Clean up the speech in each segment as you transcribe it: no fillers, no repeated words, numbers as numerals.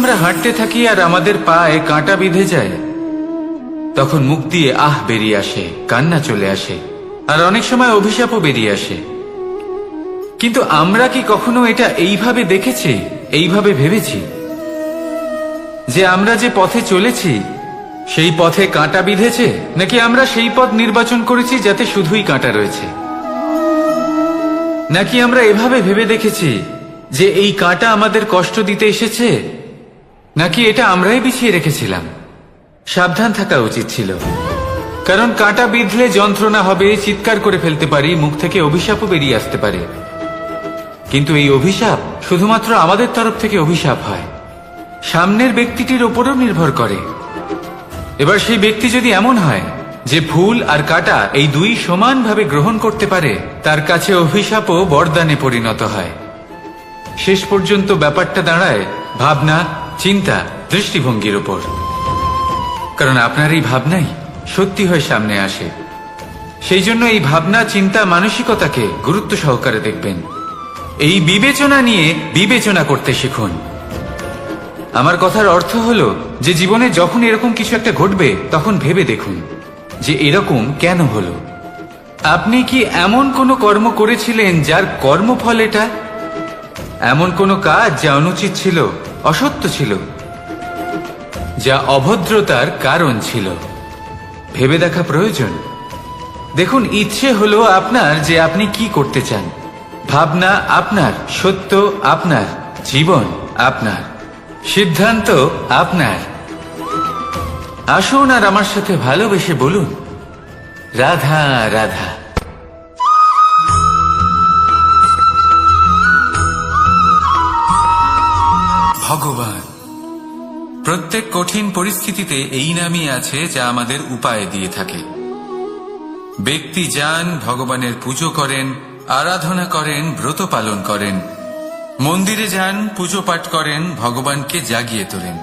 আমরা হাঁটতে থাকি আর আমাদের পায়ে কাঁটা বিঁধে যায়, তখন মুখ দিয়ে আহ বেরিয়ে আসে, কান্না চলে আসে, আর অনেক সময় অভিশাপও বেরিয়ে আসে। কিন্তু আমরা কি কখনো এটা এইভাবে দেখেছি, এইভাবে ভেবেছি যে আমরা যে পথে চলেছি সেই পথে কাঁটা বিঁধেছে, নাকি আমরা সেই পথ নির্বাচন করেছি যাতে শুধুই কাঁটা রয়েছে? নাকি আমরা এভাবে ভেবে দেখেছি যে এই কাঁটা আমাদের কষ্ট দিতে এসেছে, নাকি এটা আমরাই বিছিয়ে রেখেছিলাম? সাবধান থাকা উচিত ছিল, কারণ কাঁটা বিঁধলে যন্ত্রণা হবে, চিৎকার করে ফেলতে পারি, মুখ থেকে অভিশাপও বেরিয়ে আসতে পারে। কিন্তু এই অভিশাপ শুধুমাত্র আমাদের তরফ থেকে অভিশাপ হয়, সামনের ব্যক্তিটির ওপরও নির্ভর করে। এবার সেই ব্যক্তি যদি এমন হয় যে ফুল আর কাঁটা এই দুই সমানভাবে গ্রহণ করতে পারে, তার কাছে অভিশাপও বরদানে পরিণত হয়। শেষ পর্যন্ত ব্যাপারটা দাঁড়ায় ভাবনা, চিন্তা, দৃষ্টিভঙ্গির ওপর। কারণ আপনার এই ভাবনাই সত্যি হয়ে সামনে আসে। সেই জন্য এই ভাবনা, চিন্তা, মানসিকতাকে গুরুত্ব সহকারে দেখবেন। এই বিবেচনা নিয়ে বিবেচনা করতে শিখুন। আমার কথার অর্থ হলো যে জীবনে যখন এরকম কিছু একটা ঘটবে তখন ভেবে দেখুন যে এরকম কেন হলো। আপনি কি এমন কোনো কর্ম করেছিলেন যার কর্মফল এটা? এমন কোনো কাজ যা অনুচিত ছিল, অসত্য ছিল, যা অভদ্রতার কারণ ছিল? ভেবে দেখা প্রয়োজন। দেখুন, ইচ্ছে হলো আপনার যে আপনি কি করতে চান, ভাবনা আপনার, সত্য আপনার, জীবন আপনার, সিদ্ধান্ত আপনার। আসুন আর আমার সাথে ভালোবেসে বলুন, রাধা রাধা। ভগবান। প্রত্যেক কঠিন পরিস্থিতিতে এই নামই আছে যা আমাদের উপায় দিয়ে থাকে। ব্যক্তি যান, ভগবানের পুজো করেন, আরাধনা করেন, ব্রত পালন করেন, মন্দিরে যান, পুজো পাঠ করেন, ভগবানকে জাগিয়ে তোলেন,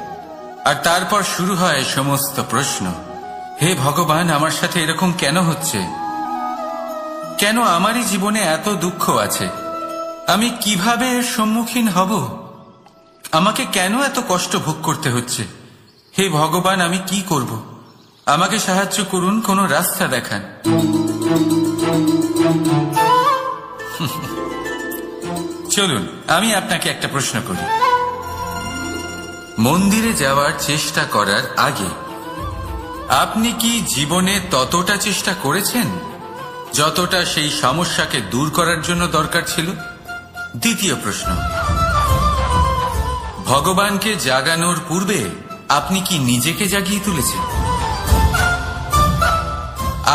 আর তারপর শুরু হয় সমস্ত প্রশ্ন। হে ভগবান, আমার সাথে এরকম কেন হচ্ছে? কেন আমারই জীবনে এত দুঃখ আছে? আমি কিভাবে এর সম্মুখীন হব? আমাকে কেন এত কষ্ট ভোগ করতে হচ্ছে? হে ভগবান, আমি কি করব? আমাকে সাহায্য করুন, কোনো রাস্তা দেখান। চলুন আমি আপনাকে একটা প্রশ্ন করি। মন্দিরে যাওয়ার চেষ্টা করার আগে আপনি কি জীবনে ততটা চেষ্টা করেছেন যতটা সেই সমস্যাকে দূর করার জন্য দরকার ছিল? দ্বিতীয় প্রশ্ন, ভগবানকে জাগানোর পূর্বে আপনি কি নিজেকে জাগিয়ে তুলেছেন?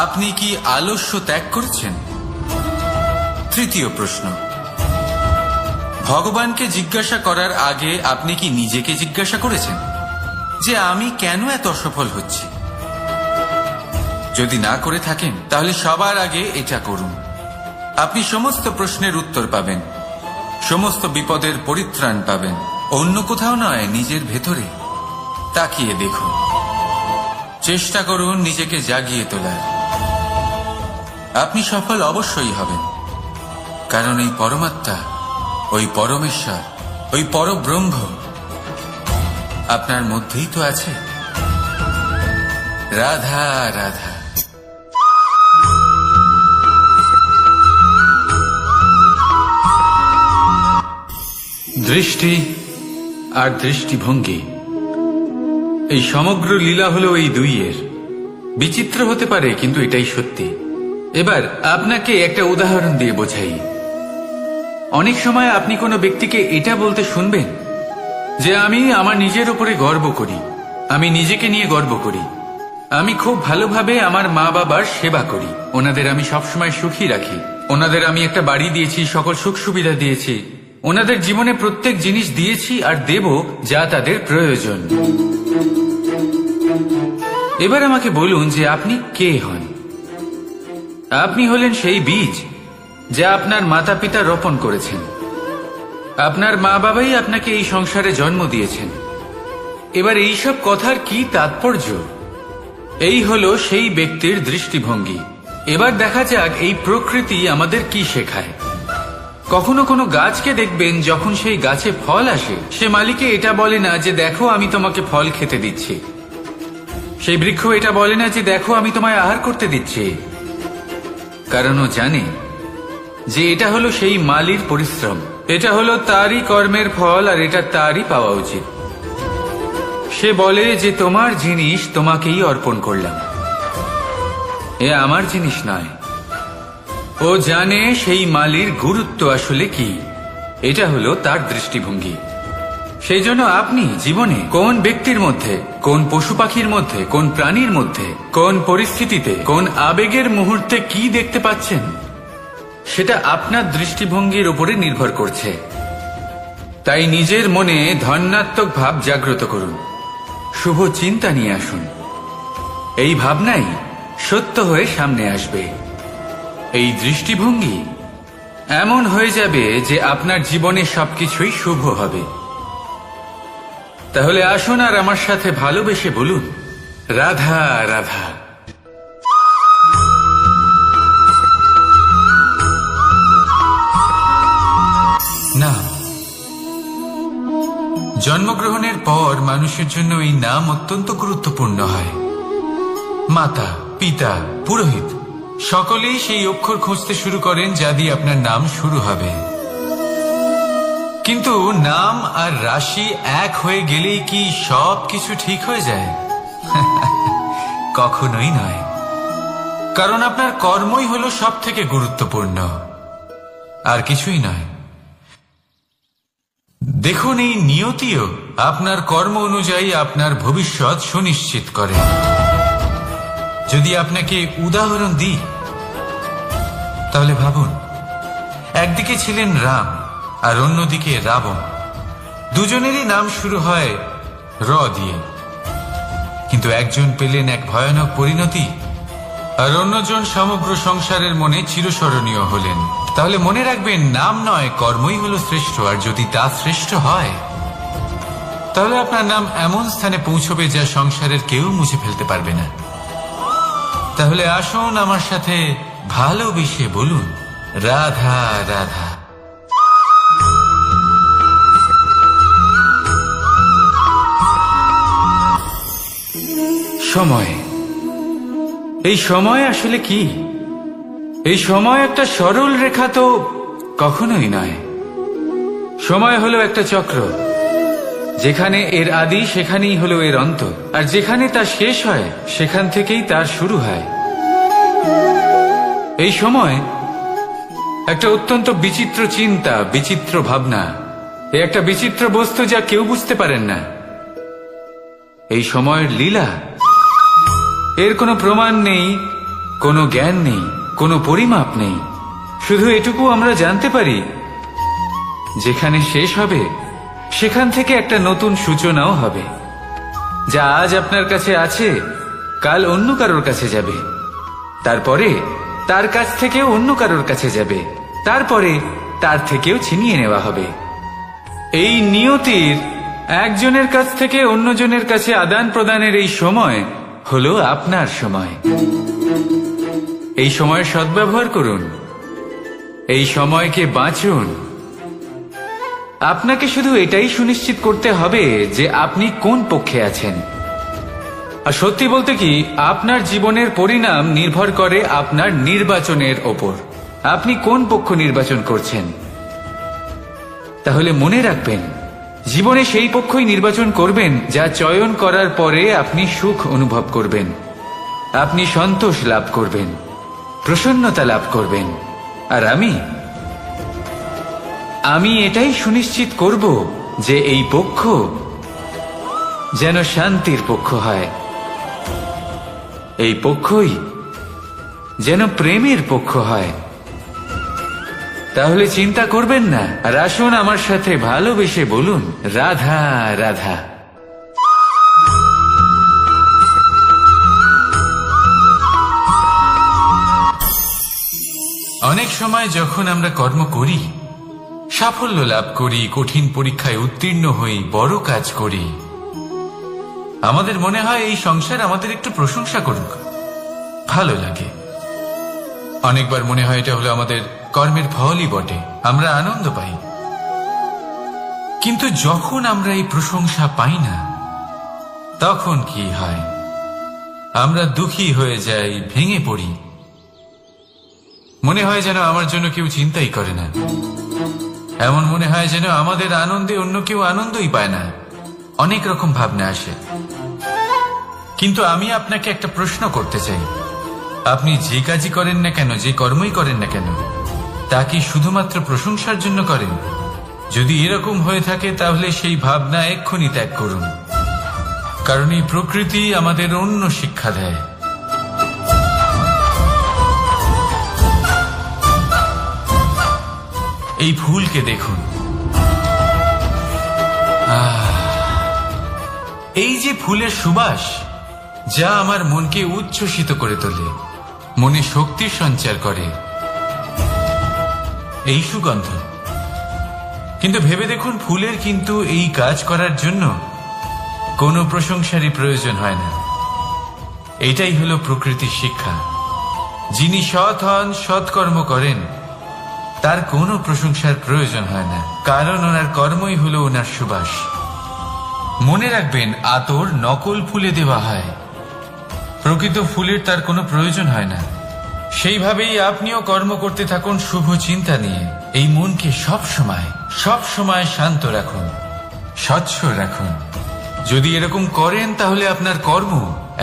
আপনি কি আলস্য ত্যাগ করেছেন? তৃতীয় প্রশ্ন, ভগবানকে জিজ্ঞাসা করার আগে আপনি কি নিজেকে জিজ্ঞাসা করেছেন যে আমি কেন এত অসফল হচ্ছি? যদি না করে থাকেন তাহলে সবার আগে এটা করুন। আপনি সমস্ত প্রশ্নের উত্তর পাবেন, সমস্ত বিপদের পরিত্রাণ পাবেন। অন্য কোথাও নয়, নিজের ভেতরে তাকিয়ে দেখুন। চেষ্টা করুন নিজেকে জাগিয়ে তোলার। আপনি সফল অবশ্যই হবেন, কারণ এই পরমাত্মা, ওই পরমেশ্বর, ওই পরব্রহ্ম আপনার মধ্যেই তো আছে। রাধা রাধা। দৃষ্টি আর দৃষ্টিভঙ্গি, এই সমগ্র লীলা হলো এই দুইয়ের। বিচিত্র হতে পারে, কিন্তু এটাই সত্যি। এবার আপনাকে একটা উদাহরণ দিয়ে বোঝাই। অনেক সময় আপনি কোনো ব্যক্তিকে এটা বলতে শুনবেন যে আমি আমার নিজের উপরে গর্ব করি, আমি নিজেকে নিয়ে গর্ব করি, আমি খুব ভালোভাবে আমার মা বাবার সেবা করি, ওনাদের আমি সবসময় সুখী রাখি, ওনাদের আমি একটা বাড়ি দিয়েছি, সকল সুখ সুবিধা দিয়েছি, ওনাদের জীবনে প্রত্যেক জিনিস দিয়েছি আর দেব যা তাদের প্রয়োজন। এবার আমাকে বলুন যে আপনি কে হন? আপনি হলেন সেই বীজ যা আপনার মাতা পিতা রোপণ করেছেন। আপনার মা বাবাই আপনাকে এই সংসারে জন্ম দিয়েছেন। এবার এইসব কথার কি তাৎপর্য? এই হলো সেই ব্যক্তির দৃষ্টিভঙ্গি। এবার দেখা যাক এই প্রকৃতি আমাদের কি শেখায়। কখনো কোনো গাছকে দেখবেন, যখন সেই গাছে ফল আসে, সে মালিকে এটা বলে না যে দেখো আমি তোমাকে ফল খেতে দিচ্ছি। সেই বৃক্ষ এটা বলে না যে দেখো আমি তোমায় আহার করতে দিচ্ছি, কারণ ও জানে যে এটা হলো সেই মালির পরিশ্রম, এটা হলো তারই কর্মের ফল, আর এটা তারই পাওয়া উচিত। সে বলে যে তোমার জিনিস তোমাকেই অর্পণ করলাম, এ আমার জিনিস নয়। ও জানে সেই মালির গুরুত্ব আসলে কি, এটা হলো তার দৃষ্টিভঙ্গি। সেই জন্য আপনি জীবনে কোন ব্যক্তির মধ্যে, কোন পশু পাখির মধ্যে, কোন প্রাণীর মধ্যে, কোন পরিস্থিতিতে, কোন আবেগের মুহূর্তে কি দেখতে পাচ্ছেন, সেটা আপনার দৃষ্টিভঙ্গির উপরে নির্ভর করছে। তাই নিজের মনে ধনাত্মক ভাব জাগ্রত করুন, শুভ চিন্তা নিয়ে আসুন। এই ভাবনাই সত্য হয়ে সামনে আসবে। এই দৃষ্টিভঙ্গি এমন হয়ে যাবে যে আপনার জীবনে সবকিছুই শুভ হবে। তাহলে আসুন আর আমার সাথে ভালোবেসে বলুন, রাধা রাধা। নাম। জন্মগ্রহণের পর মানুষের জন্য এই নাম অত্যন্ত গুরুত্বপূর্ণ হয়। মাতা, পিতা, পুরোহিত সকলেই সেই অক্ষর খুঁজতে শুরু করেন যা দিয়ে আপনার নাম শুরু হবে। কিন্তু নাম আর রাশি এক হয়ে গেলেই কি সব কিছু ঠিক হয়ে যায়? কখনোই নয়, কারণ আপনার কর্মই হলো সব থেকে গুরুত্বপূর্ণ, আর কিছুই নয়। দেখুন, এই নিয়তিও আপনার কর্ম অনুযায়ী আপনার ভবিষ্যৎ সুনিশ্চিত করে। যদি আপনাকে উদাহরণ দিই, তাহলে ভাবুন, একদিকে ছিলেন রাম আর অন্যদিকে রাবণ। দুজনেরই নাম শুরু হয় র দিয়ে, কিন্তু একজন পেলেন এক ভয়ানক পরিণতি, আর অন্যজন সমগ্র সংসারের মনে চিরস্মরণীয় হলেন। তাহলে মনে রাখবেন, নাম নয়, কর্মই হলো শ্রেষ্ঠ। আর যদি তা শ্রেষ্ঠ হয়, তাহলে আপনার নাম এমন স্থানে পৌঁছবে যা সংসারের কেউ মুছে ফেলতে পারবে না। তাহলে আসুন আমার সাথে ভালোবেসে বলুন, রাধা রাধা। সময়। এই সময় আসলে কি? এই সময় একটা সরল রেখা তো কখনোই নয়। সময় হলো একটা চক্র, যেখানে এর আদি সেখানেই হলো এর অন্ত, আর যেখানে তা শেষ হয় সেখান থেকেই তার শুরু হয়। এই সময় একটা অত্যন্ত বিচিত্র চিন্তা, বিচিত্র ভাবনা, এ একটা বিচিত্র বস্তু যা কেউ বুঝতে পারেন না। এই সময়ের লীলা, এর কোনো প্রমাণ নেই, কোনো জ্ঞান নেই, কোনো পরিমাপ নেই। শুধু এটুকু আমরা জানতে পারি, যেখানে শেষ হবে সেখান থেকে একটা নতুন সূচনাও হবে। যা আজ আপনার কাছে আছে, কাল অন্য কারোর কাছে যাবে, তারপরে তার কাছ থেকেও অন্য কারোর কাছে যাবে, তারপরে তার থেকেও ছিনিয়ে নেওয়া হবে। এই নিয়তির একজনের কাছ থেকে অন্যজনের কাছে আদান প্রদানের এই সময় হলো আপনার সময়। এই সময়ের সদ্ব্যবহার করুন, এই সময়কে বাঁচুন। আপনাকে শুধু এটাই সুনিশ্চিত করতে হবে যে আপনি কোন পক্ষে আছেন। আর সত্যি বলতে কি, আপনার জীবনের পরিণাম নির্ভর করে আপনার নির্বাচনের ওপর। আপনি কোন পক্ষ নির্বাচন করছেন। তাহলে মনে রাখবেন, জীবনে সেই পক্ষই নির্বাচন করবেন যা চয়ন করার পরে আপনি সুখ অনুভব করবেন, আপনি সন্তোষ লাভ করবেন, প্রসন্নতা লাভ করবেন। আর আমি এটাই সুনিশ্চিত করব যে এই পক্ষ যেন শান্তির পক্ষ হয়, এই পক্ষই যেন প্রেমের পক্ষ হয়। তাহলে চিন্তা করবেন না, আর আসুন আমার সাথে ভালোবেসে বলুন, রাধা রাধা। অনেক সময় যখন আমরা কর্ম করি, সাফল্য লাভ করি, কঠিন পরীক্ষায় উত্তীর্ণ হই, বড় কাজ করি, আমাদের মনে হয় এই সংসার আমাদের একটু প্রশংসা করুক, ভালো লাগে। অনেকবার মনে হয় এটা হলো আমাদের কর্মের ফলই বটে, আমরা আনন্দ পাই। কিন্তু যখন আমরা এই প্রশংসা পাই না, তখন কি হয়? আমরা দুঃখী হয়ে যাই, ভেঙে পড়ি। মনে হয় যেন আমার জন্য কেউ চিন্তাই করে না। এমন মনে হয় যেন আমাদের আনন্দে অন্য কেউ আনন্দই পায় না। অনেক রকম ভাবনা আসে। কিন্তু আমি আপনাকে একটা প্রশ্ন করতে চাই, আপনি যে কাজই করেন না কেন, যে কর্মই করেন না কেন, তা কি শুধুমাত্র প্রশংসার জন্য করেন? যদি এরকম হয়ে থাকে তাহলে সেই ভাবনা এক্ষুনি ত্যাগ করুন, কারণ এই প্রকৃতি আমাদের অন্য শিক্ষা দেয়। এই ফুলকে দেখুন, এই যে ফুলের সুবাস, যা আমার মনকে উচ্ছ্বসিত করে তোলে, মনে শক্তির সঞ্চার করে, এই সুগন্ধ। কিন্তু ভেবে দেখুন, ফুলের কিন্তু এই কাজ করার জন্য কোনো প্রশংসারই প্রয়োজন হয় না। এটাই হলো প্রকৃতির শিক্ষা। যিনি সৎ হন, সৎকর্ম করেন, তার কোনো প্রশংসার প্রয়োজন হয় না, কারণ ওনার কর্মই হলো ওনার সুবাস। মনে রাখবেন, আতর নকল ফুলে দেওয়া হয়, প্রকৃত ফুলের তার কোনো প্রয়োজন হয় না। সেইভাবেই আপনিও কর্ম করতে থাকুন শুভ চিন্তা নিয়ে। এই মনকে সব সময় শান্ত রাখুন, স্বচ্ছ রাখুন। যদি এরকম করেন তাহলে আপনার কর্ম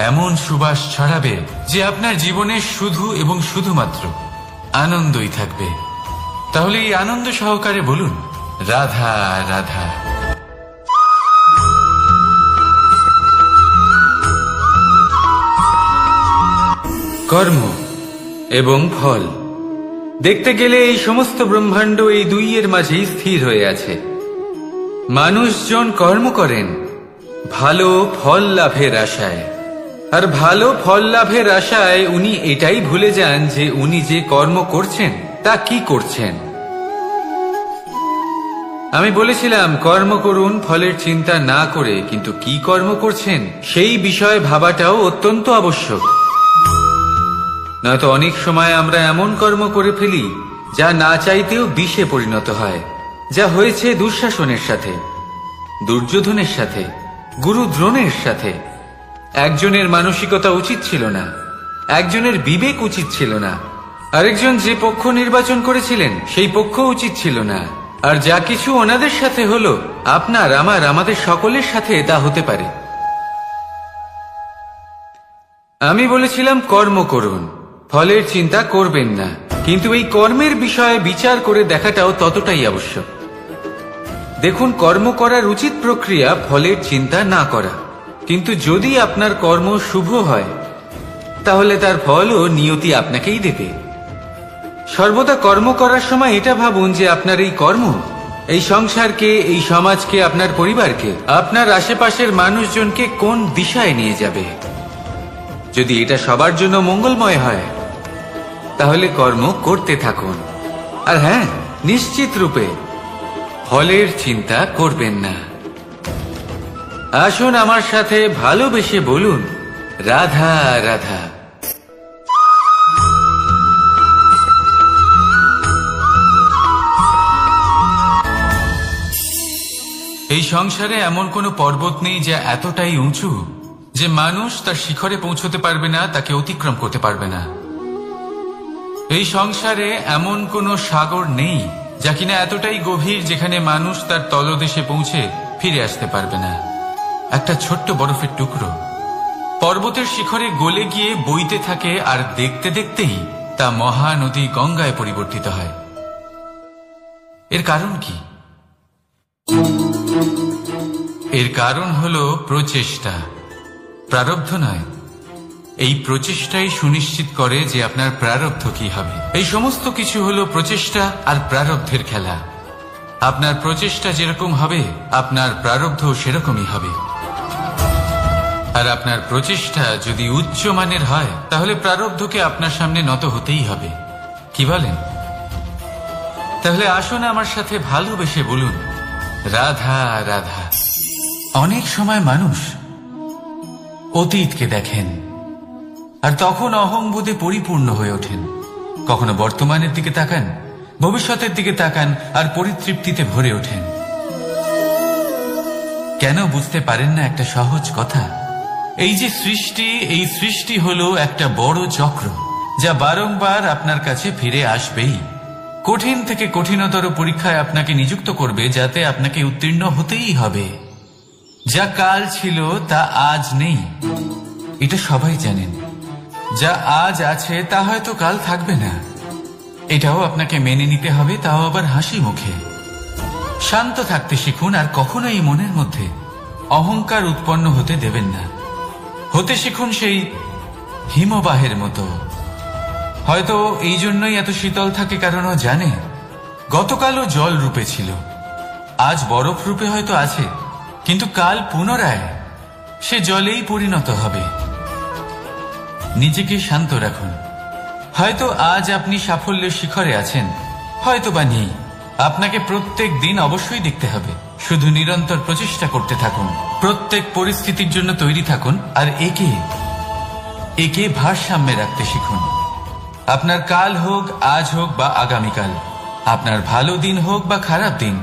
এমন সুবাস ছড়াবে যে আপনার জীবনে শুধু এবং শুধুমাত্র আনন্দই থাকবে। তাহলে এই আনন্দ সহকারে বলুন, রাধা রাধা। কর্ম এবং ফল দেখতে গেলে এই সমস্ত ব্রহ্মাণ্ড এই দুইয়ের মাঝেই স্থির হয়ে আছে। মানুষজন কর্ম করেন ভালো ফল লাভের আশায়, আর ভালো ফল লাভের আশায় উনি এটাই ভুলে যান যে উনি যে কর্ম করছেন তা কি করছেন। আমি বলেছিলাম কর্ম করুন ফলের চিন্তা না করে, কিন্তু কি কর্ম করছেন সেই বিষয়ে ভাবাটাও অত্যন্ত আবশ্যক। নয়তো অনেক সময় আমরা এমন কর্ম করে ফেলি যা না চাইতেও বিষে পরিণত হয়, যা হয়েছে দুঃশাসনের সাথে, দুর্যোধনের সাথে, গুরু দ্রোণের সাথে। একজনের মানসিকতা উচিত ছিল না, একজনের বিবেক উচিত ছিল না, আরেকজন যে পক্ষ নির্বাচন করেছিলেন সেই পক্ষ উচিত ছিল না। আর যা কিছু ওনাদের সাথে হলো, আপনার আমাদের সকলের সাথে তা হতে পারে। আমি বলেছিলাম কর্ম করুন, ফলের চিন্তা করবেন না, কিন্তু এই কর্মের বিষয়ে বিচার করে দেখাটাও ততটাই আবশ্যক। দেখুন, কর্ম করার উচিত প্রক্রিয়া ফলের চিন্তা না করা, কিন্তু যদি আপনার কর্ম শুভ হয় তাহলে তার ফলও নিয়তি আপনাকেই দেবে। সর্বদা কর্ম করার সময় এটা ভাবুন যে আপনার এই কর্ম এই সংসারকে, এই সমাজকে, আপনার পরিবারকে, আপনার আশেপাশের মানুষজনকে কোন দিশায় নিয়ে যাবে। যদি এটা সবার জন্য মঙ্গলময় হয় তাহলে কর্ম করতে থাকুন। আর হ্যাঁ, নিশ্চিত রূপে ফলের চিন্তা করবেন না। আসুন আমার সাথে ভালোবেসে বলুন, রাধা রাধা। এই সংসারে এমন কোনো পর্বত নেই যা এতটাই উঁচু যে মানুষ তার শিখরে পৌঁছতে পারবে না, তাকে অতিক্রম করতে পারবে না। এই সংসারে এমন কোনো সাগর নেই যা কিনা এতটাই গভীর যেখানে মানুষ তার তলদেশে পৌঁছে ফিরে আসতে পারবে না। একটা ছোট্ট বরফের টুকরো পর্বতের শিখরে গলে গিয়ে বইতে থাকে, আর দেখতে দেখতেই তা মহানদী গঙ্গায় পরিবর্তিত হয়। এর কারণ কি? এর কারণ হলো প্রচেষ্টা, প্রারব্ধ নয়। এই প্রচেষ্টাই সুনিশ্চিত করে যে আপনার প্রারব্ধ কি হবে। এই সমস্ত কিছু হলো প্রচেষ্টা আর প্রারব্ধের খেলা। আপনার প্রচেষ্টা যেরকম হবে আপনার প্রারব্ধ সেরকমই হবে। আর আপনার প্রচেষ্টা যদি উচ্চ মানের হয় তাহলে প্রারব্ধকে আপনার সামনে নত হতেই হবে। কি বলেন? তাহলে আসুন আমার সাথে ভালোবেসে বলুন, রাধা রাধা। অনেক সময় মানুষ অতীতকে দেখেন আর তখন অহংবোধে পরিপূর্ণ হয়ে ওঠেন। কখনো বর্তমানের দিকে তাকান ভবিষ্যতের দিকে তাকান আর পরিতৃপ্তিতে ভরে ওঠেন। কেন বুঝতে পারেন না একটা সহজ কথা? এই যে সৃষ্টি, এই সৃষ্টি হলো একটা বড় চক্র যা বারংবার আপনার কাছে ফিরে আসবেই। কঠিন থেকে কঠিনতর পরীক্ষায় আপনাকে নিযুক্ত করবে, যাতে আপনাকে উত্তীর্ণ হতেই হবে। যা কাল ছিল তা আজ নেই, এটা সবাই জানেন। যা আজ আছে তা হয়তো কাল থাকবে না, এটাও আপনাকে মেনে নিতে হবে, তাও আবার হাসি মুখে। শান্ত থাকতে শিখুন আর কখনো এই মনের মধ্যে অহংকার উৎপন্ন হতে দেবেন না। হতে শিখুন সেই হিমবাহের মতো। হয়তো এই জন্যই এত শীতল থাকে, কারণ ও জানে গতকালও জল রূপে ছিল, আজ বরফ রূপে হয়তো আছে, কিন্তু কাল পুনরায় সে জলেই পরিণত হবে। নিজেকে শান্ত রাখুন। হয়তো আজ আপনি সাফল্যের শিখরে আছেন, হয়তো বা নেই। আপনাকে প্রত্যেক দিন অবশ্যই দেখতে হবে। শুধু নিরন্তর প্রচেষ্টা করতে থাকুন, প্রত্যেক পরিস্থিতির জন্য তৈরি থাকুন, আর একে ভারসাম্যে রাখতে শিখুন। আপনার কাল হোক, আজ হোক বা আগামীকাল, আপনার ভালো দিন হোক বা খারাপ দিন,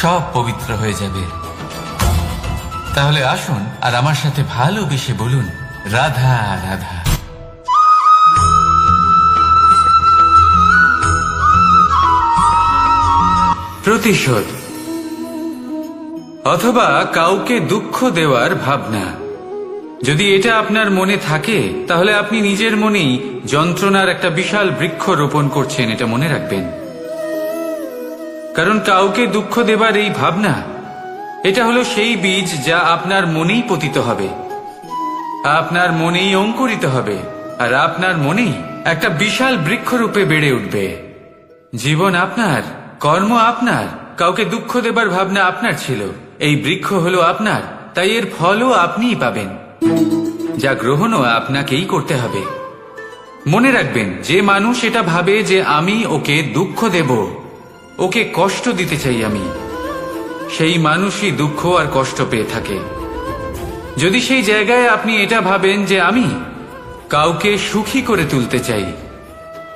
সব পবিত্র হয়ে যাবে। তাহলে আসুন আর আমার সাথে ভালোবেসে বলুন, রাধা রাধা। প্রতিশোধ অথবা কাউকে দুঃখ দেওয়ার ভাবনা, যদি এটা আপনার মনে থাকে, তাহলে আপনি নিজের মনেই যন্ত্রণার একটা বিশাল বৃক্ষ রোপণ করছেন, এটা মনে রাখবেন। কারণ কাউকে দুঃখ দেবার এই ভাবনা, এটা হলো সেই বীজ যা আপনার মনেই পতিত হবে, আপনার মনেই অঙ্কুরিত হবে, আর আপনার মনেই একটা বিশাল বৃক্ষরূপে বেড়ে উঠবে। জীবন আপনার, কর্ম আপনার, কাউকে দুঃখ দেবার ভাবনা আপনার ছিল, এই বৃক্ষ হলো আপনার, তাই এর ফলও আপনিই পাবেন, যা গ্রহণও আপনাকেই করতে হবে। মনে রাখবেন, যে মানুষ এটা ভাবে যে আমি ওকে দুঃখ দেব, ওকে কষ্ট দিতে চাই আমি, সেই মানুষই দুঃখ আর কষ্ট পেয়ে থাকে। যদি সেই জায়গায় আপনি এটা ভাবেন যে আমি কাউকে সুখী করে তুলতে চাই,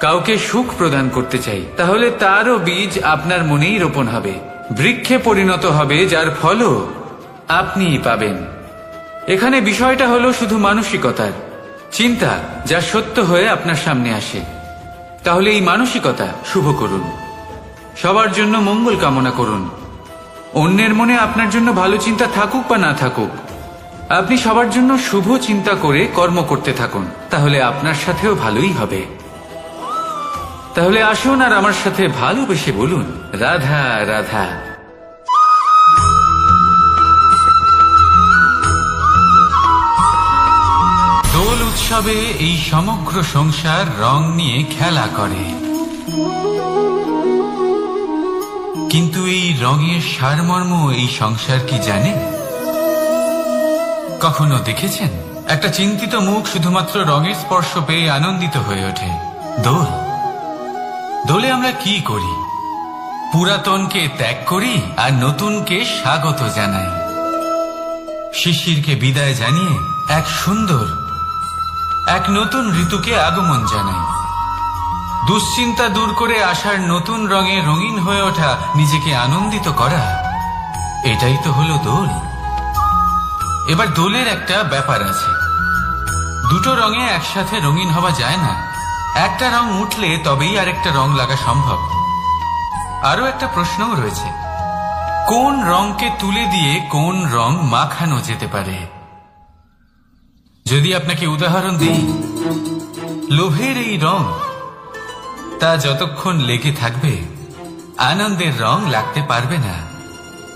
কাউকে সুখ প্রদান করতে চাই, তাহলে তারও বীজ আপনার মনেই রোপণ হবে, বৃক্ষে পরিণত হবে, যার ফলও আপনিই পাবেন। এখানে বিষয়টা হলো শুধু মানসিকতার চিন্তা, যা সত্য হয়ে আপনার সামনে আসে। তাহলে এই মানসিকতা শুভ করুন, সবার জন্য মঙ্গল কামনা করুন। অন্যের মনে আপনার জন্য ভালো চিন্তা থাকুক বা না থাকুক, আপনি সবার জন্য শুভ চিন্তা করে কর্ম করতে থাকুন, তাহলে আপনার সাথেও ভালোই হবে। তাহলে আসুন আর আমার সাথে ভালোবেসে বলুন, রাধা রাধা। দোল উৎসবে এই সমগ্র সংসার রং নিয়ে খেলা করে, কিন্তু এই রঙের সারমর্ম এই সংসার কি জানে? কখনো দেখেছেন একটা চিন্তিত মুখ শুধুমাত্র রঙের স্পর্শ পেয়ে আনন্দিত হয়ে ওঠে? দোলে আমরা কি করি? পুরাতনকে ত্যাগ করি আর নতুনকে স্বাগত জানাই। শিশিরকে বিদায় জানিয়ে এক নতুন ঋতুকে আগমন জানাই। দুশ্চিন্তা দূর করে আসার নতুন রঙে রঙিন হয়ে ওঠা, নিজেকে আনন্দিত করা, এটাই তো হলো দোল। এবার দোলের একটা ব্যাপার আছে, দুটো রঙে একসাথে রঙিন হওয়া যায় না। একটা রং উঠলে তবেই আরেকটা রং লাগা সম্ভব। আরো একটা প্রশ্নও রয়েছে, কোন রংকে তুলে দিয়ে কোন রং মাখানো যেতে পারে? যদি আপনাকে উদাহরণ দিই, লোভের এই রং, তা যতক্ষণ লেগে থাকবে আনন্দের রং লাগতে পারবে না,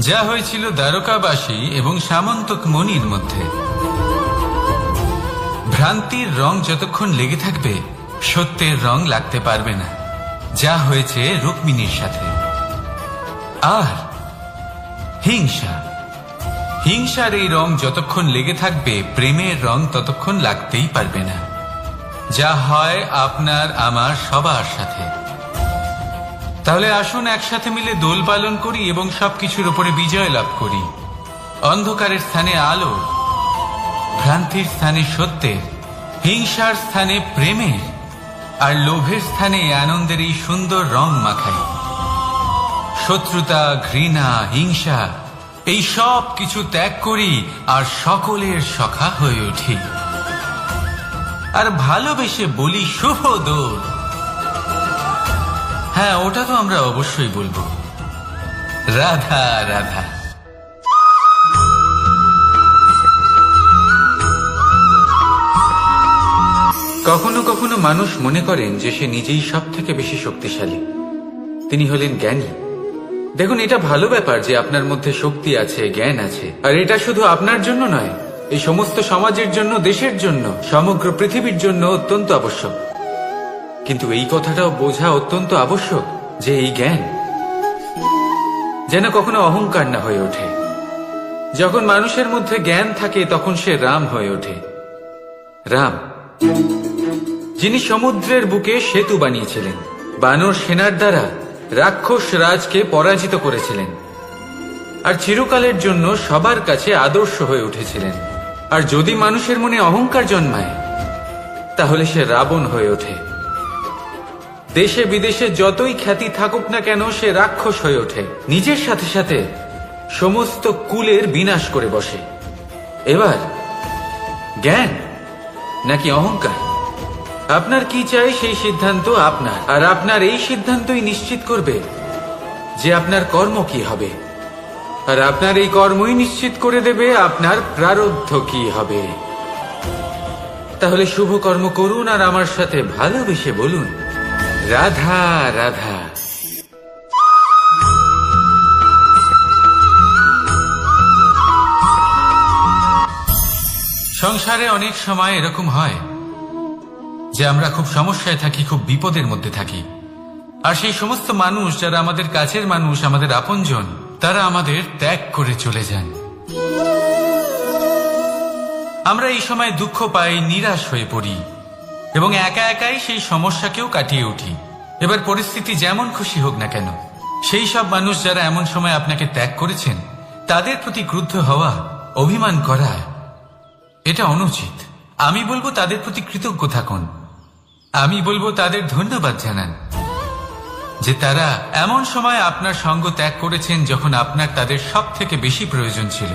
যা হয়েছিল দ্বারকাবাসী এবং সামন্তক মণির মধ্যে। ভ্রান্তির রং যতক্ষণ লেগে থাকবে সত্যের রং লাগতে পারবে না, যা হয়েছে রুক্মিণীর সাথে। আর হিংসার এই রং যতক্ষণ লেগে থাকবে প্রেমের রং ততক্ষণ লাগতেই পারবে না, যা হয় আপনার আমার সবার সাথে। তাহলে আসুন একসাথে মিলে দোল পালন করি এবং সবকিছুর উপরে বিজয় লাভ করি। অন্ধকারের স্থানে আলো, ভ্রান্তির স্থানে সত্যের, হিংসার স্থানে প্রেমের, আর লোভের স্থানে আনন্দের এই সুন্দর রং মাখাই। শত্রুতা, ঘৃণা, হিংসা এই সব কিছু ত্যাগ করি আর সকলের সখা হয়ে উঠি। আর ভালোবেসে বলি শুভ দোল। হ্যাঁ, ওটা তো আমরা অবশ্যই বলবো, রাধা রাধা। কখনো কখনো মানুষ মনে করেন যে সে নিজেই সব থেকে বেশি শক্তিশালী, তিনি হলেন জ্ঞানী। দেখুন, এটা ভালো ব্যাপার যে আপনার মধ্যে শক্তি আছে, জ্ঞান আছে, আর এটা শুধু আপনার জন্য নয়, এই সমস্ত সমাজের জন্য, দেশের জন্য, সমগ্র পৃথিবীর জন্য অত্যন্ত আবশ্যক। কিন্তু এই কথাটাও বোঝা অত্যন্ত আবশ্যক যে এই জ্ঞান যেন কখনো অহংকার না হয়ে ওঠে। যখন মানুষের মধ্যে জ্ঞান থাকে তখন সে রাম হয়ে ওঠে। রাম, যিনি সমুদ্রের বুকে সেতু বানিয়েছিলেন, বানর সেনার দ্বারা রাক্ষস রাজকে পরাজিত করেছিলেন, আর চিরকালের জন্য সবার কাছে আদর্শ হয়ে উঠেছিলেন। আর যদি মানুষের মনে অহংকার জন্মায় তাহলে সে রাবণ হয়ে ওঠে। দেশে বিদেশে যতই খ্যাতি থাকুক না কেন, সে রাক্ষস হয়ে ওঠে, নিজের সাথে সাথে সমস্ত কুলের বিনাশ করে বসে। এবার জ্ঞান নাকি অহংকার, আপনার কি চাই সেই সিদ্ধান্ত আপনার, আর আপনার এই সিদ্ধান্তই নিশ্চিত করবে যে আপনার কর্ম কি হবে, আর আপনার এই কর্মই নিশ্চিত করে দেবে আপনার প্রারব্ধ কি হবে। তাহলে শুভ কর্ম করুন আর আমার সাথে ভালোবেসে বলুন, রাধা রাধা। সংসারে অনেক সময় এরকম হয় যে আমরা খুব সমস্যায় থাকি, খুব বিপদের মধ্যে থাকি, আর সেই সমস্ত মানুষ যারা আমাদের কাছের মানুষ, আমাদের আপনজন, তারা আমাদের ত্যাগ করে চলে যান। আমরা এই সময় দুঃখ পাই, নিরাশ হয়ে পড়ি এবং একা একাই সেই সমস্যাকেও কাটিয়ে উঠি। এবার পরিস্থিতি যেমন খুশি হোক না কেন, সেই সব মানুষ যারা এমন সময় আপনাকে ত্যাগ করেছেন, তাদের প্রতি ক্রুদ্ধ হওয়া, অভিমান করা, এটা অনুচিত। আমি বলবো তাদের প্রতি কৃতজ্ঞ থাকুন। আমি বলবো তাদের ধন্যবাদ জানান যে তারা এমন সময় আপনার সঙ্গ ত্যাগ করেছেন যখন আপনার তাদের সব থেকে বেশি প্রয়োজন ছিল।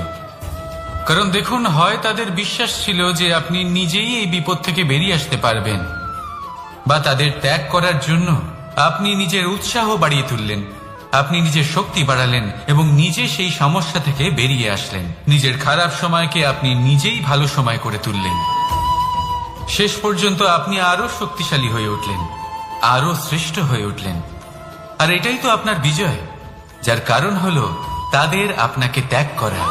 কারণ দেখুন, হয় তাদের বিশ্বাস ছিল যে আপনি নিজেই এই বিপদ থেকে বেরিয়ে আসতে পারবেন, বা তাদের ত্যাগ করার জন্য আপনি নিজের উৎসাহ বাড়িয়ে তুললেন, আপনি নিজের শক্তি বাড়ালেন এবং নিজে সেই সমস্যা থেকে বেরিয়ে আসলেন। নিজের খারাপ সময়কে আপনি নিজেই ভালো সময় করে তুললেন। শেষ পর্যন্ত আপনি আরো শক্তিশালী হয়ে উঠলেন, আরো শ্রেষ্ঠ হয়ে উঠলেন। আর এটাই তো আপনার বিজয়, যার কারণ হলো তাদের আপনাকে ত্যাগ করা।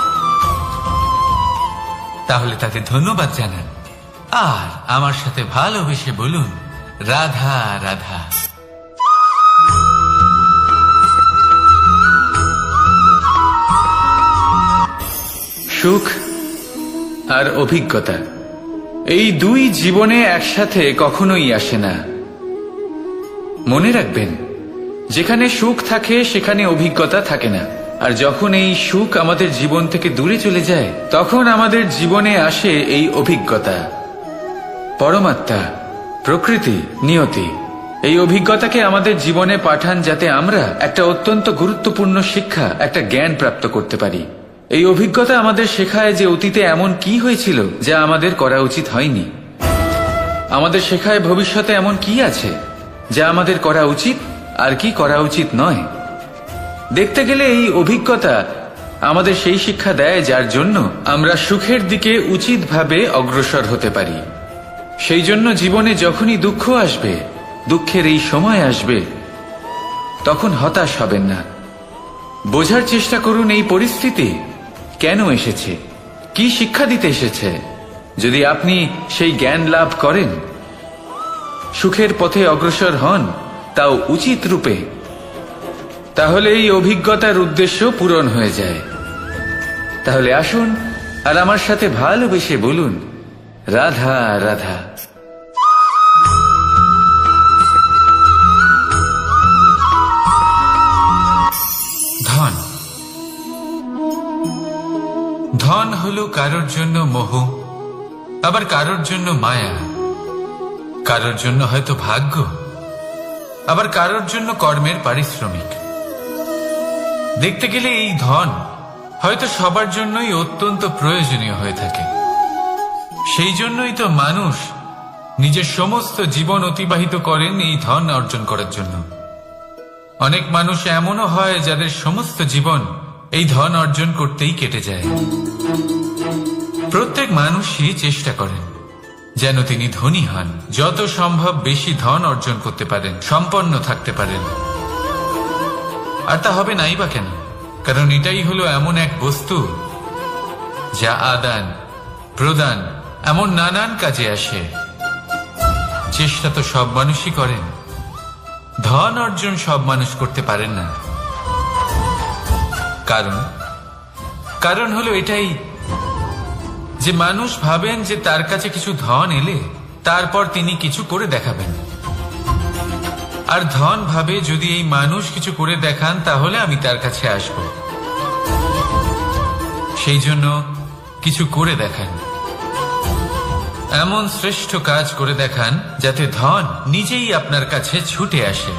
তাহলে তাদের ধন্যবাদ জানান আর আমার সাথে ভালোবেসে বলুন, রাধা রাধা। সুখ আর অভিজ্ঞতা, এই দুই জীবনে একসাথে কখনোই আসে না। মনে রাখবেন, যেখানে সুখ থাকে সেখানে অভিজ্ঞতা থাকে না। আর যখন এই সুখ আমাদের জীবন থেকে দূরে চলে যায়, তখন আমাদের জীবনে আসে এই অভিজ্ঞতা। পরমাত্মা, প্রকৃতি, নিয়তি এই অভিজ্ঞতাকে আমাদের জীবনে পাঠান যাতে আমরা একটা অত্যন্ত গুরুত্বপূর্ণ শিক্ষা, একটা জ্ঞান প্রাপ্ত করতে পারি। এই অভিজ্ঞতা আমাদের শেখায় যে অতীতে এমন কি হয়েছিল যা আমাদের করা উচিত হয়নি। আমাদের শেখায় ভবিষ্যতে এমন কি আছে যা আমাদের করা উচিত আর কি করা উচিত নয়। দেখতে গেলে এই অভিজ্ঞতা আমাদের সেই শিক্ষা দেয় যার জন্য আমরা সুখের দিকে উচিতভাবে অগ্রসর হতে পারি। সেই জন্য জীবনে যখনই দুঃখ আসবে, দুঃখের এই সময় আসবে, তখন হতাশ হবেন না। বোঝার চেষ্টা করুন এই পরিস্থিতি কেন এসেছে, কি শিক্ষা দিতে এসেছে। যদি আপনি সেই জ্ঞান লাভ করেন, সুখের পথে অগ্রসর হন, তাও উচিত রূপে, তাহলে এই অভিজ্ঞতার উদ্দেশ্য পূরণ হয়ে যায়। তাহলে আসুন আর আমার সাথে ভালোবেসে বলুন, রাধা রাধা। ধন, ধন হলো কারোর জন্য মোহ, আবার কারোর জন্য মায়া, কারোর জন্য হয়তো ভাগ্য, আবার কারোর জন্য কর্মের পারিশ্রমিক। দেখতে গেলে এই ধন হয়তো সবার জন্যই অত্যন্ত প্রয়োজনীয় হয়ে থাকে। সেই জন্যই তো মানুষ নিজের সমস্ত জীবন অতিবাহিত করেন এই ধন অর্জন করার জন্য। অনেক মানুষ এমনও হয় যাদের সমস্ত জীবন এই ধন অর্জন করতেই কেটে যায়। প্রত্যেক মানুষই চেষ্টা করেন যেন তিনি ধনী হন, যত সম্ভব বেশি ধন অর্জন করতে পারেন, সম্পন্ন থাকতে পারেন। আর তা হবে নাই বা কেন? কারণ এটাই হলো এমন এক বস্তু যা আদান প্রদান এমন নানান কাজে আসে। চেষ্টা তো সব মানুষই করেন, ধন অর্জন সব মানুষ করতে পারেন না। কারণ হলো এটাই যে মানুষ ভাবেন যে তার কাছে কিছু ধন এলে তারপর তিনি কিছু করে দেখাবেন, আর ধন ভাবে যদি এই মানুষ কিছু করে দেখান তাহলে আমি তার কাছে আসব। সেই জন্য কিছু করে দেখান, এমন শ্রেষ্ঠ কাজ করে দেখান যাতে ধন নিজেই আপনার কাছে ছুটে আসে।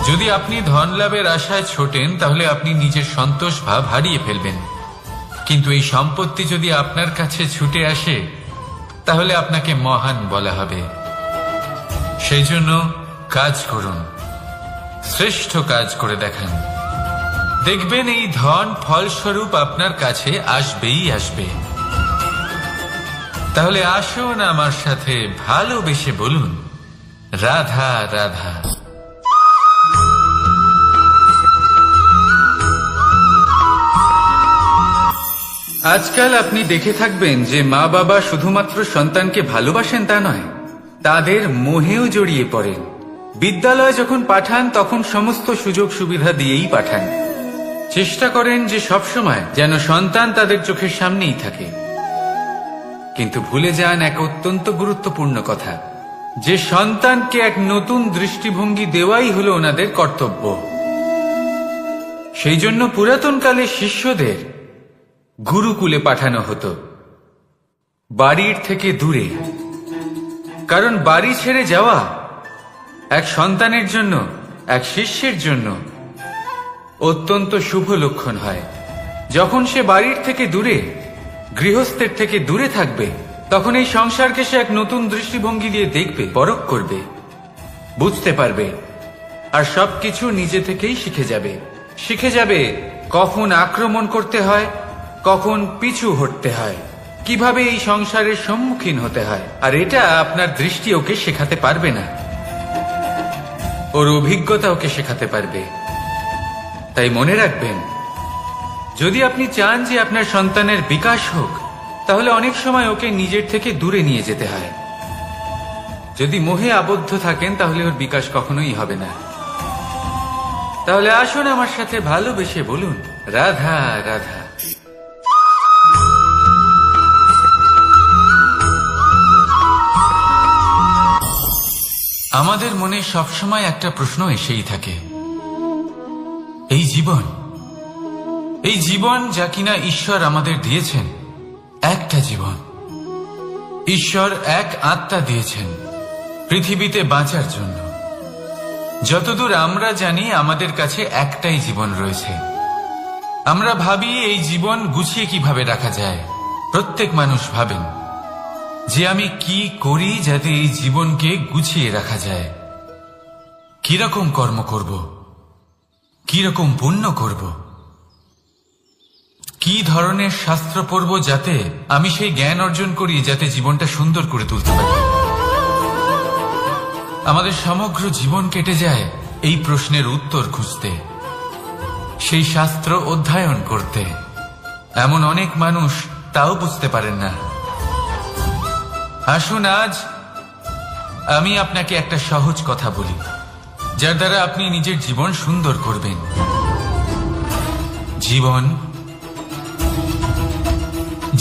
যদি আপনি ধন লাভের আশায় ছোটেন তাহলে আপনি নিজের সন্তোষ ভাব হারিয়ে ফেলবেন, কিন্তু এই সম্পত্তি যদি আপনার কাছে ছুটে আসে তাহলে আপনাকে মহান বলা হবে। সেই জন্য কাজ করুন, শ্রেষ্ঠ কাজ করে দেখান, দেখবেন এই ধন ফলস্বরূপ আপনার কাছে আসবেই আসবে। তাহলে আসুন আমার সাথে ভালোবেসে বলুন, রাধা রাধা। আজকাল আপনি দেখে থাকবেন যে মা বাবা শুধুমাত্র সন্তানকে ভালোবাসেন তা নয়, তাদের মোহেও জড়িয়ে পড়েন। বিদ্যালয়ে যখন পাঠান তখন সমস্ত সুযোগ সুবিধা দিয়েই পাঠান, চেষ্টা করেন যে সবসময় যেন সন্তান তাদের চোখের সামনেই থাকে। কিন্তু ভুলে যান এক অত্যন্ত গুরুত্বপূর্ণ কথা, যে সন্তানকে এক নতুন দৃষ্টিভঙ্গি দেওয়াই হলো ওনাদের কর্তব্য। সেই জন্য পুরাতনকালে শিষ্যদের গুরুকুলে পাঠানো হতো, বাড়ির থেকে দূরে। কারণ বাড়ি ছেড়ে যাওয়া এক সন্তানের জন্য, এক শিষ্যের জন্য অত্যন্ত শুভ লক্ষণ হয়। যখন সে বাড়ির থেকে দূরে, গৃহস্থের থেকে দূরে থাকবে, তখন এই সংসারকে সে এক নতুন দৃষ্টিভঙ্গি দিয়ে দেখবে, পরখ করবে, বুঝতে পারবে, আর সবকিছু নিজে থেকেই শিখে যাবে কখন আক্রমণ করতে হয়, কখন পিছু হটতে হয়, কিভাবে এই সংসারের সম্মুখীন হতে হয়। আর এটা আপনার দৃষ্টি ওকে শেখাতে পারবে না, ওর অভিজ্ঞতা ওকে শেখাতে পারবে। তাই মনে রাখবেন, যদি আপনি চান যে আপনার সন্তানের বিকাশ হোক, তাহলে অনেক সময় ওকে নিজের থেকে দূরে নিয়ে যেতে হয়। যদি মোহে আবদ্ধ থাকেন তাহলে ওর বিকাশ কখনোই হবে না। তাহলে আসুন আমার সাথে ভালোবেসে বলুন, রাধা রাধা। আমাদের মনে সবসময় একটা প্রশ্ন এসেই থাকে, এই জীবন যা কিনা ঈশ্বর আমাদের দিয়েছেন, একটা জীবন। ঈশ্বর এক আত্মা দিয়েছেন পৃথিবীতে বাঁচার জন্য। যতদূর আমরা জানি আমাদের কাছে একটাই জীবন রয়েছে। আমরা ভাবি এই জীবন গুছিয়ে কিভাবে রাখা যায়। প্রত্যেক মানুষ ভাবেন যে আমি কি করি যাতে এই জীবনকে গুছিয়ে রাখা যায়, কিরকম কর্ম করব, কিরকম পুণ্য করব, কি ধরনের শাস্ত্র পড়ব যাতে আমি সেই জ্ঞান অর্জন করি যাতে জীবনটা সুন্দর করে তুলতে পারি। আমাদের সমগ্র জীবন কেটে যায় এই প্রশ্নের উত্তর খুঁজতে, সেই শাস্ত্র অধ্যয়ন করতে। এমন অনেক মানুষ তাও বুঝতে পারেন না। আসুন আজ আমি আপনাকে একটা সহজ কথা বলি, যার দ্বারা আপনি নিজের জীবন সুন্দর করবেন। জীবন,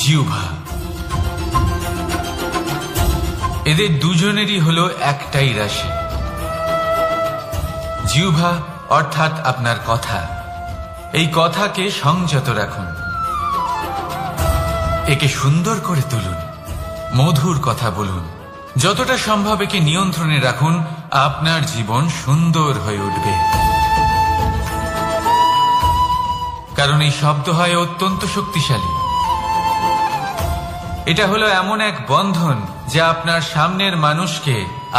জিহ্বা, এদের দুজনেরই হলো একটাই রাশি। জিহ্বা অর্থাৎ আপনার কথা, এই কথাকে সংযত রাখুন, একে সুন্দর করে তুলুন, মধুর কথা বলুন, যতটা সম্ভব একে নিয়ন্ত্রণে রাখুন, আপনার জীবন সুন্দর হয়ে উঠবে। কারণ এই শব্দ হয় অত্যন্ত শক্তিশালী। এটা হলো এমন এক বন্ধন যা আপনার সামনের মানুষকে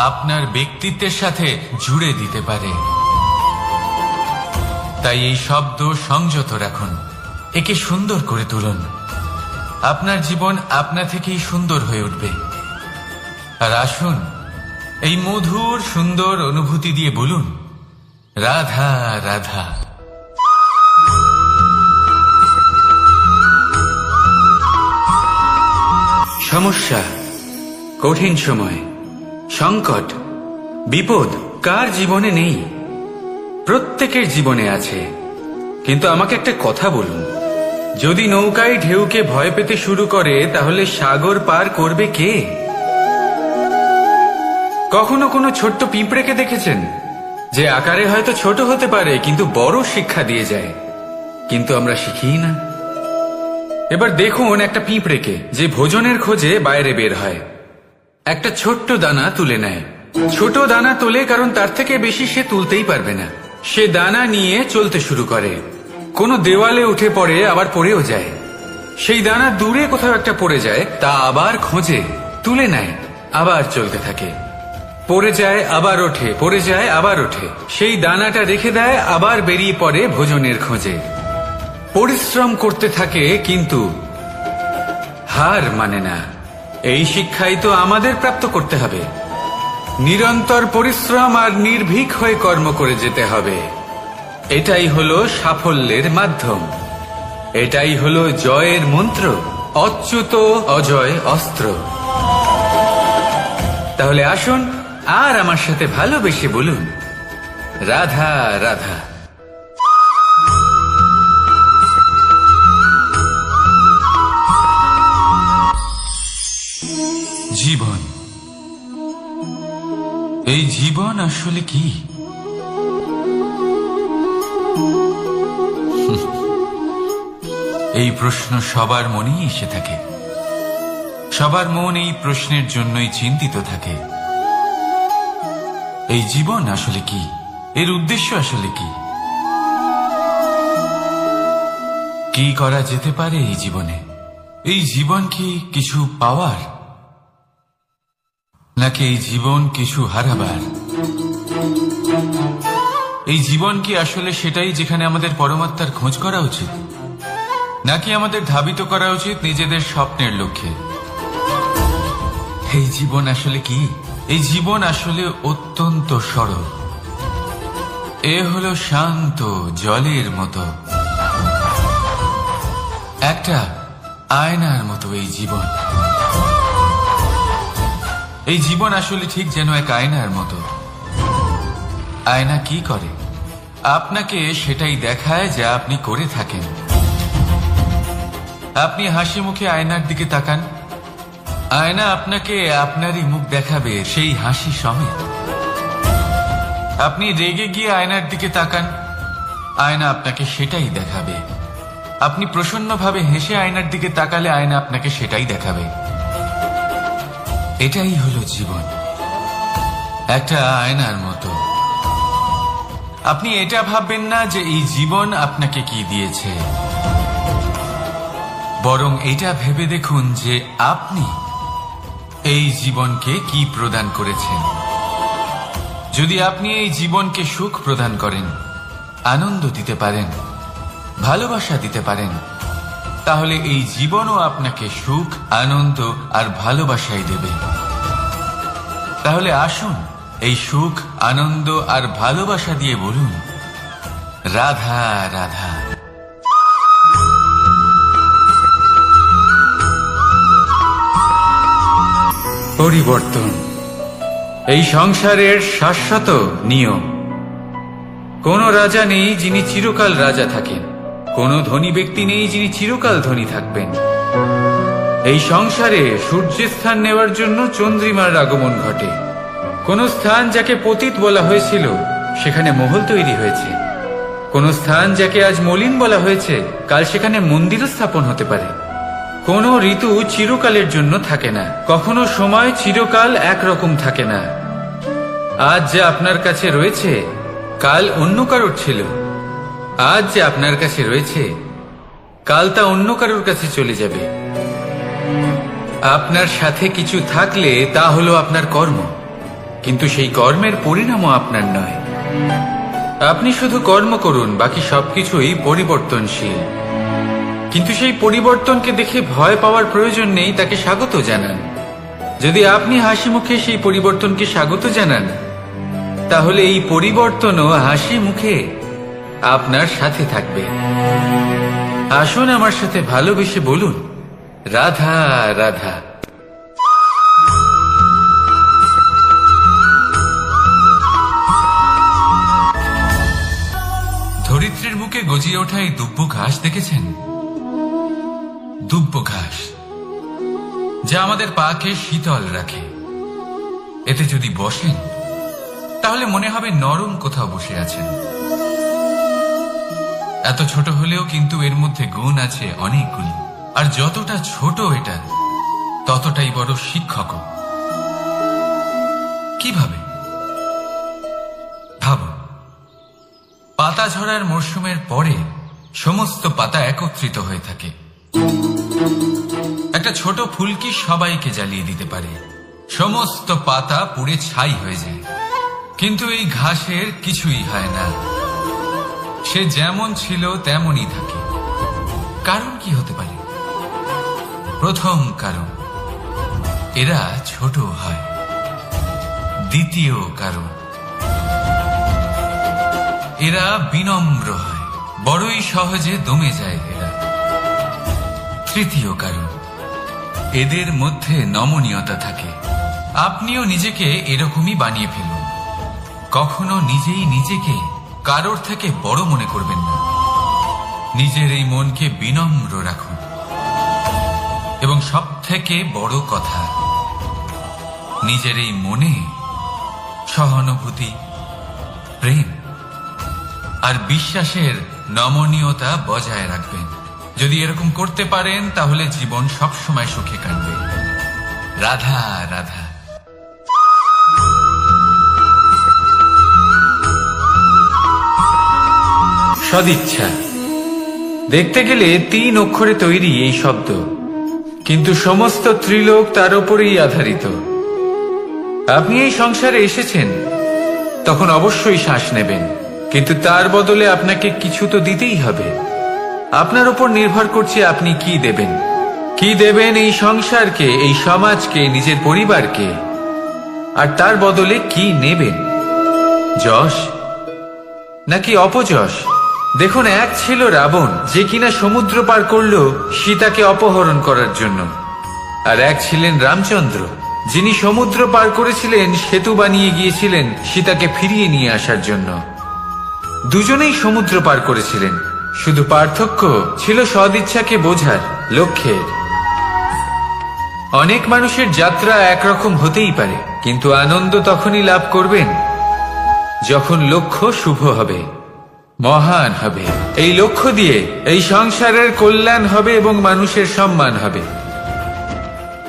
আপনার ব্যক্তিত্বের সাথে জুড়ে দিতে পারে। তাই এই শব্দ সংযত রাখুন, একে সুন্দর করে তুলুন। আপনার জীবন আপনা থেকেই সুন্দর হয়ে উঠবে। আর আসুন, এই মধুর সুন্দর অনুভূতি দিয়ে বলুন, রাধা রাধা। সমস্যা, কঠিন সময়, সংকট, বিপদ কার জীবনে নেই? প্রত্যেকের জীবনে আছে। কিন্তু আমাকে একটা কথা বলুন, যদি নৌকায় ঢেউকে ভয় পেতে শুরু করে, তাহলে সাগর পার করবে কে? কখনো কোনো ছোট্ট পিঁপড়েকে দেখেছেন, যে আকারে হয়তো ছোট হতে পারে কিন্তু বড় শিক্ষা দিয়ে যায়? কিন্তু আমরা শিখি না। এবার দেখুন একটা পিঁপড়েকে, যে ভোজনের খোঁজে বাইরে বের হয়, একটা ছোট্ট দানা তুলে নেয়। ছোট দানা তোলে কারণ তার থেকে বেশি সে তুলতেই পারবে না। সে দানা নিয়ে চলতে শুরু করে, কোনো দেওয়ালে উঠে পড়ে, আবার পড়েও যায়। সেই দানা দূরে কোথাও একটা পড়ে যায়, তা আবার খোঁজে, তুলে নেয়, আবার চলতে থাকে। পড়ে যায়, আবার ওঠে, পড়ে যায়, আবার ওঠে। সেই দানাটা রেখে দেয়, আবার বেরিয়ে পড়ে ভোজনের খোঁজে। পরিশ্রম করতে থাকে কিন্তু হার মানে না। এই শিক্ষাই তো আমাদের প্রাপ্ত করতে হবে। নিরন্তর পরিশ্রম আর নির্ভীক হয়ে কর্ম করে যেতে হবে। এটাই হলো সাফল্যের মাধ্যম, এটাই হলো জয়ের মন্ত্র, অচ্যুত অজয় অস্ত্র। তাহলে আসুন আর আমার সাথে ভালোবেসে বলুন, রাধা রাধা। জীবন, এই জীবন আসলে কি? এই প্রশ্ন সবার মনেই এসে থাকে। সবার মন এই প্রশ্নের জন্যই চিন্তিত থাকে। এই জীবন আসলে কি? এর উদ্দেশ্য আসলে কি? কি করা যেতে পারে এই জীবনে? এই জীবন কি কিছু পাওয়ার, নাকি এই জীবন কিছু হারাবার? এই জীবন কি আসলে সেটাই যেখানে আমাদের পরমাত্মার খোঁজ করা উচিত, নাকি আমাদের ধাবিত করা উচিত নিজেদের স্বপ্নের লক্ষ্যে? এই জীবন আসলে কি? এই জীবন আসলে অত্যন্ত সরল। এ হলো শান্ত জলের মতো, একটা আয়নার মতো এই জীবন। এই জীবন আসলে ঠিক যেন এক আয়নার মতো। আয়না কি করে? আপনাকে সেটাই দেখায় যা আপনি করে থাকেন। আপনি হাসি মুখে আয়নার দিকে তাকান, আয়না আপনাকে আপনারই মুখ দেখাবে সেই হাসি সমেত। আপনি রেগে গিয়ে আয়নার দিকে তাকান, আয়না আপনাকে সেটাই দেখাবে। আপনি প্রসন্নভাবে হেসে আয়নার দিকে তাকালে আয়না আপনাকে সেটাই দেখাবে। এটাই হলো জীবন, একটা আয়নার মতো। আপনি এটা ভাববেন না যে এই জীবন আপনাকে কি দিয়েছে, বরং এটা ভেবে দেখুন যে আপনি এই জীবনকে কি প্রদান করেছেন। যদি আপনি এই জীবনকে সুখ প্রদান করেন, আনন্দ দিতে পারেন, ভালোবাসা দিতে পারেন, তাহলে এই জীবনও আপনাকে সুখ, আনন্দ আর ভালোবাসাই দেবে। তাহলে আসুন এই সুখ, আনন্দ আর ভালোবাসা দিয়ে বলুন, রাধা রাধা। পরিবর্তন এই সংসারের শাশ্বত নিয়ম। কোন রাজা নেই যিনি চিরকাল রাজা থাকেন, কোন ধনী ব্যক্তি নেই যিনি চিরকাল ধনী থাকবেন। এই সংসারে সূর্যের স্থান নেওয়ার জন্য চন্দ্রিমার আগমন ঘটে। কোন স্থান যাকে পতিত বলা হয়েছিল সেখানে মহল তৈরি হয়েছে। কোন স্থান যাকে আজ মলিন বলা হয়েছে কাল সেখানে মন্দির স্থাপন হতে পারে। কোনো ঋতু চিরকালের জন্য থাকে না, কখনো সময় চিরকাল একরকম থাকে না। আজ যে আপনার কাছে রয়েছে কাল অন্য কারোর ছিল, আজ যে আপনার কাছে রয়েছে কাল তা অন্য কারোর কাছে চলে যাবে। আপনার সাথে কিছু থাকলে তা হলো আপনার কর্ম, কিন্তু সেই কর্মের পরিণামও আপনার নয়। আপনি শুধু কর্ম করুন, বাকি সবকিছুই পরিবর্তনশীল। কিন্তু সেই পরিবর্তনকে দেখে ভয় পাওয়ার প্রয়োজন নেই, তাকে স্বাগত জানান। যদি আপনি হাসি মুখে সেই পরিবর্তনকে স্বাগত জানান, তাহলে এই পরিবর্তনও হাসি মুখে আপনার সাথে থাকবে। আসুন আমার সাথে ভালোবেসে বলুন, রাধা রাধা। ধরিত্রীর বুকে গজিয়ে ওঠা এই দুব্য ঘাস দেখেছেন? দুব্য ঘাস, যা আমাদের পাকে শীতল রাখে। এতে যদি বসেন তাহলে মনে হবে নরম কোথাও বসে আছেন। এত ছোট হলেও কিন্তু এর মধ্যে গুণ আছে অনেকগুলি, আর যতটা ছোট এটা ততটাই বড় শিক্ষক। কিভাবে? ভাবো, পাতা ঝরার মরশুমের পরে সমস্ত পাতা একত্রিত হয়ে থাকে। একটা ছোট ফুলকি সবাইকে জ্বালিয়ে দিতে পারে, সমস্ত পাতা পুড়ে ছাই হয়ে যায়। কিন্তু এই ঘাসের কিছুই হয় না, সে যেমন ছিল তেমনই থাকে। কারণ কি হতে পারে? প্রথম কারণ, এরা ছোট হয়। দ্বিতীয় কারণ, এরা বিনম্র হয়, বড়ই সহজে দমে যায় এরা। তৃতীয় কারণ, এদের মধ্যে নমনীয়তা থাকে। আপনিও নিজেকে এরকমই বানিয়ে ফেলুন। কখনো নিজেই নিজেকে কারোর থেকে বড় মনে করবেন না। নিজের এই মনকে বিনম্র রাখুন। এবং সব থেকে বড় কথা, নিজের এই মনে সহানুভূতি, প্রেম আর বিশ্বাসের নমনীয়তা বজায় রাখবেন। যদি এরকম করতে পারেন তাহলে জীবন সবসময় সুখে কাটবে। রাধা রাধা। সদিচ্ছা, দেখতে গেলে 3 অক্ষরে তৈরি এই শব্দ, কিন্তু সমস্ত ত্রিলোক তার উপরেই আধারিত। আপনি এই সংসারে এসেছেন, তখন অবশ্যই শ্বাস নেবেন, কিন্তু তার বদলে আপনাকে কিছু তো দিতেই হবে। আপনার উপর নির্ভর করছে আপনি কি দেবেন। কি দেবেন এই সংসারকে, এই সমাজকে, নিজের পরিবারকে, আর তার বদলে কি নেবেন? যশ নাকি অপযশ? দেখুন, এক ছিল রাবণ, যে কিনা সমুদ্র পার করল সীতাকে অপহরণ করার জন্য, আর এক ছিলেন রামচন্দ্র, যিনি সমুদ্র পার করেছিলেন, সেতু বানিয়ে গিয়েছিলেন সীতাকে ফিরিয়ে নিয়ে আসার জন্য। দুজনেই সমুদ্র পার করেছিলেন, শুধু পার্থক্য ছিল সদিচ্ছাকে বোঝার, লক্ষ্যের। অনেক মানুষের যাত্রা একরকম হতেই পারে, কিন্তু আনন্দ তখনই লাভ করবেন যখন লক্ষ্য শুভ হবে, মহান হবে। এই লক্ষ্য দিয়ে এই সংসারের কল্যাণ হবে এবং মানুষের সম্মান হবে।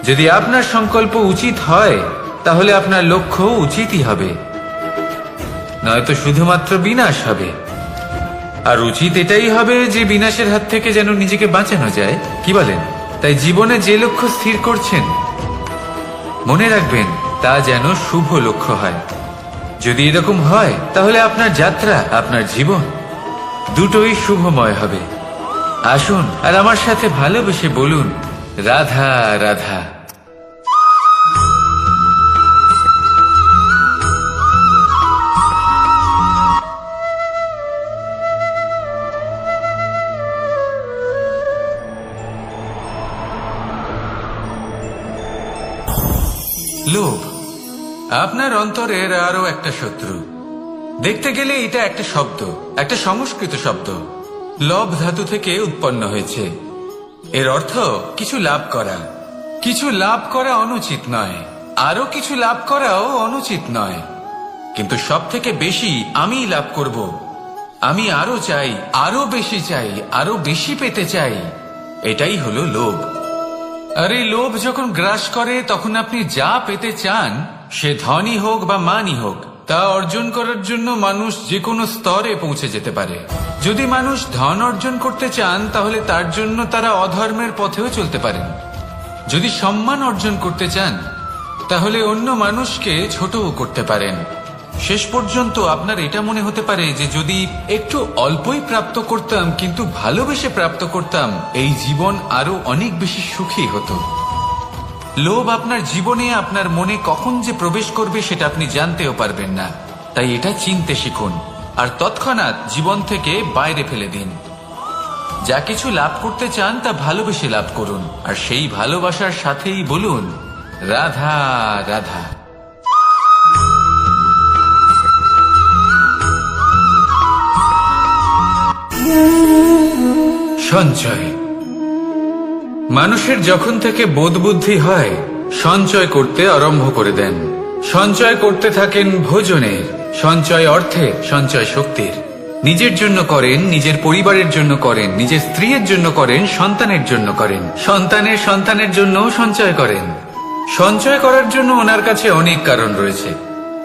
যদি আপনার সংকল্প উচিত হয়, তাহলে আপনার লক্ষ্য উচিতই হবে, নয়তো শুধুমাত্র বিনাশ হবে। আর উচিত এটাই হবে যে বিনাশের হাত থেকে যেন নিজেকে বাঁচানো যায়, কি বলেন? তাই জীবনে যে লক্ষ্য স্থির করছেন, মনে রাখবেন তা যেন শুভ লক্ষ্য হয়। যদি এরকম হয়, তাহলে আপনার যাত্রা, আপনার জীবন দুটোই শুভময় হবে। আসুন আর আমার সাথে ভালোবেসে বলুন, রাধা রাধা। লোভ আপনার অন্তরের আরো একটা শত্রু। দেখতে গেলে এটা একটা শব্দ, একটা সংস্কৃত শব্দ, লব ধাতু থেকে উৎপন্ন হয়েছে। এর অর্থ কিছু লাভ করা। কিছু লাভ করা অনুচিত নয়, আরো কিছু লাভ করাও অনুচিত নয়, কিন্তু সব থেকে বেশি আমি লাভ করব, আমি আরো চাই, আরো বেশি চাই, আরো বেশি পেতে চাই, এটাই হলো লোভ। আর এই লোভ যখন গ্রাস করে তখন আপনি যা পেতে চান, সে ধনই হোক বা মানই হোক, তা অর্জন করার জন্য মানুষ যে কোনো স্তরে পৌঁছে যেতে পারে। যদি মানুষ ধন অর্জন করতে চান তাহলে তার জন্য তারা অধর্মের পথেও চলতে পারেন। যদি সম্মান অর্জন করতে চান তাহলে অন্য মানুষকে ছোটও করতে পারেন। শেষ পর্যন্ত আপনার এটা মনে হতে পারে যে যদি একটু অল্পই প্রাপ্ত করতাম কিন্তু ভালোবেসে প্রাপ্ত করতাম, এই জীবন আরো অনেক বেশি সুখী হতো। লোভ আপনার জীবনে, আপনার মনে কখন যে প্রবেশ করবে সেটা আপনি জানতেও পারবেন না। তাই এটা চিনতে শিখুন আর তৎক্ষণাৎ জীবন থেকে বাইরে ফেলে দিন। যা কিছু লাভ করতে চান তা ভালোবেসে লাভ করুন, আর সেই ভালোবাসার সাথেই বলুন রাধা রাধা। সঞ্চয়। মানুষের যখন থেকে বোধ বুদ্ধি হয় সঞ্চয় করতে আরম্ভ করে দেন। সঞ্চয় করতে থাকেন ভোজনের, সঞ্চয় অর্থের, সঞ্চয় শক্তির। নিজের জন্য করেন, নিজের পরিবারের জন্য করেন, নিজের স্ত্রীর জন্য করেন, সন্তানের জন্য করেন, সন্তানের সন্তানের জন্য সঞ্চয় করেন। সঞ্চয় করার জন্য ওনার কাছে অনেক কারণ রয়েছে,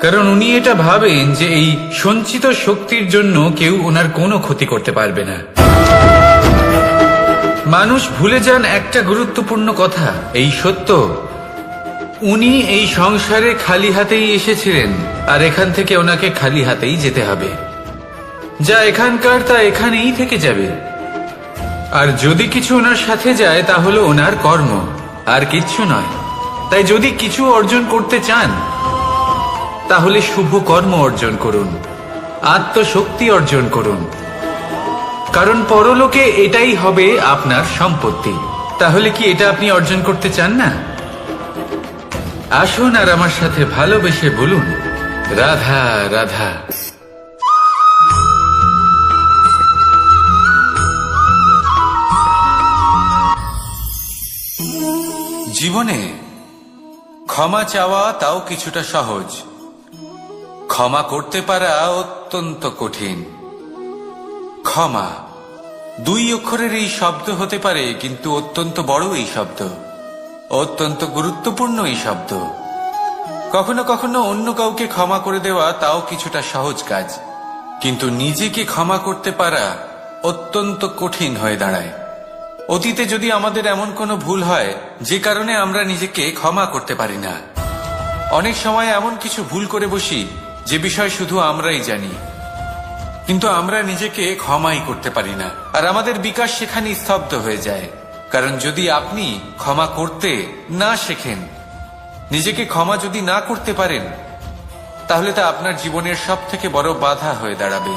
কারণ উনি এটা ভাবেন যে এই সঞ্চিত শক্তির জন্য কেউ ওনার কোনো ক্ষতি করতে পারবে না। মানুষ ভুলে যান একটা গুরুত্বপূর্ণ কথা, এই সত্য, উনি এই সংসারে খালি হাতেই এসেছিলেন আর এখান থেকে ওনাকে খালি হাতেই যেতে হবে। যা এখানকার তা এখানেই থেকে যাবে। আর যদি কিছু ওনার সাথে যায় তা হলো ওনার কর্ম, আর কিচ্ছু নয়। তাই যদি কিছু অর্জন করতে চান তাহলে শুভ কর্ম অর্জন করুন, আত্মশক্তি অর্জন করুন, কারণ পরলোকে এটাই হবে আপনার সম্পত্তি। তাহলে কি এটা আপনি অর্জন করতে চান না? আসুন আর আমার সাথে ভালোবেসে বলুন রাধা রাধা। জীবনে ক্ষমা চাওয়া তাও কিছুটা সহজ, ক্ষমা করতে পারা অত্যন্ত কঠিন। ক্ষমা দুই অক্ষরের এই শব্দ হতে পারে, কিন্তু অত্যন্ত বড় এই শব্দ, অত্যন্ত গুরুত্বপূর্ণ এই শব্দ। কখনো কখনো অন্য কাউকে ক্ষমা করে দেওয়া তাও কিছুটা সহজ কাজ, কিন্তু নিজেকে ক্ষমা করতে পারা অত্যন্ত কঠিন হয়ে দাঁড়ায়। অতীতে যদি আমাদের এমন কোনো ভুল হয় যে কারণে আমরা নিজেকে ক্ষমা করতে পারি না, অনেক সময় এমন কিছু ভুল করে বসি যে বিষয় শুধু আমরাই জানি, কিন্তু আমরা নিজেকে ক্ষমাই করতে পারি না, আর আমাদের বিকাশ সেখানে স্তব্ধ হয়ে যায়। কারণ যদি আপনি ক্ষমা করতে না শেখেন, নিজেকে ক্ষমা যদি না করতে পারেন, তাহলে তা আপনার জীবনের সব থেকে বড় বাধা হয়ে দাঁড়াবে।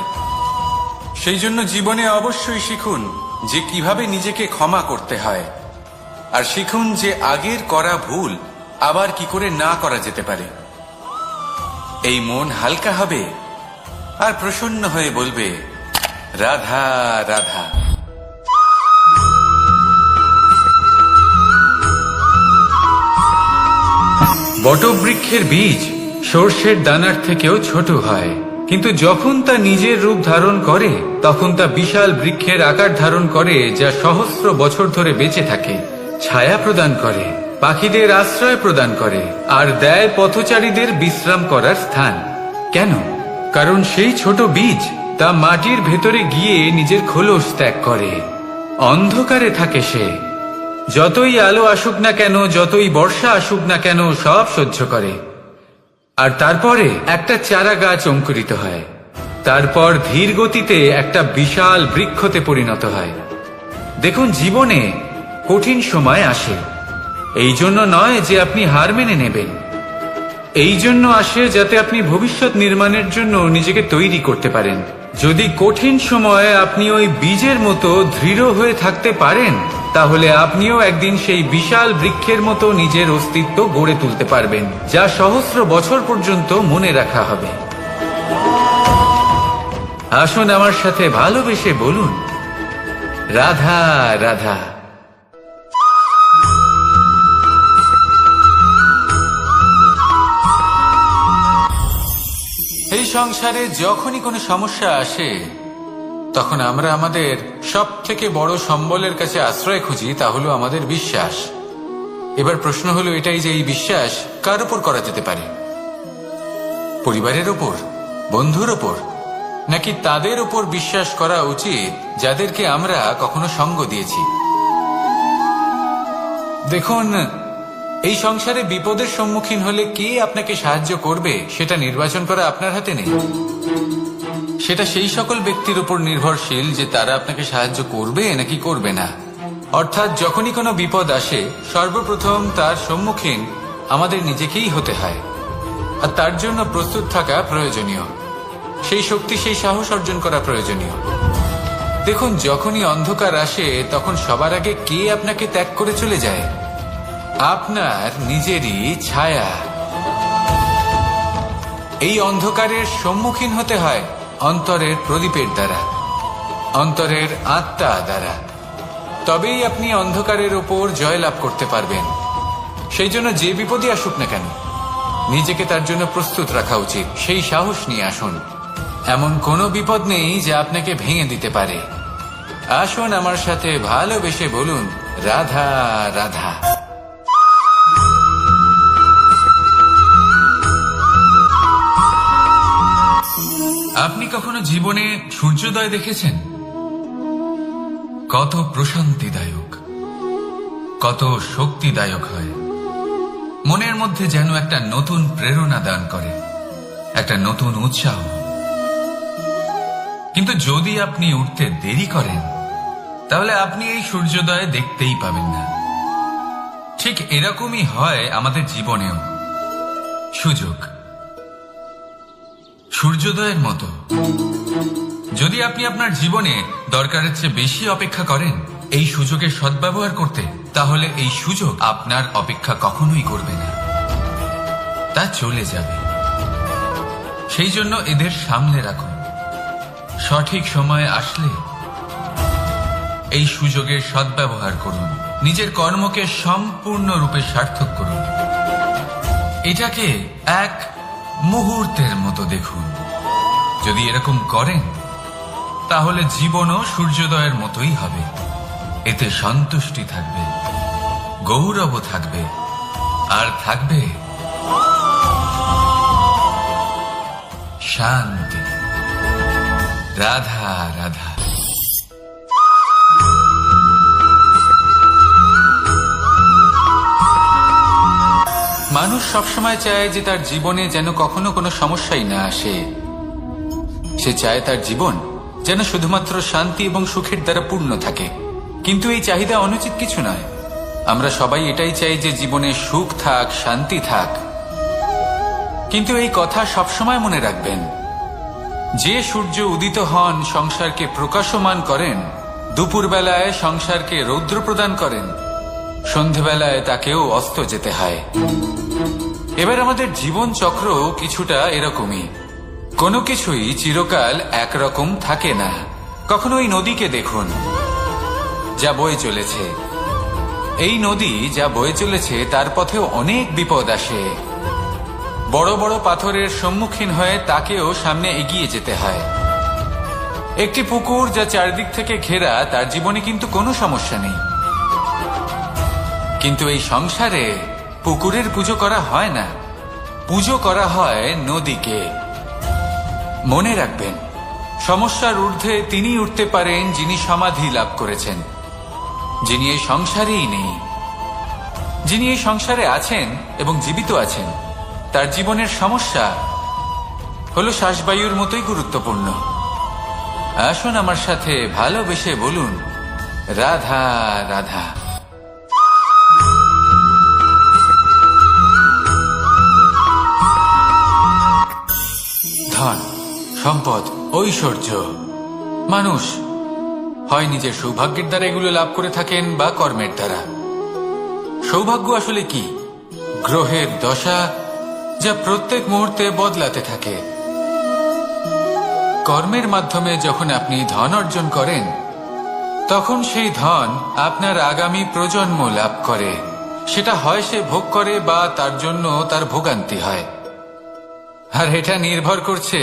সেই জন্য জীবনে অবশ্যই শিখুন যে কিভাবে নিজেকে ক্ষমা করতে হয়, আর শিখুন যে আগের করা ভুল আবার কি করে না করা যেতে পারে। এই মন হালকা হবে আর প্রসন্ন হয়ে বলবে রাধা রাধা। বটবৃক্ষের বীজ সর্ষের দানার থেকেও ছোট হয়, কিন্তু যখন তা নিজের রূপ ধারণ করে তখন তা বিশাল বৃক্ষের আকার ধারণ করে, যা সহস্র বছর ধরে বেঁচে থাকে, ছায়া প্রদান করে, পাখিদের আশ্রয় প্রদান করে, আর দেয় পথচারীদের বিশ্রাম করার স্থান। কেন? কারণ সেই ছোট বীজ তা মাটির ভেতরে গিয়ে নিজের খোলস ত্যাগ করে। অন্ধকারে থাকে সে, যতই আলো আসুক না কেন, যতই বর্ষা আসুক না কেন, সব সহ্য করে। আর তারপরে একটা চারা গাছ অঙ্কুরিত হয়, তারপর ধীর গতিতে একটা বিশাল বৃক্ষতে পরিণত হয়। দেখুন, জীবনে কঠিন সময় আসে, এই জন্য নয় যে আপনি হার মেনে নেবেন, এই জন্য আসে যাতে আপনি ভবিষ্যৎ নির্মাণের জন্য নিজেকে তৈরি করতে পারেন। যদি কঠিন সময়ে আপনি ওই বীজের মতো দৃঢ় হয়ে থাকতে পারেন, তাহলে আপনিও একদিন সেই বিশাল বৃক্ষের মতো নিজের অস্তিত্ব গড়ে তুলতে পারবেন, যা সহস্র বছর পর্যন্ত মনে রাখা হবে। আসুন আমার সাথে ভালোবেসে বলুন রাধা রাধা। এই সংসারে যখনই কোনো সমস্যা আসে তখন আমরা আমাদের সব থেকে বড় সম্বলের কাছে আশ্রয় খুঁজি, তা হলো আমাদের বিশ্বাস। এবার প্রশ্ন হলো এটাই যে এই বিশ্বাস কার উপর করা যেতে পারে? পরিবারের ওপর, বন্ধুর ওপর, নাকি তাদের উপর বিশ্বাস করা উচিত যাদেরকে আমরা কখনো সঙ্গ দিয়েছি? দেখুন, এই সংসারে বিপদের সম্মুখীন হলে কে আপনাকে সাহায্য করবে সেটা নির্বাচন করা আপনার হাতে নেই। সেটা সেই সকল ব্যক্তির উপর নির্ভরশীল যে তারা আপনাকে সাহায্য করবে নাকি করবে না। অর্থাৎ যখনই কোনো বিপদ আসে সর্বপ্রথম তার সম্মুখীন আমাদের নিজেকেই হতে হয়, আর তার জন্য প্রস্তুত থাকা প্রয়োজনীয়। সেই শক্তি, সেই সাহস অর্জন করা প্রয়োজনীয়। দেখুন, যখনই অন্ধকার আসে তখন সবার আগে কে আপনাকে ত্যাগ করে চলে যায়? আপনার নিজেরই ছায়া। এই অন্ধকারের সম্মুখীন হতে হয় অন্তরের প্রদীপের দ্বারা, অন্তরের আত্মা দ্বারা। তবেই আপনি অন্ধকারের ওপর জয়লাভ করতে পারবেন। সেই জন্য যে বিপদই আসুক না কেন নিজেকে তার জন্য প্রস্তুত রাখা উচিত। সেই সাহস নিয়ে আসুন। এমন কোনো বিপদ নেই যা আপনাকে ভেঙে দিতে পারে। আসুন আমার সাথে ভালোবেসে বলুন, রাধা রাধা। আপনি কখনো জীবনে সূর্যোদয় দেখেছেন? কত প্রশান্তিদায়ক, কত শক্তিদায়ক হয়। মনের মধ্যে যেন একটা নতুন প্রেরণা দান করে, একটা নতুন উৎসাহ। কিন্তু যদি আপনি উঠতে দেরি করেন তাহলে আপনি এই সূর্যোদয় দেখতেই পাবেন না। ঠিক এরকমই হয় আমাদের জীবনেও। সুযোগ সূর্যোদয়ের মতো। যদি আপনি আপনার জীবনে দরকারের চেয়ে বেশি অপেক্ষা করেন এই সুযোগের সদ্ব্যবহার করতে, তাহলে এই সুযোগ আপনার অপেক্ষা কখনোই করবে না, তা চলে যাবে। সেই জন্য এদের সামনে রাখুন। সঠিক সময় আসলে এই সুযোগের সদ্ব্যবহার করুন। নিজের কর্মকে সম্পূর্ণরূপে সার্থক করুন। এটাকে এক মুহূর্তের মতো দেখুন। যদি এরকম করেন তাহলে জীবনও সূর্যোদয়ের মতোই হবে। এতে সন্তুষ্টি থাকবে, গৌরব থাকবে, আর থাকবে শান্তি। রাধা রাধা। মানুষ সবসময় চায় যে তার জীবনে যেন কখনো কোনো সমস্যাই না আসে। সে চায় তার জীবন যেন শুধুমাত্র শান্তি এবং সুখের দ্বারা পূর্ণ থাকে। কিন্তু এই চাহিদা অনুচিত কিছু নয়। আমরা সবাই এটাই চাই যে জীবনে সুখ থাক, শান্তি থাক। কিন্তু এই কথা সবসময় মনে রাখবেন, যে সূর্য উদিত হন সংসারকে প্রকাশমান করেন, দুপুরবেলায় সংসারকে রৌদ্র প্রদান করেন, সন্ধেবেলায় তাকেও অস্ত যেতে হয়। এবার আমাদের জীবন চক্র কিছুটা এরকমই। কোনো কিছুই চিরকাল একরকম থাকে না। কখনো এই নদীকে দেখুন যা বয়ে চলেছে। এই নদী যা বয়ে চলেছে তার পথেও অনেক বিপদ আসে। বড় বড় পাথরের সম্মুখীন হয়ে তাকেও সামনে এগিয়ে যেতে হয়। একটি পুকুর যা চারদিক থেকে ঘেরা, তার জীবনে কিন্তু কোনো সমস্যা নেই। কিন্তু এই সংসারে পুকুরের পুজো করা হয় না, পুজো করা হয় নদীকে। মনে রাখবেন, সমস্যার ঊর্ধ্বে তিনি উঠতে পারেন যিনি সমাধি লাভ করেছেন, যিনি এই সংসারেই নেই। যিনি এই সংসারে আছেন এবং জীবিত আছেন, তার জীবনের সমস্যা হলো শ্বাসবায়ুর মতোই গুরুত্বপূর্ণ। আসুন আমার সাথে ভালোবেসে বলুন, রাধা রাধা। ধন, সম্পদ, ঐশ্বর্য, মানুষ হয় নিজের সৌভাগ্যের দ্বারা এগুলো লাভ করে থাকেন বা কর্মের দ্বারা। সৌভাগ্য আসলে কি? গ্রহের দশা যা প্রত্যেক মুহূর্তে বদলাতে থাকে। কর্মের মাধ্যমে যখন আপনি ধন অর্জন করেন তখন সেই ধন আপনার আগামী প্রজন্ম লাভ করে। সেটা হয় সে ভোগ করে বা তার জন্য তার ভোগান্তি হয়। আর এটা নির্ভর করছে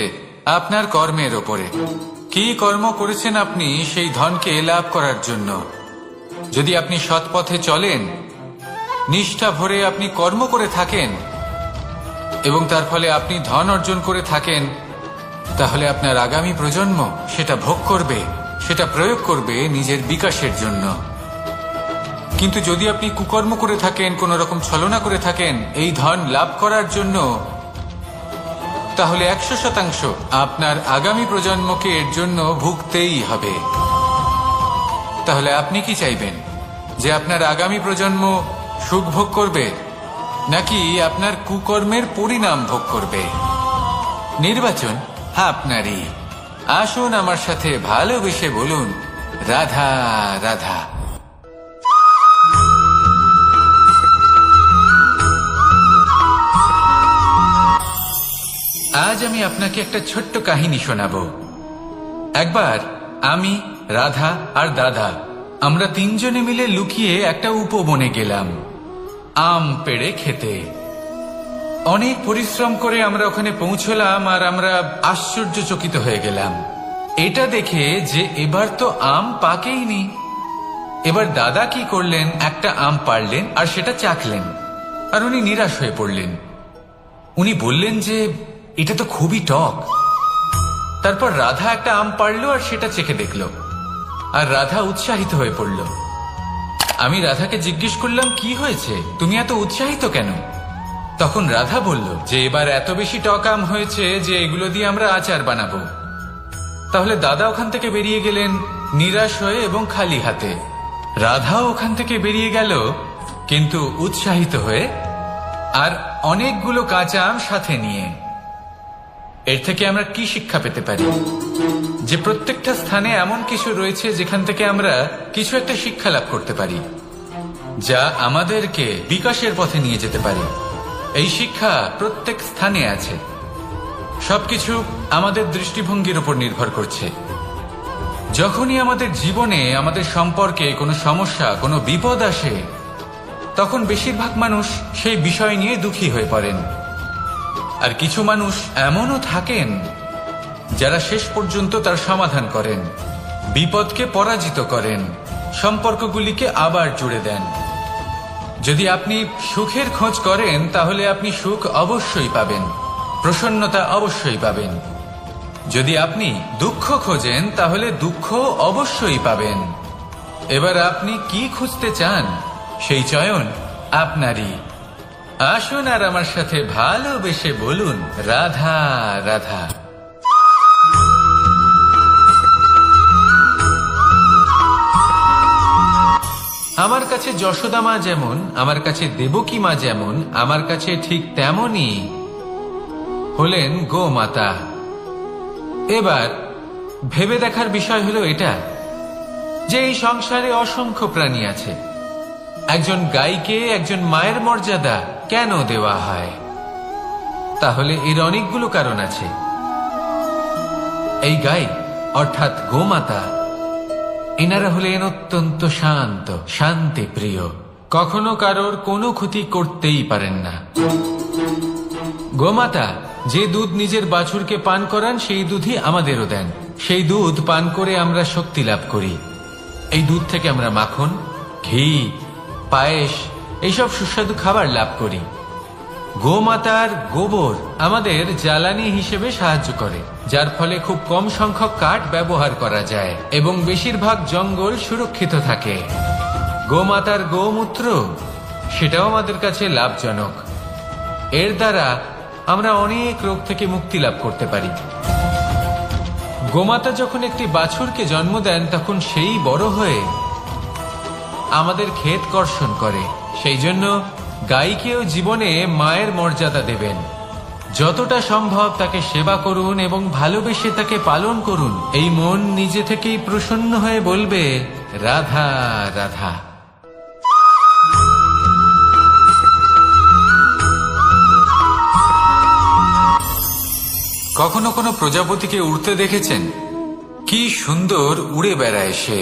আপনার কর্মের ওপরে। কি কর্ম করেছেন আপনি সেই ধনকে লাভ করার জন্য। যদি আপনি সৎ পথে চলেন নিষ্ঠা ভরে আপনি কর্ম করে থাকেন এবং তার ফলে আপনি ধন অর্জন করে থাকেন, তাহলে আপনার আগামী প্রজন্ম সেটা ভোগ করবে, সেটা প্রয়োগ করবে নিজের বিকাশের জন্য। কিন্তু যদি আপনি কুকর্ম করে থাকেন, কোন রকম ছলনা করে থাকেন এই ধন লাভ করার জন্য, তাহলে 100% আপনার আগামী প্রজন্মকে এর জন্য ভুগতেই হবে। তাহলে আপনি কি চাইবেন, যে আপনার আগামী প্রজন্ম সুখ ভোগ করবে নাকি আপনার কুকর্মের পরিণাম ভোগ করবে? নির্বাচন আপনারই। আসুন আমার সাথে ভালোবেসে বলুন, রাধা রাধা। আজ আমি আপনাকে একটা ছোট্ট কাহিনী শোনাবো। একবার আমি, রাধা আর দাদা আমরা তিনজনে মিলে লুকিয়ে একটা উপবনে গেলাম আম পেড়ে খেতে। অনেক পরিশ্রম করে আমরা ওখানে পৌঁছলাম আর আমরা আশ্চর্যচকিত হয়ে গেলাম এটা দেখে যে এবার তো আম পাকেইনি। এবার দাদা কি করলেন, একটা আম পাড়লেন আর সেটা চাখলেন, আর উনি নিরাশ হয়ে পড়লেন। উনি বললেন যে এটা তো খুবই টক। তারপর রাধা একটা আম পাড়লো আর সেটা চেখে দেখলো, আর রাধা উৎসাহিত হয়ে পড়ল। আমি রাধাকে জিজ্ঞেস করলাম, কি হয়েছে, তুমি এত উৎসাহিত কেন? তখন রাধা বলল যে এবার এত বেশি টক আম হয়েছে যে এগুলো দিয়ে আমরা আচার বানাবো। তাহলে দাদা ওখান থেকে বেরিয়ে গেলেন নিরাশ হয়ে এবং খালি হাতে। রাধাও ওখান থেকে বেরিয়ে গেল কিন্তু উৎসাহিত হয়ে, আর অনেকগুলো কাঁচা আম সাথে নিয়ে। এর থেকে আমরা কি শিক্ষা পেতে পারি? যে প্রত্যেকটা স্থানে এমন কিছু রয়েছে যেখান থেকে আমরা কিছু একটা শিক্ষা লাভ করতে পারি, যা আমাদেরকে বিকাশের পথে নিয়ে যেতে পারে। এই শিক্ষা প্রত্যেক স্থানে আছে। সবকিছু আমাদের দৃষ্টিভঙ্গির উপর নির্ভর করছে। যখনই আমাদের জীবনে, আমাদের সম্পর্কে কোনো সমস্যা, কোনো বিপদ আসে, তখন বেশিরভাগ মানুষ সেই বিষয় নিয়ে দুঃখী হয়ে পড়েন। আর কিছু মানুষ এমনও থাকেন যারা শেষ পর্যন্ত তার সমাধান করেন, বিপদকে পরাজিত করেন, সম্পর্কগুলিকে আবার জুড়ে দেন। যদি আপনি সুখের খোঁজ করেন তাহলে আপনি সুখ অবশ্যই পাবেন, প্রসন্নতা অবশ্যই পাবেন। যদি আপনি দুঃখ খোঁজেন তাহলে দুঃখ অবশ্যই পাবেন। এবার আপনি কি খুঁজতে চান, সেই চয়ন আপনারই। আসুন আর আমার সাথে ভালোবেসে বলুন, রাধা রাধা। আমার কাছে যশোদা মা যেমন, আমার কাছে দেবকী মা যেমন, আমার কাছে ঠিক তেমনই হলেন গোমাতা। এবার ভেবে দেখার বিষয় হলো এটা, যে এই সংসারে অসংখ্য প্রাণী আছে। একজন গাইকে একজন মায়ের মর্যাদা কেন দেওয়া হয়? তাহলে এর অনেকগুলো কারণ আছে। এই গাই অর্থাৎ গোমাতা, এনারা হলেন অত্যন্ত শান্ত, শান্তি প্রিয়, কখনো কারোর কোনো ক্ষতি করতেই পারেন না। গোমাতা যে দুধ নিজের বাছুরকে পান করান সেই দুধই আমাদেরও দেন। সেই দুধ পান করে আমরা শক্তি লাভ করি। এই দুধ থেকে আমরা মাখন, ঘি, পায়েস, এইসব সুস্বাদু খাবার লাভ করি। গোমাতার গোবর আমাদের জ্বালানি হিসেবে সাহায্য করে, যার ফলে খুব কম সংখ্যক কাঠ ব্যবহার করা যায় এবং বেশিরভাগ জঙ্গল সুরক্ষিত থাকে। গোমাতার গোমূত্র, সেটাও আমাদের কাছে লাভজনক। এর দ্বারা আমরা অনেক রোগ থেকে মুক্তি লাভ করতে পারি। গোমাতা যখন একটি বাছুরকে জন্ম দেন তখন সেই বড় হয়ে আমাদের ক্ষেত কর্ষণ করে। সেই জন্য গাইকেও জীবনে মায়ের মর্যাদা দেবেন। যতটা সম্ভব তাকে সেবা করুন এবং ভালোবেসে তাকে পালন করুন। এই মন নিজে থেকেই প্রসন্ন হয়ে বলবে, রাধা রাধা। কখনো কোনো প্রজাপতিকে উড়তে দেখেছেন? কি সুন্দর উড়ে বেড়ায় সে,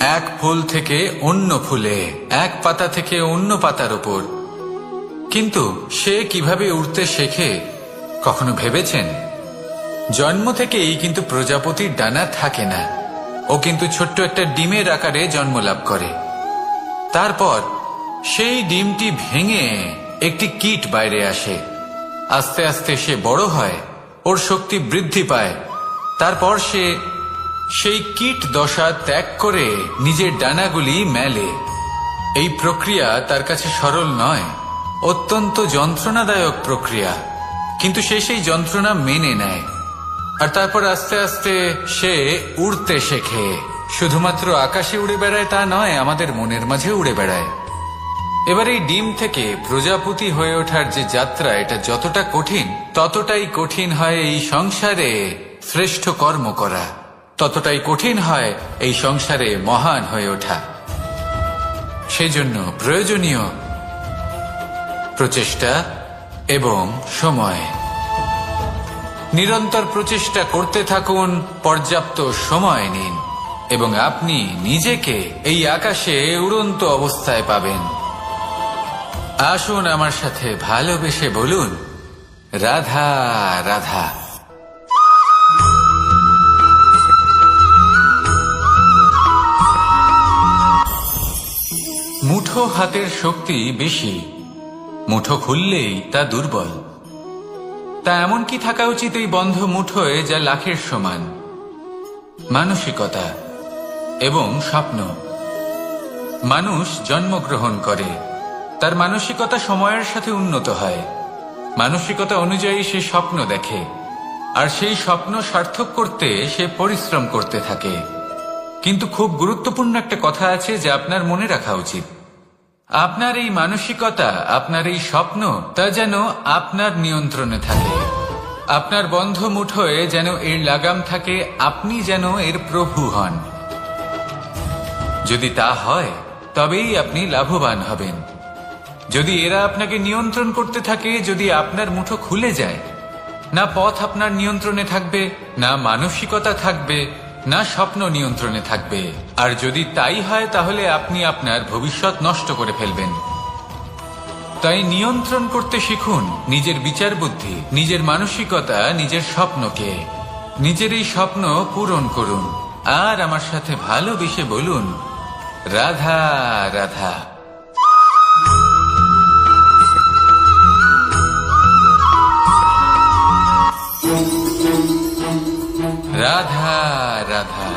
এক ফুল থেকে অন্য ফুলে, এক পাতা থেকে অন্য পাতার উপর। কিন্তু সে কিভাবে উড়তে শেখে কখনো ভেবেছেন? জন্ম থেকেই কিন্তু প্রজাপতির ডানা থাকে না। ও কিন্তু ছোট্ট একটা ডিমের আকারে জন্ম লাভ করে। তারপর সেই ডিমটি ভেঙে একটি কীট বাইরে আসে। আস্তে আস্তে সে বড় হয়, ওর শক্তি বৃদ্ধি পায়। তারপর সে সেই কীট দশা ত্যাগ করে নিজের ডানাগুলি মেলে। এই প্রক্রিয়া তার কাছে সরল নয়, অত্যন্ত যন্ত্রণাদায়ক প্রক্রিয়া, কিন্তু সে সেই যন্ত্রণা মেনে নেয়। আর তারপর আস্তে আস্তে সে উড়তে শেখে। শুধুমাত্র আকাশে উড়ে বেড়ায় তা নয়, আমাদের মনের মাঝে উড়ে বেড়ায়। এবার এই ডিম থেকে প্রজাপতি হয়ে ওঠার যে যাত্রা, এটা যতটা কঠিন, ততটাই কঠিন হয় এই সংসারে শ্রেষ্ঠ কর্ম করা, ততটাই কঠিন হয় এই সংসারে মহান হয়ে ওঠা। সেজন্য প্রয়োজনীয় প্রচেষ্টা এবং সময়। নিরন্তর প্রচেষ্টা করতে থাকুন, পর্যাপ্ত সময় নিন, এবং আপনি নিজেকে এই আকাশে উড়ন্ত অবস্থায় পাবেন। আসুন আমার সাথে ভালোবেসে বলুন, রাধা রাধা। মুঠো হাতের শক্তি বেশি, মুঠো খুললেই তা দুর্বল। তা এমন কি থাকা উচিত এই বন্ধ মুঠোয় যা লাখের সমান? মানসিকতা এবং স্বপ্ন। মানুষ জন্মগ্রহণ করে, তার মানসিকতা সময়ের সাথে উন্নত হয়। মানসিকতা অনুযায়ী সে স্বপ্ন দেখে, আর সেই স্বপ্ন সার্থক করতে সে পরিশ্রম করতে থাকে। কিন্তু খুব গুরুত্বপূর্ণ একটা কথা আছে যা আপনার মনে রাখা উচিত। আপনার এই মানসিকতা, আপনার এই স্বপ্ন, তা যেন আপনার নিয়ন্ত্রণে থাকে। আপনার বন্ধ মুঠোয় যেন এর লাগাম থাকে, আপনি যেন এর প্রভু হন। যদি তা হয় তবেই আপনি লাভবান হবেন। যদি এরা আপনাকে নিয়ন্ত্রণ করতে থাকে, যদি আপনার মুঠো খুলে যায়, না পথ আপনার নিয়ন্ত্রণে থাকবে, না মানসিকতা থাকবে, না স্বপ্ন নিয়ন্ত্রণে থাকবে। আর যদি তাই হয় তাহলে আপনি আপনার ভবিষ্যৎ নষ্ট করে ফেলবেন। তাই নিয়ন্ত্রণ করতে শিখুন নিজের বিচার বুদ্ধি, নিজের মানসিকতা, নিজের স্বপ্নকে। নিজের এই স্বপ্ন পূরণ করুন, আর আমার সাথে ভালোবেসে বলুন, রাধা রাধা। রাধা রাধা।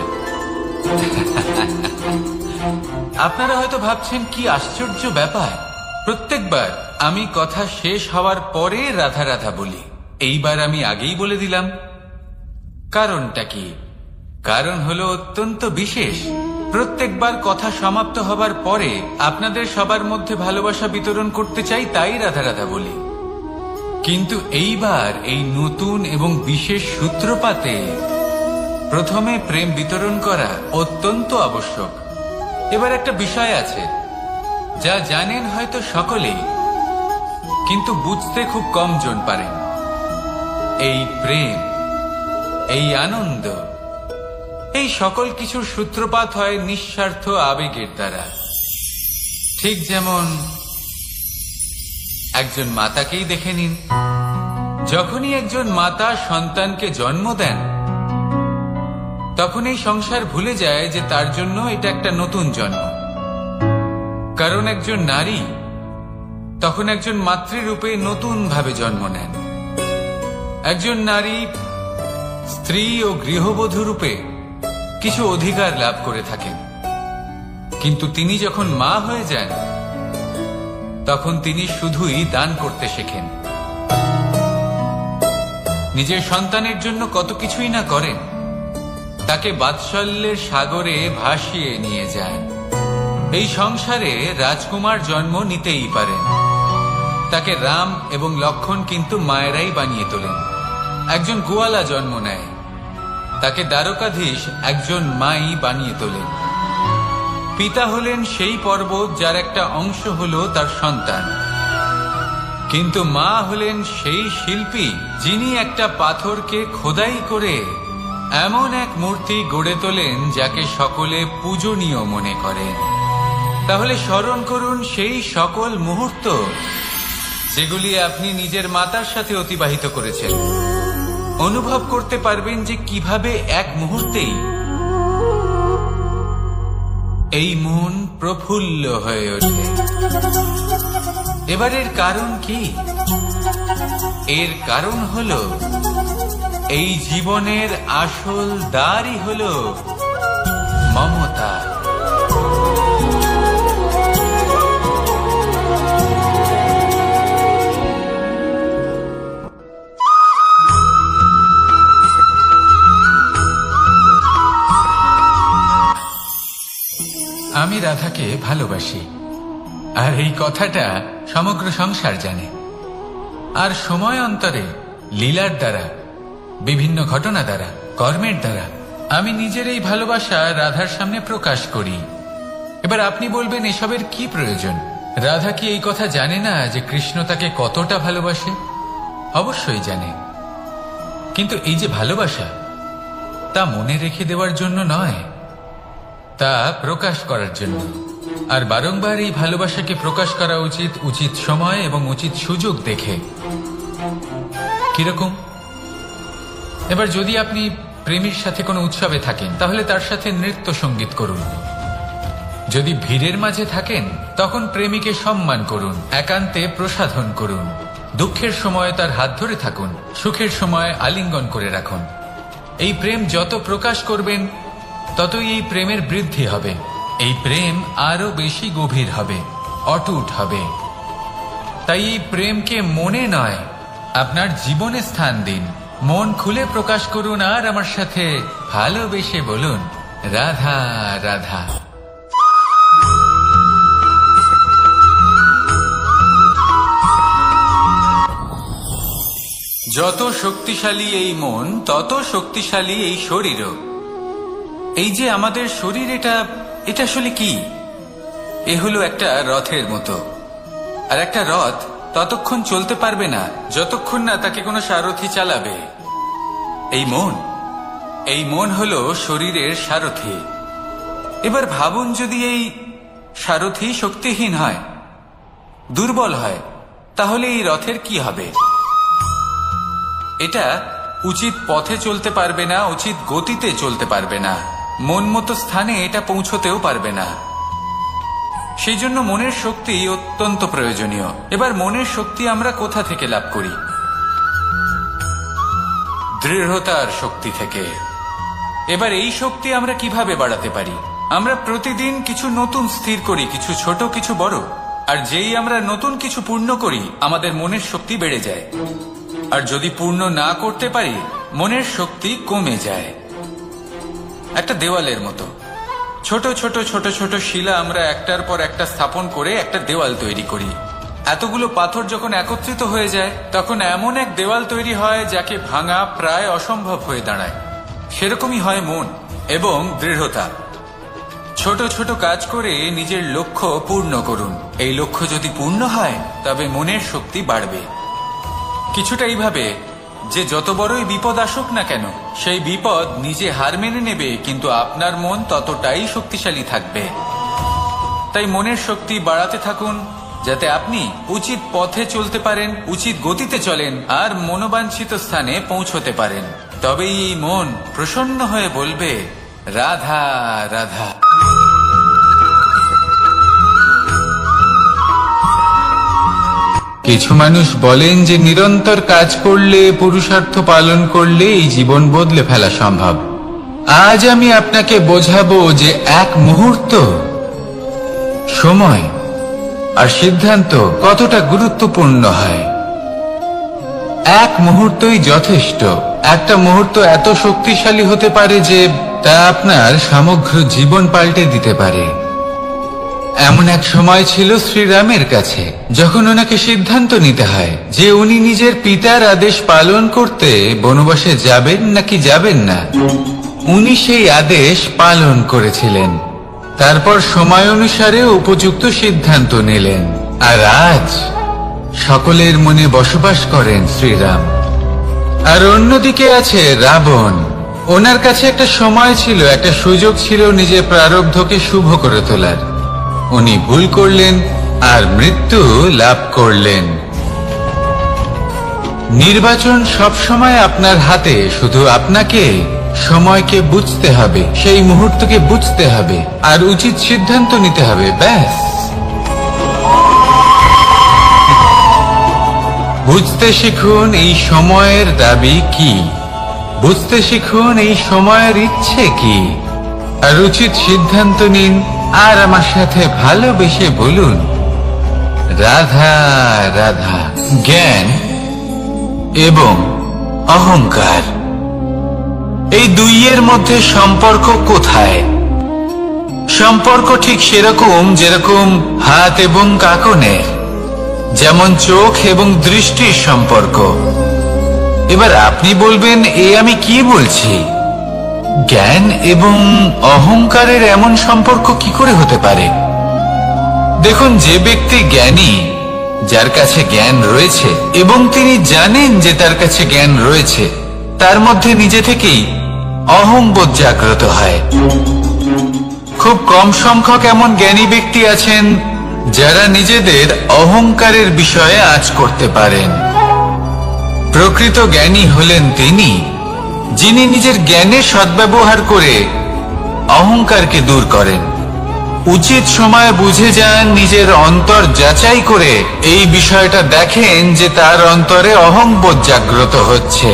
আপনারা হয়তো ভাবছেন কি আশ্চর্য ব্যাপার, প্রত্যেকবার আমি কথা শেষ হওয়ার পরে রাধা রাধা বলি। এইবার আমি আগেই বলে দিলাম। কারণটা কি? কারণ হলো অত্যন্ত বিশেষ। প্রত্যেকবার কথা সমাপ্ত হবার পরে আপনাদের সবার মধ্যে ভালোবাসা বিতরণ করতে চাই, তাই রাধা রাধা বলি। কিন্তু এইবার এই নতুন এবং বিশেষ সূত্রপাতে প্রথমে প্রেম বিতরণ করা অত্যন্ত আবশ্যক। এবার একটা বিষয় আছে যা জানেন হয়তো সকলেই, কিন্তু বুঝতে খুব কম জন পারেন। এই প্রেম, এই আনন্দ, এই সকল কিছুর সূত্রপাত হয় নিঃস্বার্থ আবেগের দ্বারা। ঠিক যেমন একজন মাতাকেই দেখে নিন। যখনই একজন মাতা সন্তানকে জন্ম দেন, তখন এই সংসার ভুলে যায় যে তার জন্য এটা একটা নতুন জন্ম। কারণ একজন নারী তখন একজন মাতৃরূপে নতুন ভাবে জন্ম নেন। একজন নারী স্ত্রী ও গৃহবধূ রূপে কিছু অধিকার লাভ করে থাকেন, কিন্তু তিনি যখন মা হয়ে যান, তখন তিনি শুধুই দান করতে শেখেন। নিজের সন্তানের জন্য কত কিছুই না করেন, তাকে বাৎসল্যের সাগরে ভাসিয়ে নিয়ে যান। এই সংসারে রাজকুমার জন্ম নিতেই পারেন, তাকে রাম এবং লক্ষণ কিন্তু মায়েরাই বানিয়ে তোলেন। একজন গোয়ালা জন্ম নেয়, তাকে দ্বারকাধীশ একজন মাই বানিয়ে তোলেন। পিতা হলেন সেই পর্বত যার একটা অংশ হলো তার সন্তান, কিন্তু মা হলেন সেই শিল্পী যিনি একটা পাথরকে খোদাই করে এমন এক মূর্তি গড়ে তোলেন যাকে সকলে পূজনীয় মনে করেন। তাহলে স্মরণ করুন সেই সকল মুহূর্ত যেগুলি আপনি নিজের মাতার সাথে অতিবাহিত করেছেন। অনুভব করতে পারবেন যে কিভাবে এক মুহূর্তেই এই মন প্রফুল্ল হয়ে ওঠে। এবার এর কারণ কি? এর কারণ হলো এই জীবনের আসল দ্বারই হলো মমতা। আমি রাধাকে ভালোবাসি, আর এই কথাটা সমগ্র সংসার জানে। আর সময় অন্তরে লীলার দ্বারা, বিভিন্ন ঘটনা দ্বারা, কর্মের দ্বারা আমি নিজের এই ভালোবাসা রাধার সামনে প্রকাশ করি। এবার আপনি বলবেন, এসবের কি প্রয়োজন? রাধা কি এই কথা জানে না যে কৃষ্ণ তাকে কতটা ভালোবাসে? অবশ্যই জানে, কিন্তু এই যে ভালোবাসা, তা মনে রেখে দেওয়ার জন্য নয়, তা প্রকাশ করার জন্য। আর বারংবার এই ভালোবাসাকে প্রকাশ করা উচিত, উচিত সময় এবং উচিত সুযোগ দেখে। কিরকম? এবার যদি আপনি প্রেমীর সাথে কোনো উৎসবে থাকেন, তাহলে তার সাথে নৃত্য সঙ্গীত করুন। যদি ভিড়ের মাঝে থাকেন, তখন প্রেমীকে সম্মান করুন, একান্তে প্রসাধন করুন। দুঃখের সময় তার হাত ধরে থাকুন, সুখের সময় আলিঙ্গন করে রাখুন। এই প্রেম যত প্রকাশ করবেন, ততই এই প্রেমের বৃদ্ধি হবে। এই প্রেম আরো বেশি গভীর হবে, অটুট হবে। তাই এই প্রেমকে মনে নয়, আপনার জীবনে স্থান দিন। মন খুলে প্রকাশ করুন, আর আমার সাথে ভালোবেসে বলুন, রাধা রাধা। যত শক্তিশালী এই মন, তত শক্তিশালী এই শরীরও। এই যে আমাদের শরীর, এটা আসলে কি? এ হলো একটা রথের মতো। আর একটা রথ ততক্ষণ চলতে পারবে না যতক্ষণ না তাকে কোনো সারথি চালাবে। এই মন হলো শরীরের সারথি। এবার ভাবুন, যদি এই সারথি শক্তিহীন হয়, দুর্বল হয়, তাহলে এই রথের কি হবে? এটা উচিত পথে চলতে পারবে না, উচিত গতিতে চলতে পারবে না, মন মতো স্থানে এটা পৌঁছতেও পারবে না। সেই জন্য মনের শক্তি অত্যন্ত প্রয়োজনীয়। এবার মনের শক্তি আমরা কোথা থেকে লাভ করি? দৃঢ়তার শক্তি থেকে। এবার এই শক্তি আমরা কিভাবে বাড়াতে পারি? আমরা প্রতিদিন কিছু নতুন স্থির করি, কিছু ছোট, কিছু বড়। আর যেই আমরা নতুন কিছু পূর্ণ করি, আমাদের মনের শক্তি বেড়ে যায়। আর যদি পূর্ণ না করতে পারি, মনের শক্তি কমে যায়। একটা দেওয়ালের মতো ছোট ছোট ছোট ছোট শিলা আমরা একটার পর একটা স্থাপন করে একটা দেওয়াল তৈরি করি। এতগুলো পাথর যখন একত্রিত হয়ে যায়, তখন এমন এক দেওয়াল তৈরি হয় যাকে ভাঙা প্রায় অসম্ভব হয়ে দাঁড়ায়। সেরকমই হয় মন এবং দৃঢ়তা। ছোট ছোট কাজ করে নিজের লক্ষ্য পূর্ণ করুন। এই লক্ষ্য যদি পূর্ণ হয়, তবে মনের শক্তি বাড়বে। কিছুটা এইভাবে যে যত বড়ই বিপদ আসুক না কেন, সেই বিপদ নিজে হার মেনে নেবে, কিন্তু আপনার মন ততটাই শক্তিশালী থাকবে। তাই মনের শক্তি বাড়াতে থাকুন, যাতে আপনি উচিত পথে চলতে পারেন, উচিত গতিতে চলেন, আর মনোবাঞ্ছিত স্থানে পৌঁছতে পারেন। তবেই এই মন প্রসন্ন হয়ে বলবে, রাধা রাধা। কিছু মানুষ বলেন যে নিরন্তর কাজ করলে, পুরুষার্থ পালন করলে এই জীবন বদলে ফেলা সম্ভব। আজ আমি আপনাকে বোঝাবো যে এক মুহূর্ত, সময় আর সিদ্ধান্ত কতটা গুরুত্বপূর্ণ হয়। এক মুহূর্তই যথেষ্ট। একটা মুহূর্ত এত শক্তিশালী হতে পারে যে তা আপনার সমগ্র জীবন পাল্টে দিতে পারে। এমন এক সময় ছিল শ্রীরামের কাছে, যখন ওনাকে সিদ্ধান্ত নিতে হয় যে উনি নিজের পিতার আদেশ পালন করতে বনবাসে যাবেন নাকি যাবেন না। উনি সেই আদেশ পালন করেছিলেন। তারপর সময় অনুসারে উপযুক্ত সিদ্ধান্ত নিলেন। আর আজ সকলের মনে বসবাস করেন শ্রীরাম। আর অন্যদিকে আছে রাবণ। ওনার কাছে একটা সময় ছিল, একটা সুযোগ ছিল নিজের প্রারব্ধকে শুভ করে তোলার। উনি ভুল করলেন আর মৃত্যু লাভ করলেন। নির্বাচন সবসময় আপনার হাতে, শুধু আপনাকে সময়কে বুঝতে হবে, সেই মুহূর্তকে বুঝতে হবে আর উচিত সিদ্ধান্ত নিতে হবে, ব্যাস। বুঝতে শিখুন এই সময়ের দাবি কি, বুঝতে শিখুন এই সময়ের ইচ্ছে কি, আর উচিত সিদ্ধান্ত নিন। আর আমার সাথে ভালোবেসে বলুন, রাধা রাধা। জ্ঞান এবং অহংকার, এই দুইয়ের মধ্যে সম্পর্ক কোথায়? সম্পর্ক ঠিক সেরকম যেরকম হাত এবং কাঁকনের, যেমন চোখ এবং দৃষ্টির সম্পর্ক। এবার আপনি বলবেন, এ আমি কি বলছি? জ্ঞান এবং অহংকারের এমন সম্পর্ক কি করে হতে পারে? দেখুন, যে ব্যক্তি জ্ঞানী, যার কাছে জ্ঞান রয়েছে এবং তিনি জানেন যে তার কাছে জ্ঞান রয়েছে, তার মধ্যে নিজে থেকেই অহংবোধ জাগ্রত হয়। খুব কম সংখ্যক এমন জ্ঞানী ব্যক্তি আছেন যারা নিজেদের অহংকারের বিষয়ে আঁচ করতে পারেন। প্রকৃত জ্ঞানী হলেন তিনি, যিনি নিজের জ্ঞানের সদ্ব্যবহার করে অহংকারকে দূর করেন। উচিত সময় বুঝে যান, নিজের অন্তর যাচাই করে এই বিষয়টা দেখেন যে তার অন্তরে অহংবোধ জাগ্রত হচ্ছে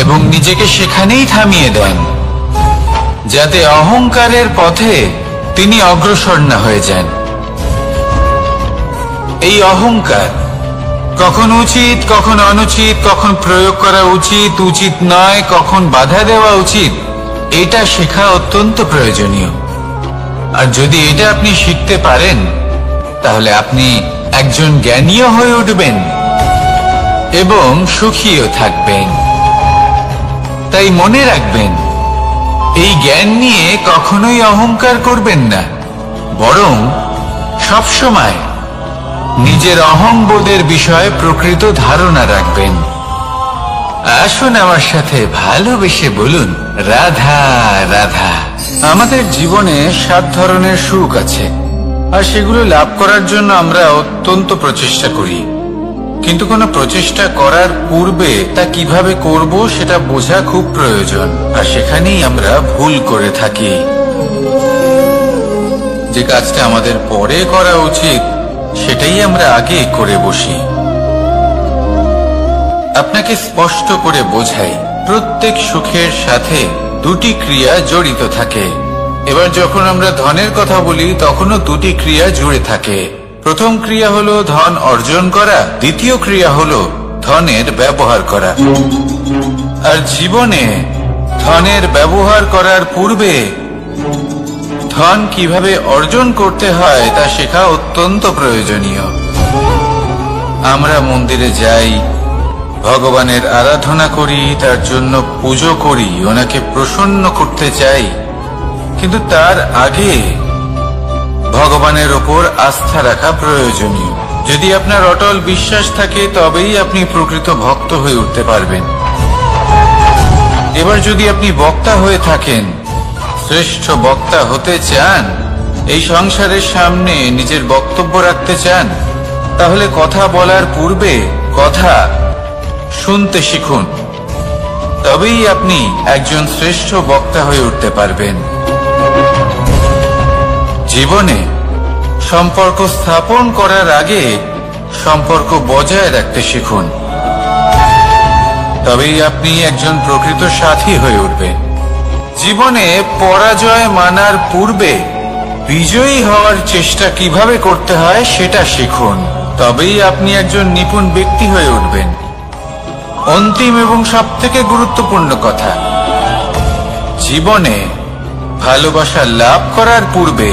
এবং নিজেকে সেখানেই থামিয়ে দেন, যাতে অহংকারের পথে তিনি অগ্রসর না হয়ে যান। এই অহংকার কখন উচিত, কখন অনুচিত, কখন প্রয়োগ করা উচিত, উচিত নয়, কখন বাধা দেওয়া উচিত, এটা শেখা অত্যন্ত প্রয়োজনীয়। আর যদি এটা আপনি শিখতে পারেন, তাহলে আপনি একজন জ্ঞানীও হয়ে উঠবেন এবং সুখীও থাকবেন। তাই মনে রাখবেন, এই জ্ঞান নিয়ে কখনোই অহংকার করবেন না, বরং সবসময় নিজের অহংবোধের বিষয়ে প্রকৃত ধারণা রাখবেন। আসুন আমার সাথে ভালোবেসে বলুন, রাধা রাধা। আমাদের জীবনে 7 ধরনের সুখ আছে, আর সেগুলো লাভ করার জন্য আমরা অত্যন্ত প্রচেষ্টা করি। কিন্তু কোনো প্রচেষ্টা করার পূর্বে তা কিভাবে করব সেটা বোঝা খুব প্রয়োজন, আর সেখানেই আমরা ভুল করে থাকি। যে কাজটা আমাদের পরে করা উচিত, সেটাই আমরা আগে করে বসি। আপনাকে স্পষ্ট করে বোঝাই, প্রত্যেক সুখের সাথে 2টি ক্রিয়া জড়িত থাকে। এবার যখন আমরা ধনের কথা বলি, তখনও 2টি ক্রিয়া জুড়ে থাকে। প্রথম ক্রিয়া হলো ধন অর্জন করা, দ্বিতীয় ক্রিয়া হলো ধনের ব্যবহার করা। আর জীবনে ধনের ব্যবহার করার পূর্বে ধন কিভাবে অর্জন করতে হয় তা শেখা অত্যন্ত প্রয়োজনীয়। আমরা মন্দিরে যাই, ভগবানের আরাধনা করি, তার জন্য পুজো করি, ওনাকে প্রসন্ন করতে চাই, কিন্তু তার আগে ভগবানের ওপর আস্থা রাখা প্রয়োজনীয়। যদি আপনার অটল বিশ্বাস থাকে, তবেই আপনি প্রকৃত ভক্ত হয়ে উঠতে পারবেন। এবার যদি আপনি বক্তা হয়ে থাকেন, শ্রেষ্ঠ বক্তা হতে চান, এই সংসারের সামনে নিজের বক্তব্য রাখতে চান, তাহলে কথা বলার পূর্বে কথা শুনতে শিখুন। তবেই আপনি একজন শ্রেষ্ঠ বক্তা হয়ে উঠতে পারবেন। জীবনে সম্পর্ক স্থাপন করার আগে সম্পর্ক বজায় রাখতে শিখুন, তবেই আপনি একজন প্রকৃত সাথী হয়ে উঠবেন। জীবনে পরাজয় মানার পূর্বে বিজয়ী হওয়ার চেষ্টা কিভাবে করতে হয় সেটা শিখুন, তবেই আপনি একজন নিপুণ ব্যক্তি হয়ে উঠবেন। অন্তিম এবং সবথেকে গুরুত্বপূর্ণ কথা, জীবনে ভালোবাসা লাভ করার পূর্বে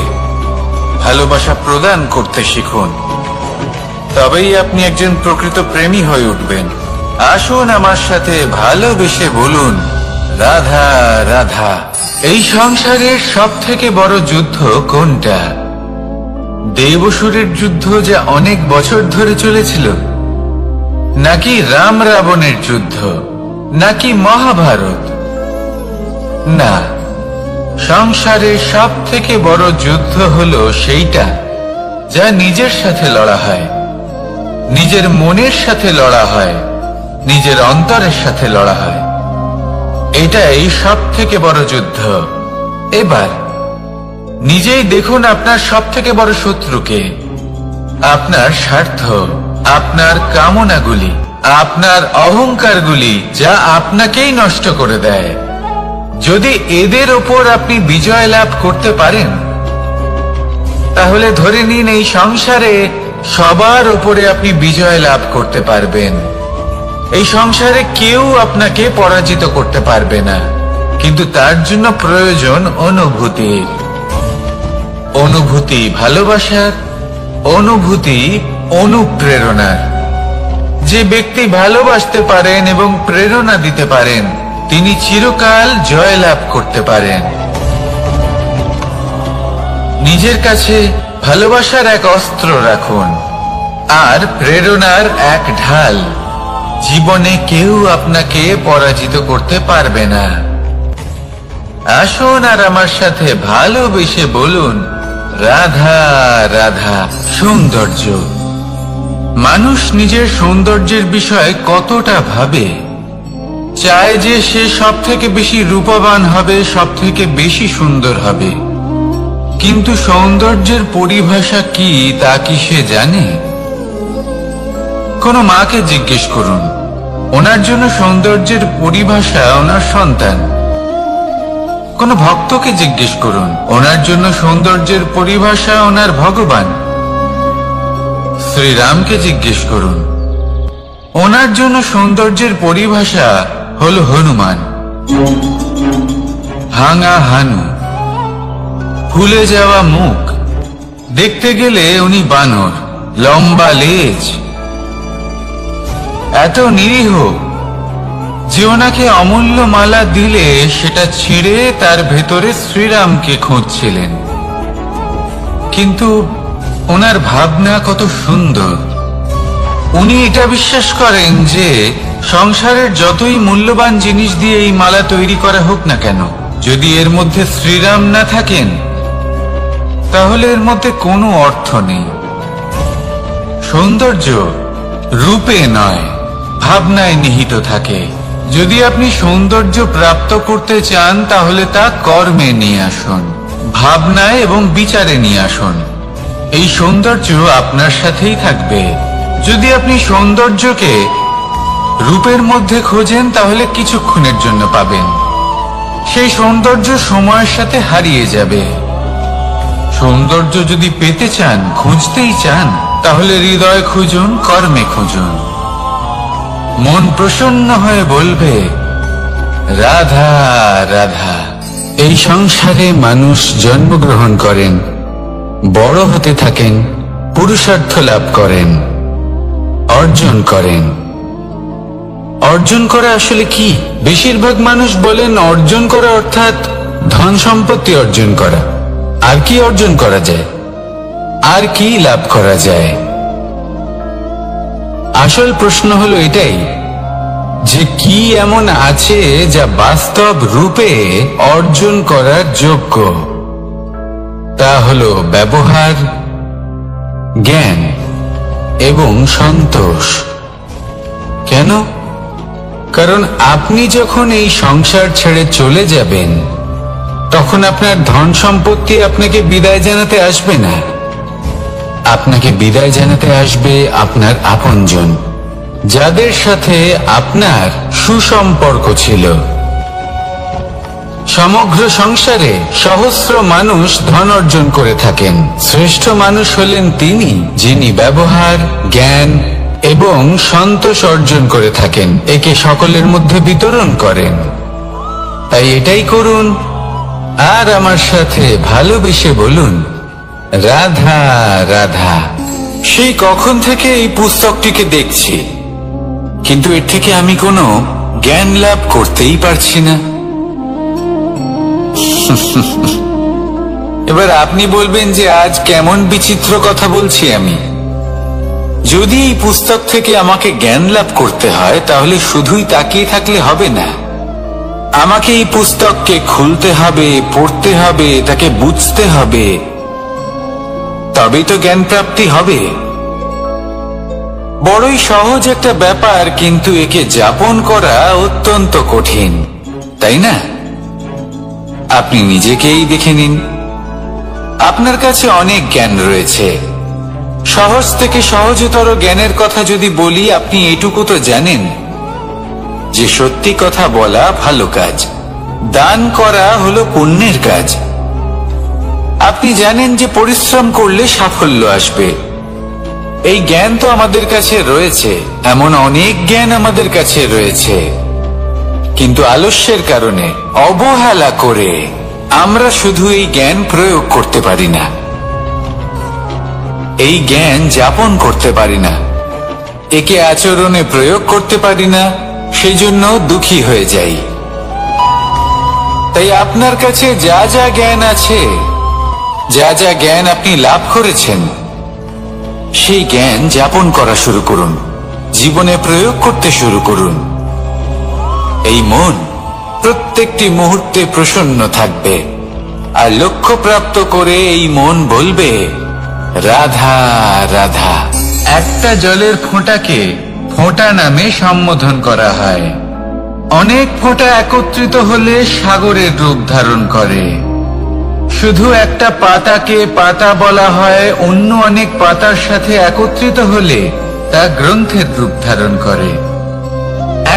ভালোবাসা প্রদান করতে শিখুন, তবেই আপনি একজন প্রকৃত প্রেমী হয়ে উঠবেন। আসুন আমার সাথে ভালোবেসে বলুন, রাধা রাধা। এই সংসারের সবথেকে বড় যুদ্ধ কোনটা? দেবাসুরের যুদ্ধ, যা অনেক বছর ধরে চলেছিল, নাকি রাম রাবণের যুদ্ধ, নাকি মহাভারত? না, সংসারের সবথেকে বড় যুদ্ধ হলো সেইটা যা নিজের সাথে লড়া হয়, নিজের মনের সাথে লড়া হয়, নিজের অন্তরের সাথে লড়া হয়। এটাই সব থেকে বড় যুদ্ধ। এবার নিজেই দেখুন আপনার সব থেকে বড় শত্রুকে। আপনার স্বার্থ, আপনার কামনাগুলি, আপনার অহংকারগুলি, যা আপনাকেই নষ্ট করে দেয়। যদি এদের ওপর আপনি বিজয় লাভ করতে পারেন, তাহলে ধরে নিন এই সংসারে সবার উপরে আপনি বিজয় লাভ করতে পারবেন। এই সংসারে কেউ আপনাকে পরাজিত করতে পারবে না। কিন্তু তার জন্য প্রয়োজন অনুভূতির। অনুভূতি ভালোবাসার, অনুভূতি অনুপ্রেরণার। যে ব্যক্তি ভালোবাসতে পারেন এবং প্রেরণা দিতে পারেন, তিনি চিরকাল জয় লাভ করতে পারেন। নিজের কাছে ভালোবাসার এক অস্ত্র রাখুন আর প্রেরণার এক ঢাল। জীবনে কেউ আপনাকে পরাজিত করতে পারবে না। আসুন আর আমার সাথে ভালোবেসে বলুন, রাধা রাধা। সৌন্দর্য। মানুষ নিজের সৌন্দর্যের বিষয়ে কতটা ভাবে, চায় যে সে সব থেকে বেশি রূপবান হবে, সব থেকে বেশি সুন্দর হবে। কিন্তু সৌন্দর্যের পরিভাষা কি তা কি সে জানে? কোন মাকে জিজ্ঞেস করুন, ওনার জন্য সৌন্দর্যের পরিভাষা ওনার সন্তান। কোন ভক্তকে জিজ্ঞেস করুন, ওনার জন্য সৌন্দর্যের পরিভাষা ওনার ভগবান। শ্রীরামকে জিজ্ঞেস করুন, ওনার জন্য সৌন্দর্যের পরিভাষা হল হনুমান। ভাঙা হানু, ফুলে যাওয়া মুখ, দেখতে গেলে উনি বানর, লম্বা লেজ। এত নিরীহ যে ওনাকে অমূল্য মালা দিলে সেটা ছিঁড়ে তার ভেতরে শ্রীরামকে খুঁজছিলেন। কিন্তু ওনার ভাবনা কত সুন্দর। উনি এটা বিশ্বাস করেন যে সংসারের যতই মূল্যবান জিনিস দিয়ে এই মালা তৈরি করা হোক না কেন, যদি এর মধ্যে শ্রীরাম না থাকেন, তাহলে এর মধ্যে কোনো অর্থ নেই। সৌন্দর্য রূপে নয়, ভাবনায় নিহিত থাকে। যদি আপনি সৌন্দর্য প্রাপ্ত করতে চান, তাহলে তা কর্মে নিয়ে আসুন, ভাবনায় এবং বিচারে নিয়ে আসুন। এই সৌন্দর্য আপনার সাথেই থাকবে। যদি আপনি সৌন্দর্যকে রূপের মধ্যে খোঁজেন, তাহলে কিছুক্ষণের জন্য পাবেন। সেই সৌন্দর্য সময়ের সাথে হারিয়ে যাবে। সৌন্দর্য যদি পেতে চান, খুঁজতেই চান, তাহলে হৃদয় খুঁজুন, কর্মে খুঁজুন। মন প্রসন্ন হয়ে বলবে, রাধা রাধা। এই সংসারে মানুষ জন্মগ্রহণ করেন, বড় হতে থাকেন, পুরুষার্থ লাভ করেন, অর্জন করেন। অর্জন করা আসলে কি? বেশিরভাগ মানুষ বলেন অর্জন করা অর্থাৎ ধন সম্পত্তি অর্জন করা। আর কি অর্জন করা যায়? আর কি লাভ করা যায়? আসল প্রশ্ন হলো এটাই যে কি এমন আছে যা বাস্তব রূপে অর্জন করার যোগ্য। তা হলো ব্যবহার, জ্ঞান এবং সন্তোষ। কেন? কারণ আপনি যখন এই সংসার ছেড়ে চলে যাবেন, তখন আপনার ধন সম্পত্তি আপনাকে বিদায় জানাতে আসবে না। আপনাকে বিদায় জানাতে আসবে আপনার আপনজন, যাদের সাথে আপনার সুসম্পর্ক ছিল। সমগ্র সংসারে সহস্র মানুষ ধন অর্জন করে থাকেন। শ্রেষ্ঠ মানুষ হলেন তিনি, যিনি ব্যবহার, জ্ঞান এবং সন্তোষ অর্জন করে থাকেন, একে সকলের মধ্যে বিতরণ করেন। তাই এটাই করুন আর আমার সাথে ভালোবেসে বলুন, রাধা রাধা। সেই কখন থেকে এই পুস্তকটিকে দেখছি, কিন্তু এর থেকে আমি কোনো জ্ঞান লাভ করতেই পারছি না। এবার আপনি বলবেন যে আজ কেমন বিচিত্র কথা বলছি আমি। যদি এই পুস্তক থেকে আমাকে জ্ঞান লাভ করতে হয়, তাহলে শুধুই তাকিয়ে থাকলে হবে না। আমাকে এই পুস্তককে খুলতে হবে, পড়তে হবে, তাকে বুঝতে হবে, তবেই তো জ্ঞান প্রাপ্তি হবে। বড়ই সহজ একটা ব্যাপার, কিন্তু একে যাপন করা অত্যন্ত কঠিন। তাই না? আপনি নিজেকেই দেখে নিন। আপনার কাছে অনেক জ্ঞান রয়েছে। সহজ থেকে সহজতর জ্ঞানের কথা যদি বলি, আপনি এটুকু তো জানেন যে সত্যি কথা বলা ভালো কাজ, দান করা হলো পুণ্যের কাজ। আপনি জানেন যে পরিশ্রম করলে সাফল্য আসবে। এই জ্ঞান তো আমাদের কাছে রয়েছে, এমন অনেক জ্ঞান আমাদের কাছে রয়েছে, কিন্তু আলস্যের কারণে, অবহেলা করে আমরা শুধু এই জ্ঞান প্রয়োগ করতে পারি না, এই জ্ঞান যাপন করতে পারি না, একে আচরণে প্রয়োগ করতে পারি না, সেই জন্য দুঃখী হয়ে যাই। তাই আপনার কাছে যা যা জ্ঞান আছে, যা যা জ্ঞান আপনি লাভ করেছেন, সেই জ্ঞান যাপন করা শুরু করুন, জীবনে প্রয়োগ করতে শুরু করুন। এই মন প্রত্যেকটি মুহূর্তে প্রসন্ন থাকবে, আর লক্ষ্য প্রাপ্ত করে এই মন বলবে রাধা রাধা। একটা জলের ফোঁটাকে ফোঁটা নামে সম্বোধন করা হয়। অনেক ফোঁটা একত্রিত হলে সাগরের রূপ ধারণ করে। শুধু একটা পাতাকে পাতা বলা হয়, অন্য অনেক পাতার সাথে একত্রিত হলে তা গ্রন্থের রূপ ধারণ করে।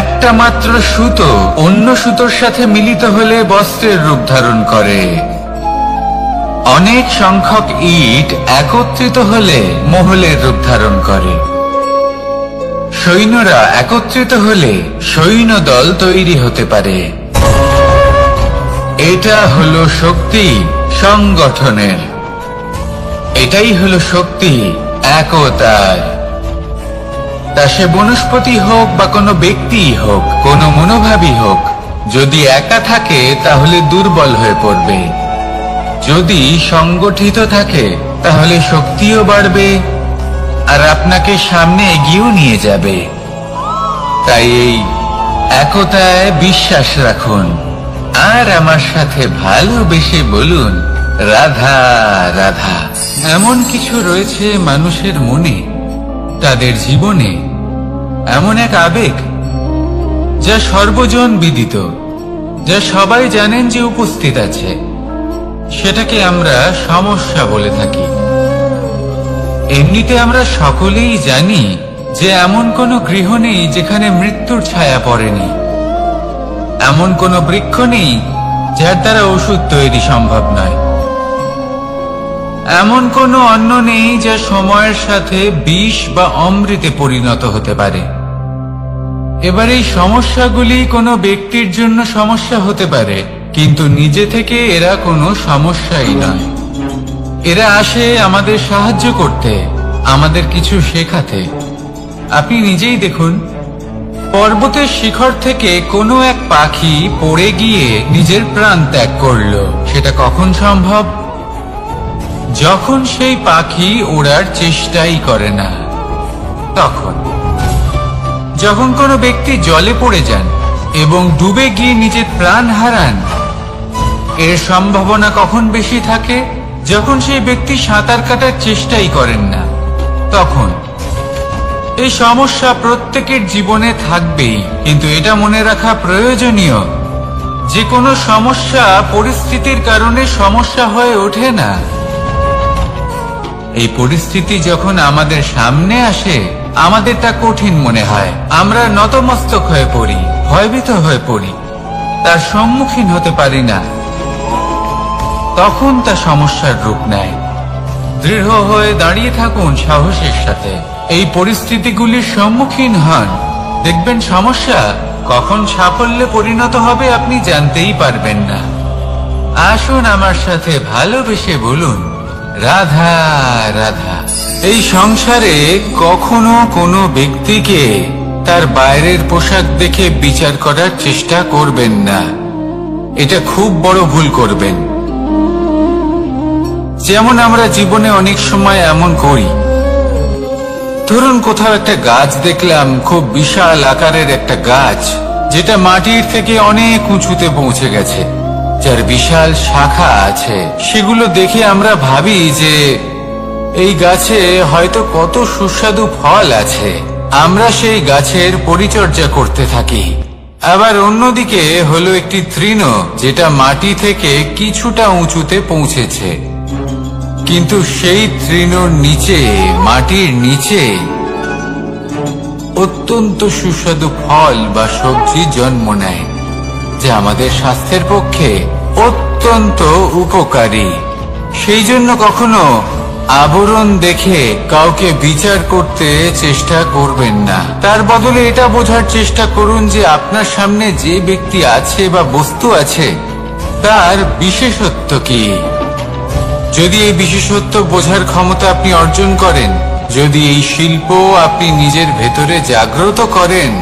একটা মাত্র সুতো অন্য সুতোর সাথে মিলিত হলে বস্ত্রের রূপ ধারণ করে। অনেক সংখ্যক ইট একত্রিত হলে মহলের রূপ ধারণ করে। সৈন্যরা একত্রিত হলে সৈন্যদল তৈরি হতে পারে। এটা হলো শক্তি সংগঠনের, এটাই হলো শক্তি একতার। তা সে বনস্পতি হোক বা কোনো ব্যক্তি হোক, কোনো মনোভাবই হোক, যদি একা থাকে তাহলে দুর্বল হয়ে পড়বে। যদি সংগঠিত থাকে তাহলে শক্তিও বাড়বে, আর আপনাকে সামনে এগিয়েও নিয়ে যাবে। তাই এই একতায় বিশ্বাস রাখুন, আর আমার সাথে ভালোবেসে বলুন রাধা রাধা। এমন কিছু রয়েছে মানুষের মনে, তাদের জীবনে এমন এক আবেগ যা সর্বজন বিদিত, যা সবাই জানেন যে উপস্থিত আছে, সেটাকে আমরা সমস্যা বলে থাকি। এমনিতে আমরা সকলেই জানি যে এমন কোনো গৃহ নেই যেখানে মৃত্যুর ছায়া পড়েনি, এমন কোনো বৃক্ষ নেই যার দ্বারা ওষুধ তৈরি সম্ভব নয়, এমন কোনো অন্ন নেই যা সময়ের সাথে বিষ বা অমৃতে পরিণত হতে পারে। এবার এই সমস্যাগুলি কোনো ব্যক্তির জন্য সমস্যা হতে পারে, কিন্তু নিজে থেকে এরা কোনো সমস্যাই নয়। এরা আসে আমাদের সাহায্য করতে, আমাদের কিছু শেখাতে। আপনি নিজেই দেখুন, পর্বতের শিখর থেকে কোনো এক পাখি পড়ে গিয়ে নিজের প্রাণ ত্যাগ করলো। সেটা কখন সম্ভব? যখন সেই পাখি ওড়ার চেষ্টাই করে না। তখন যখন কোনো ব্যক্তি জলে পড়ে যান এবং ডুবে গিয়ে নিজের প্রাণ হারান, এর সম্ভাবনা কখন বেশি থাকে? যখন সেই ব্যক্তি সাঁতার কাটার চেষ্টাই করেন না। তখন এই সমস্যা প্রত্যেকের জীবনে থাকবেই, কিন্তু এটা মনে রাখা প্রয়োজনীয় যে কোনো সমস্যা পরিস্থিতির কারণে সমস্যা হয়ে ওঠে না। এই পরিস্থিতি যখন আমাদের সামনে আসে, আমাদের তা কঠিন মনে হয়, আমরা নতমস্তক হয়ে পড়ি, ভয়ভীত হয়ে পড়ি, তার সম্মুখীন হতে পারি না। তখন তা সমস্যার রূপ নেয়। দৃঢ় হয়ে দাঁড়িয়ে থাকুন সাহসের সাথে, এই পরিস্থিতিগুলির সম্মুখীন হন, দেখবেন সমস্যা কখন সাফল্যে পরিণত হবে আপনি জানতেই পারবেন না। আসুন আমার সাথে ভালোবেসে বলুন রাধা রাধা। এই সংসারে কখনো কোনো ব্যক্তিকে তার বাইরের পোশাক দেখে বিচার করার চেষ্টা করবেন না, এটা খুব বড় ভুল করবেন। যেমন আমরা জীবনে অনেক সময় এমন করি, ধরুন কোথাও একটা গাছ দেখলাম, খুব বিশাল আকারের একটা গাছ, যেটা মাটির থেকে অনেক উঁচুতে পৌঁছে গেছে, যার বিশাল শাখা আছে। সেগুলো দেখে আমরা ভাবি যে এই গাছে হয়তো কত সুস্বাদু ফল আছে। আমরা সেই গাছের পরিচর্যা করতে থাকি, আবার অন্যদিকে হলো একটি তৃণ, যেটা মাটি থেকে কিছুটা উঁচুতে পৌঁছেছে, কিন্তু সেই তৃণর নিচে, মাটির নিচে অত্যন্ত সুস্বাদু ফল বা সবজি জন্ম নেয়, যা আমাদের স্বাস্থ্যের পক্ষে অত্যন্ত উপকারী। সেই জন্য কখনো আবরণ দেখে কাউকে বিচার করতে চেষ্টা করবেন না। তার বদলে এটা বোঝার চেষ্টা করুন যে আপনার সামনে যে ব্যক্তি আছে বা বস্তু আছে তার বিশেষত্ব কি। যদি এই বিশেষত্ব বোঝার ক্ষমতা আপনি অর্জন করেন, যদি এই শিল্প আপনি নিজের ভেতরে জাগ্রত করেন,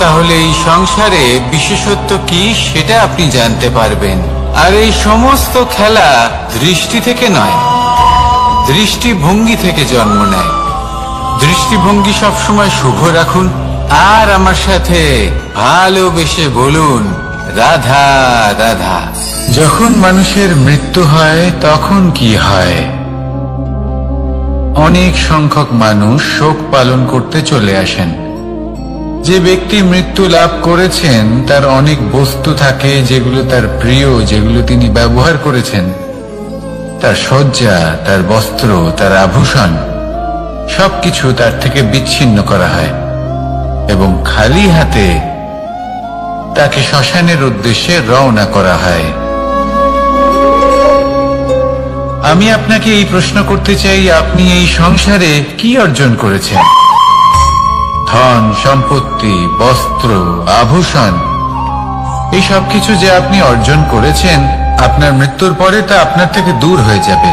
তাহলে এই সংসারে বিশেষত্ব কি সেটা আপনি জানতে পারবেন। আর এই সমস্ত খেলা দৃষ্টি থেকে নয়, দৃষ্টিভঙ্গি থেকে জন্ম নেয়। দৃষ্টিভঙ্গি সবসময় শুভ রাখুন, আর আমার সাথে ভালোবেসে বলুন, রাধা রাধা। যখন মানুষের মৃত্যু হয় তখন কি হয়? অনেক সংখ্যক মানুষ শোক পালন করতে চলে আসেন। যে ব্যক্তি মৃত্যু লাভ করেছেন তার অনেক বস্তু থাকে যেগুলো তার প্রিয়, যেগুলো তিনি ব্যবহার করেছেন। তার শয্যা, তার বস্ত্র, তার আভূষণ সবকিছু তার থেকে বিচ্ছিন্ন করা হয় এবং খালি হাতে তাকে শ্মশানের উদ্দেশ্যে রওনা করা হয়। আমি আপনাকে এই প্রশ্ন করতে চাই, আপনি এই সংসারে কি অর্জন করেছেন? ধন সম্পত্তি, বস্ত্র, আভূষণ, এই সব কিছু যে আপনি অর্জন করেছেন, আপনার মৃত্যুর পরে তা আপনার থেকে দূর হয়ে যাবে।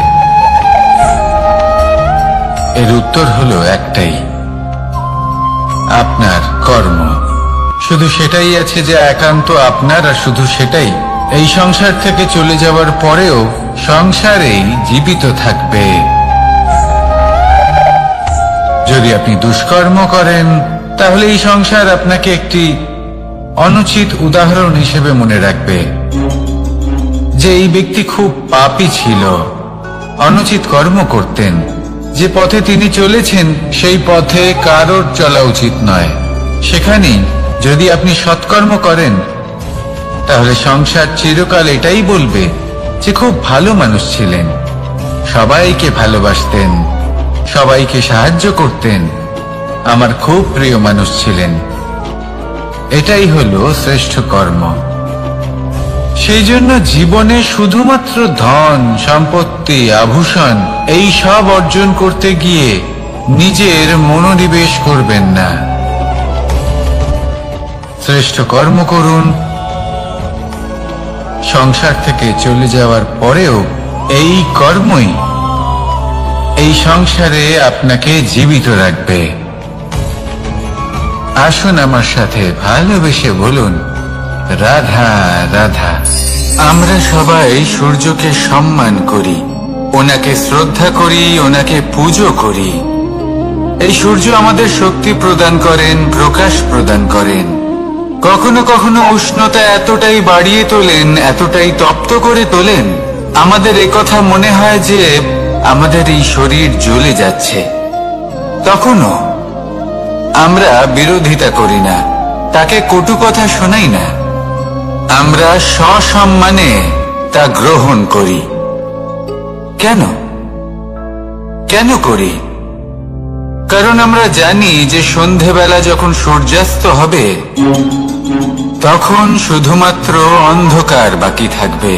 এর উত্তর হলো একটাই, আপনার কর্ম। শুধু সেটাই আছে যে একান্ত আপনার, আর শুধু সেটাই এই সংসার থেকে চলে যাওয়ার পরেও সংসারেই জীবিত থাকবে। যদি আপনি দুষ্কর্ম করেন, তাহলে এই সংসার আপনাকে একটি অনুচিত উদাহরণ হিসেবে মনে রাখবে যে এই ব্যক্তি খুব পাপী ছিল, অনুচিত কর্ম করতেন। যে পথে তিনি চলেছেন সেই পথে কারোর চলা উচিত নয়। সেখানেই যদি আপনি সৎকর্ম করেন, তাহলে সংসার চিরকাল এটাই বলবে যে খুব ভালো মানুষ ছিলেন, সবাইকে ভালোবাসতেন, সবাইকে সাহায্য করতেন, আমার খুব প্রিয় মানুষ ছিলেন। এটাই হলো শ্রেষ্ঠ কর্ম। সেই জন্য জীবনে শুধুমাত্র ধন সম্পত্তি, আভূষণ এই সব অর্জন করতে গিয়ে নিজের মনোনিবেশ করবেন না। শ্রেষ্ঠ কর্ম করুন। সংসার থেকে চলে যাওয়ার পরেও এই কর্মই এই সংসারে আপনাকে জীবিত রাখবে। আসুন আমার সাথে ভালোবেসে বলুন, রাধা রাধা। আমরা সবাই সূর্যকে সম্মান করি, ওনাকে শ্রদ্ধা করি, ওনাকে পুজো করি। এই সূর্য আমাদের শক্তি প্রদান করেন, প্রকাশ প্রদান করেন। কখনো কখনো উষ্ণতা এতটাই বাড়িয়ে তোলেন, এতটাই তপ্ত করে তোলেন, আমাদের একথা মনে হয় যে আমাদের এই শরীর জ্বলে যাচ্ছে। তখনও আমরা বিরোধিতা করি না, তাকে কটু কথা শোনাই না, আমরা সসম্মানে তা গ্রহণ করি। কেন কেন করি? কারণ আমরা জানি যে সন্ধেবেলা যখন সূর্যাস্ত হবে তখন শুধুমাত্র অন্ধকার বাকি থাকবে।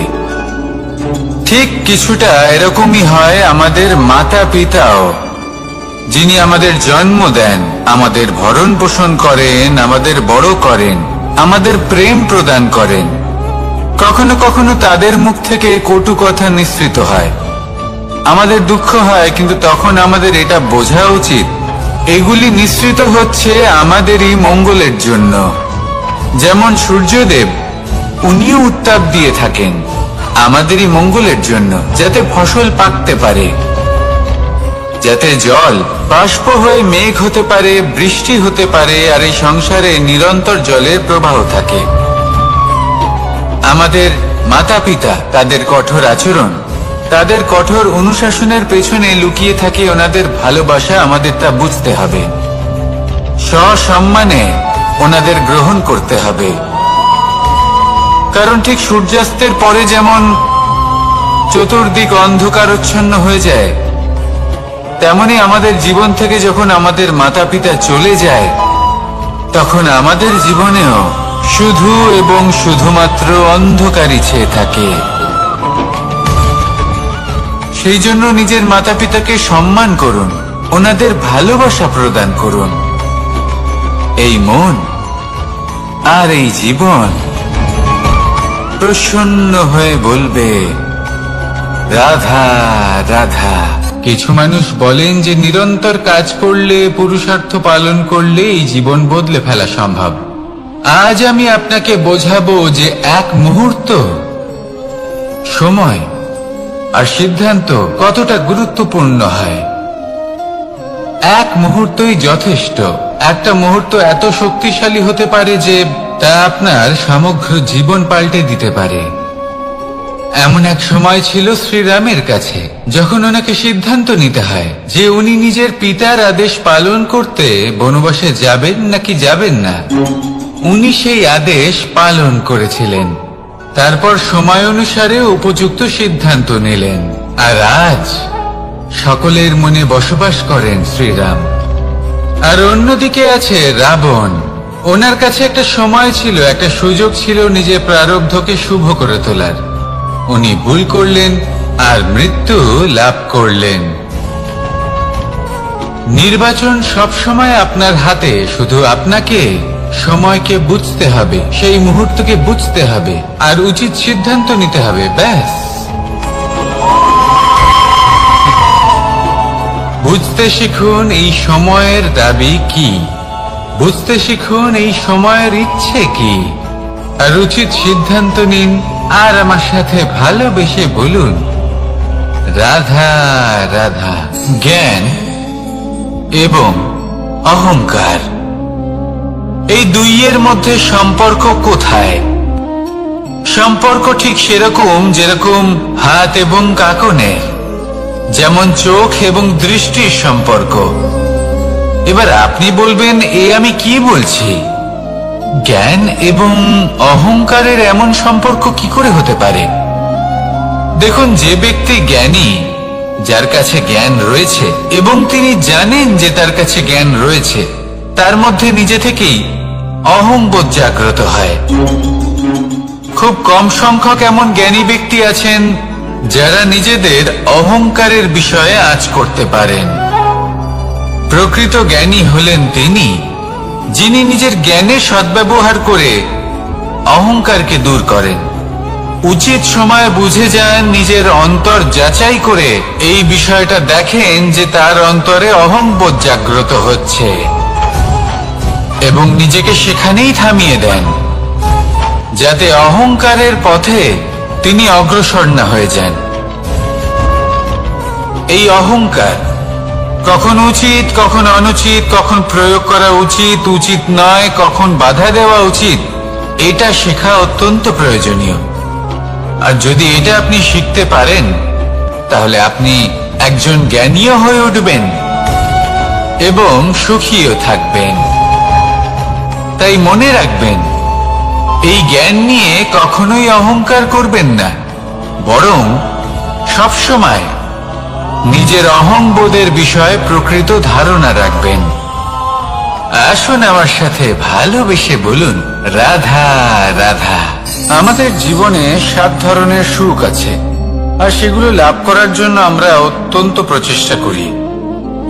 ঠিক কিছুটা এরকমই হয় আমাদের মাতা পিতাও, যিনি আমাদের জন্ম দেন, আমাদের ভরণ পোষণ করেন, আমাদের বড় করেন, আমাদের প্রেম প্রদান করেন। কখনো কখনো তাদের মুখ থেকে কটু কথা নিঃসৃত হয়, আমাদের দুঃখ হয়, কিন্তু তখন আমাদের এটা বোঝা উচিত এগুলি নিঃসৃত হচ্ছে আমাদেরই মঙ্গলের জন্য। যেমন সূর্যদেব, উনিও উত্তাপ দিয়ে থাকেন আমাদেরই মঙ্গলের জন্য, যাতে ফসল পাকতে পারে, যাতে জল বাষ্প হয়ে মেঘ হতে পারে, বৃষ্টি হতে পারে, আর এই সংসারে নিরন্তর জলের প্রবাহ থাকে। আমাদের মাতা পিতা, তাদের কঠোর আচরণ, তাদের কঠোর অনুশাসনের পেছনে লুকিয়ে থাকে ওনাদের ভালোবাসা। আমাদের তা বুঝতে হবে, সসম্মানে ওনাদের গ্রহণ করতে হবে। কারণ ঠিক সূর্যাস্তের পরে যেমন চতুর্দিক অন্ধকারচ্ছন্ন হয়ে যায়, তেমনি আমাদের জীবন থেকে যখন আমাদের মাতা পিতা চলে যায়, তখন আমাদের জীবনেও শুধু এবং শুধুমাত্র অন্ধকারই ছেয়ে থাকে। সেই জন্য নিজের মাতা পিতাকে সম্মান করুন, ওনাদের ভালোবাসা প্রদান করুন। এই মন আর এই জীবন প্রসন্ন হয়ে বলবে, রাধা রাধা। কিছু মানুষ বলেন যে নিরন্তর কাজ করলে, পুরুষার্থ পালন করলে এই জীবন বদলে ফেলা সম্ভব। আজ আমি আপনাকে বোঝাবো যে এক মুহূর্ত, সময় আর সিদ্ধান্ত কতটা গুরুত্বপূর্ণ হয়। এক মুহূর্তই যথেষ্ট। একটা মুহূর্ত এত শক্তিশালী হতে পারে যে তা আপনার সমগ্র জীবন পাল্টে দিতে পারে। এমন এক সময় ছিল শ্রীরামের কাছে, যখন ওনাকে সিদ্ধান্ত নিতে হয় যে উনি নিজের পিতার আদেশ পালন করতে বনবাসে যাবেন নাকি যাবেন না। উনি সেই আদেশ পালন করেছিলেন, তারপর সময় অনুসারে উপযুক্ত সিদ্ধান্ত নিলেন। আর আজ সকলের মনে বসবাস করেন শ্রীরাম। আর অন্যদিকে আছে রাবণ। ওনার কাছে একটা সময় ছিল, একটা সুযোগ ছিল নিজের প্রারব্ধকে শুভ করে তোলার। উনি ভুল করলেন আর মৃত্যু লাভ করলেন। নির্বাচন সবসময় আপনার হাতে, শুধু আপনাকে সময়কে বুঝতে হবে, সেই মুহূর্তকে বুঝতে হবে আর উচিত সিদ্ধান্ত নিতে হবে, ব্যাস। বুঝতে শিখুন এই সময়ের দাবি কি, বুঝতে শিখুন এই সময়ের ইচ্ছে কি, আর উচিত সিদ্ধান্ত নিন। আর আমার সাথে ভালোবেসে বলুন, রাধা রাধা। জ্ঞান এবং অহংকার, এই দুইয়ের মধ্যে সম্পর্ক কোথায়? সম্পর্ক ঠিক সেরকম যেরকম হাত এবং কাঁকনের, যেমন চোখ এবং দৃষ্টির সম্পর্ক। এবার আপনি বলবেন, এ আমি কি বলছি? জ্ঞান এবং অহংকারের এমন সম্পর্ক কি করে হতে পারে? দেখুন, যে ব্যক্তি জ্ঞানী, যার কাছে জ্ঞান রয়েছে এবং তিনি জানেন যে তার কাছে জ্ঞান রয়েছে, তার মধ্যে নিজে থেকেই অহংবোধ জাগ্রত হয়। খুব কম সংখ্যক এমন জ্ঞানী ব্যক্তি আছেন যারা নিজেদের অহংকারের বিষয়ে আঁচ করতে পারেন। প্রকৃত জ্ঞানী হলেন তিনি, যিনি নিজের জ্ঞানের সদ্ব্যবহার করে অহংকারকে দূর করেন। উচিত সময় বুঝে যান, নিজের অন্তর যাচাই করে এই বিষয়টা দেখেন যে তার অন্তরে অহংবোধ জাগ্রত হচ্ছে, এবং নিজেকে সেখানেই থামিয়ে দেন, যাতে অহংকারের পথে তিনি অগ্রসর না হয়ে যান। এই অহংকার কখন উচিত, কখন অনুচিত, কখন প্রয়োগ করা উচিত, উচিত নয়, কখন বাধা দেওয়া উচিত, এটা শেখা অত্যন্ত প্রয়োজনীয়। আর যদি এটা আপনি শিখতে পারেন, তাহলে আপনি একজন জ্ঞানীও হয়ে উঠবেন এবং সুখীও থাকবেন। তাই মনে রাখবেন, এই জ্ঞান নিয়ে কখনোই অহংকার করবেন না, বরং সবসময় নিজের অহংবোধের বিষয়ে প্রকৃত ধারণা রাখবেন। আসুন আমার সাথে ভালোবেসে বলুন, রাধা রাধা। আমাদের জীবনে 7 ধরনের সুখ আছে, আর সেগুলো লাভ করার জন্য আমরা অত্যন্ত প্রচেষ্টা করি।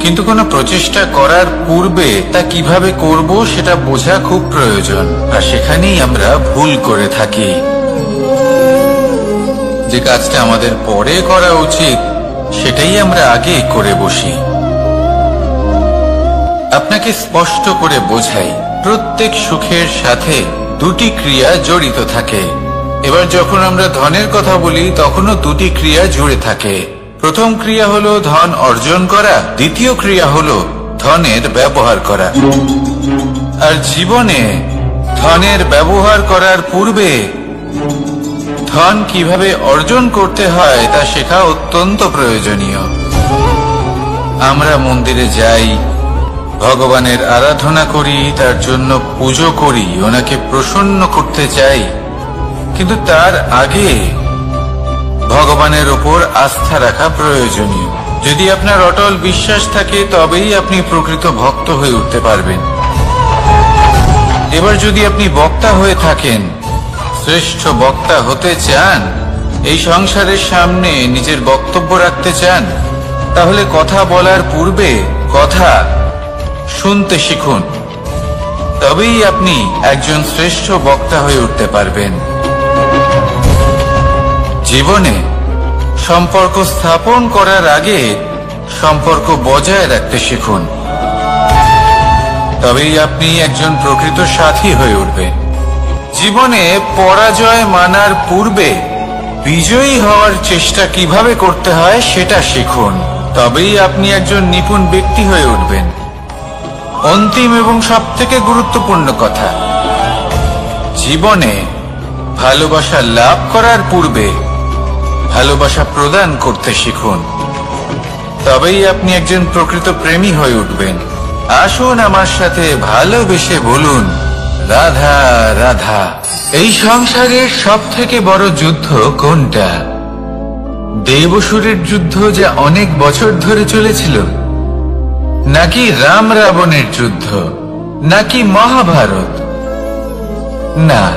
কিন্তু কোনো প্রচেষ্টা করার পূর্বে তা কিভাবে করব সেটা বোঝা খুব প্রয়োজন, আর সেখানেই আমরা ভুল করে থাকি। যে কাজটা আমাদের পরে করা উচিত, সেটাই আমরা আগে করে বসি। আপনাকে স্পষ্ট করে বোঝাই, প্রত্যেক সুখের সাথে 2টি ক্রিয়া জড়িত থাকে। এবার যখন আমরা ধনের কথা বলি, তখনও 2টি ক্রিয়া জুড়ে থাকে। প্রথম ক্রিয়া হলো ধন অর্জন করা, দ্বিতীয় ক্রিয়া হলো ধনের ব্যবহার করা। আর জীবনে ধনের ব্যবহার করার পূর্বে ধন কিভাবে অর্জন করতে হয় তা শেখা অত্যন্ত প্রয়োজনীয়। আমরা মন্দিরে যাই, ভগবানের আরাধনা করি, তার জন্য পুজো করি, ওনাকে প্রসন্ন করতে চাই, কিন্তু তার আগে ভগবানের ওপর আস্থা রাখা প্রয়োজনীয়। যদি আপনার অটল বিশ্বাস থাকে তবেই আপনি প্রকৃত ভক্ত হয়ে উঠতে পারবেন। এবার যদি আপনি বক্তা হয়ে থাকেন, শ্রেষ্ঠ বক্তা হতে চান, এই সংসারের সামনে নিজের বক্তব্য রাখতে চান, তাহলে কথা বলার পূর্বে কথা শুনতে শিখুন। তবেই আপনি একজন শ্রেষ্ঠ বক্তা হয়ে উঠতে পারবেন। জীবনে সম্পর্ক স্থাপন করার আগে সম্পর্ক বজায় রাখতে শিখুন। তবেই আপনি একজন প্রকৃত সাথী হয়ে উঠবেন। জীবনে পরাজয় মানার পূর্বে বিজয়ী হওয়ার চেষ্টা কিভাবে করতে হয় সেটা শিখুন। তবেই আপনি একজন নিপুণ ব্যক্তি হয়ে উঠবেন। অন্তিম এবং সবথেকে গুরুত্বপূর্ণ কথা, জীবনে ভালোবাসা লাভ করার পূর্বে ভালোবাসা প্রদান করতে শিখুন। তবেই আপনি একজন প্রকৃত প্রেমী হয়ে উঠবেন। আসুন আমার সাথে ভালোবেসে বলুন, রাধা রাধা। এই সংসারের সবথেকে বড় যুদ্ধ কোনটা? দেব-অসুরের যুদ্ধ যা অনেক বছর ধরে চলেছিল, নাকি রাম রাবণের যুদ্ধ, নাকি মহাভারত? না,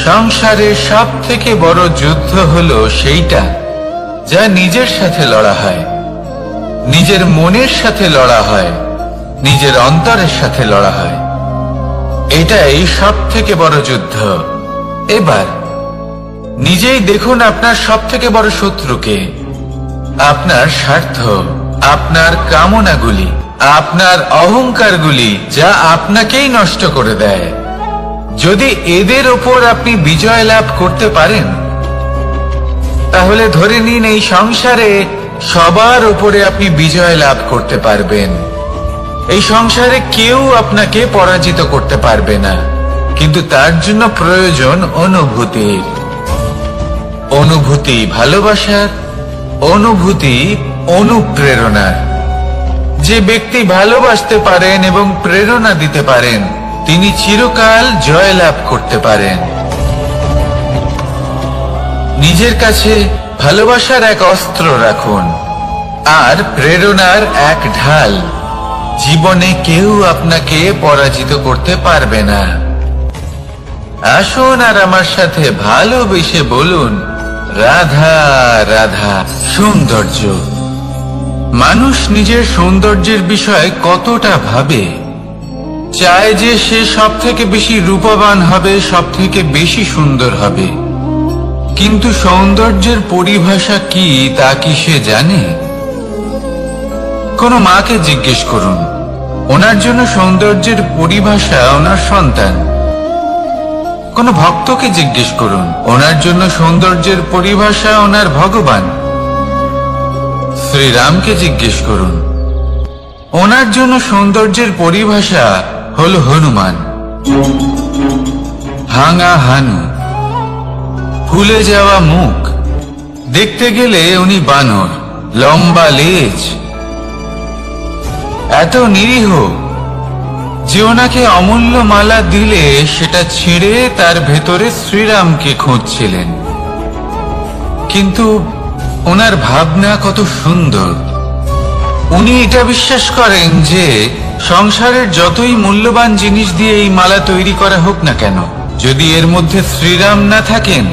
সংসারের সবথেকে বড় যুদ্ধ হলো সেইটা যা নিজের সাথে লড়া হয়, নিজের মনের সাথে লড়া হয়, নিজের অন্তরের সাথে লড়া হয়। এটাই সবথেকে বড় যুদ্ধ। এবার নিজেই দেখুন আপনার সবথেকে বড় শত্রুকে। আপনার স্বার্থ, আপনার কামনাগুলি, আপনার অহংকারগুলি, যা আপনাকেই নষ্ট করে দেয়। যদি এদের ওপর আপনি বিজয় লাভ করতে পারেন, তাহলে ধরে নিন এই সংসারে সবার উপরে আপনি বিজয় লাভ করতে পারবেন। এই সংসারে কেউ আপনাকে পরাজিত করতে পারবে না। কিন্তু তার জন্য প্রয়োজন অনুভূতির। অনুভূতি ভালোবাসার, অনুভূতি অনুপ্রেরণার। যে ব্যক্তি ভালোবাসতে পারেন এবং প্রেরণা দিতে পারেন, তিনি চিরকাল জয় লাভ করতে পারেন। নিজের কাছে ভালোবাসার এক অস্ত্র রাখুন আর প্রেরণার এক ঢাল। জীবনে কেউ আপনাকে পরাজিত করতে পারবে না। আসুন আর আমার সাথে ভালোবেসে বলুন, রাধা রাধা। সৌন্দর্য। মানুষ নিজের সৌন্দর্যের বিষয়ে কতটা ভাবে, চায় যে সে সব থেকে বেশি রূপবান হবে, সব থেকে বেশি সুন্দর হবে। কিন্তু সৌন্দর্যের পরিভাষা কি তা কি সে জানে? কোন মাকে জিজ্ঞেস করুন, ওনার জন্য সৌন্দর্যের পরিভাষা ওনার সন্তান। কোন ভক্তকে জিজ্ঞেস করুন, ওনার জন্য সৌন্দর্যের পরিভাষা ওনার ভগবান। শ্রীরামকে জিজ্ঞেস করুন, ওনার জন্য সৌন্দর্যের পরিভাষা হল হনুমান। ভাঙা হানু, ফুলে যাওয়া মুখ, দেখতে গেলে উনি বানর, লম্বা লেজ, এত নিরীহ যে ওনাকে অমূল্য মালা দিলে সেটা ছিঁড়ে তার ভেতরে শ্রীরামকে খুঁজছিলেন। কিন্তু ওনার ভাবনা কত সুন্দর। উনি এটা বিশ্বাস করেন যে সংসারের যতই মূল্যবান জিনিস দিয়ে এই মালা তৈরি করা হোক না কেন, যদি এর মধ্যে শ্রীরাম না থাকেন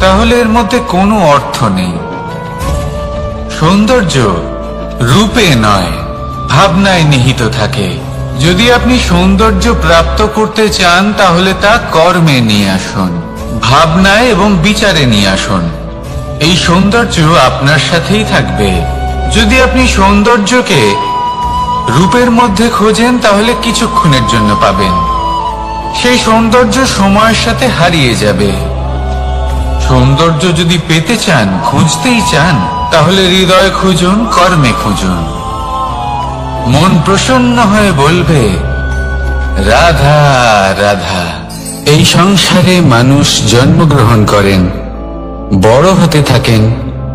তাহলে এর মধ্যে কোনো অর্থ নেই। সৌন্দর্য রূপে নয়, ভাবনায় নিহিত থাকে। যদি আপনি সৌন্দর্য প্রাপ্ত করতে চান তাহলে তা কর্মে নিয়ে আসুন, ভাবনায় এবং বিচারে নিয়ে আসুন। এই সৌন্দর্য আপনার সাথেই থাকবে। যদি আপনি সৌন্দর্যকে রূপের মধ্যে খোঁজেন তাহলে কিছুক্ষণের জন্য পাবেন, সেই সৌন্দর্য সময়ের সাথে হারিয়ে যাবে। সৌন্দর্য যদি পেতে চান, খুঁজতেই চান, তাহলে হৃদয় খুঁজুন, কর্মে খুঁজুন। মন প্রসন্ন হয়ে বলবে, রাধা রাধা। এই সংসারে মানুষ জন্মগ্রহণ করেন, বড় হতে থাকেন,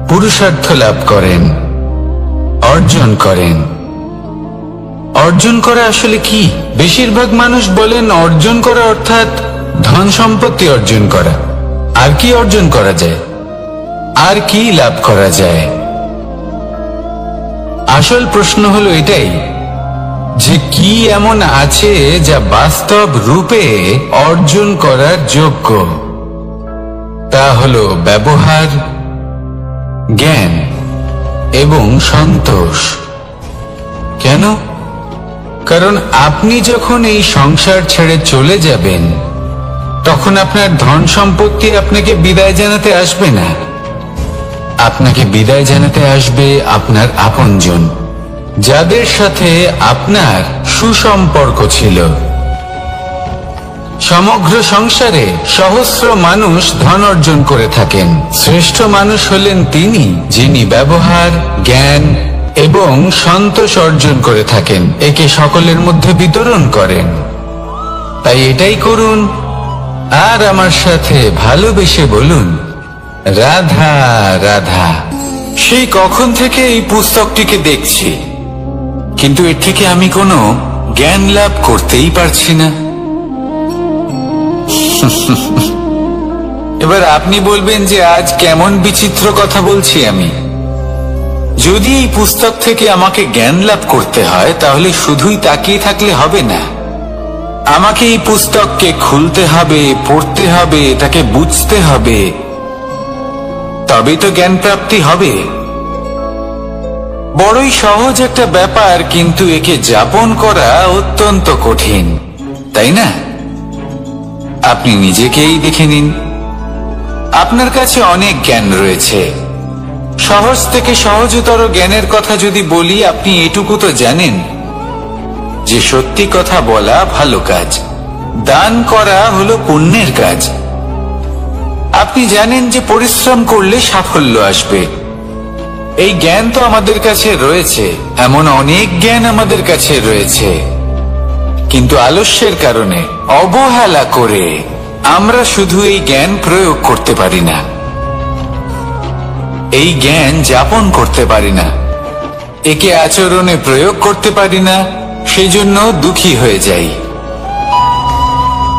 পুরুষার্থ লাভ করেন, অর্জন করেন। অর্জন করা আসলে কি? বেশিরভাগ মানুষ বলেন অর্জন করা অর্থাৎ ধন সম্পত্তি অর্জন করা। আর কি অর্জন করা যায়? আর কি লাভ করা যায়? আসল প্রশ্ন হলো এটাই যে কি এমন আছে যা বাস্তব রূপে অর্জন করার যোগ্য। তা হলো ব্যবহার, জ্ঞান এবং সন্তোষ। কেন? কারণ আপনি যখন এই সংসার ছেড়ে চলে যাবেন তখন আপনার ধন সম্পত্তি আপনাকে বিদায় জানাতে আসবে না। আপনাকে বিদায় জানাতে আসবে আপনার আপনজন, যাদের সাথে আপনার সুসম্পর্ক ছিল। সমগ্র সংসারে সহস্র মানুষ ধন অর্জন করে থাকেন। শ্রেষ্ঠ মানুষ হলেন তিনি যিনি ব্যবহার, জ্ঞান এবং সন্তোষ অর্জন করে থাকেন, একে সকলের মধ্যে বিতরণ করেন। তাই এটাই করুন আর আমার সাথে ভালোবেসে বলুন, রাধা রাধা। সেই কখন থেকে এই পুস্তকটিকে দেখছি, কিন্তু এর থেকে আমি কোনো জ্ঞান লাভ করতেই পারছি না। এবার আপনি বলবেন যে আজ কেমন বিচিত্র কথা বলছি আমি। যদি এই পুস্তক থেকে আমাকে জ্ঞান লাভ করতে হয় তাহলে শুধুই তাকিয়ে থাকলে হবে না। আমাকে এই পুস্তককে খুলতে হবে, পড়তে হবে, তাকে বুঝতে হবে, তবেই তো জ্ঞান প্রাপ্তি হবে। বড়ই সহজ একটা ব্যাপার, কিন্তু একে যাপন করা অত্যন্ত কঠিন, তাই না? আপনি নিজেকেই দেখে নিন। আপনার কাছে অনেক জ্ঞান রয়েছে। সহজ থেকে সহজতর জ্ঞানের কথা যদি বলি, আপনি এটুকু তো জানেন যে সত্যি কথা বলা ভালো কাজ, দান করা হলো পুণ্যের কাজ। আপনি জানেন যে পরিশ্রম করলে সাফল্য আসবে। এই জ্ঞান তো আমাদের কাছে রয়েছে, এমন অনেক জ্ঞান আমাদের কাছে রয়েছে, কিন্তু আলস্যের কারণে, অবহেলা করে আমরা শুধু এই জ্ঞান প্রয়োগ করতে পারি না, এই জ্ঞান যাপন করতে পারি না, একে আচরণে প্রয়োগ করতে পারি না, সেই জন্য দুঃখী হয়ে যাই।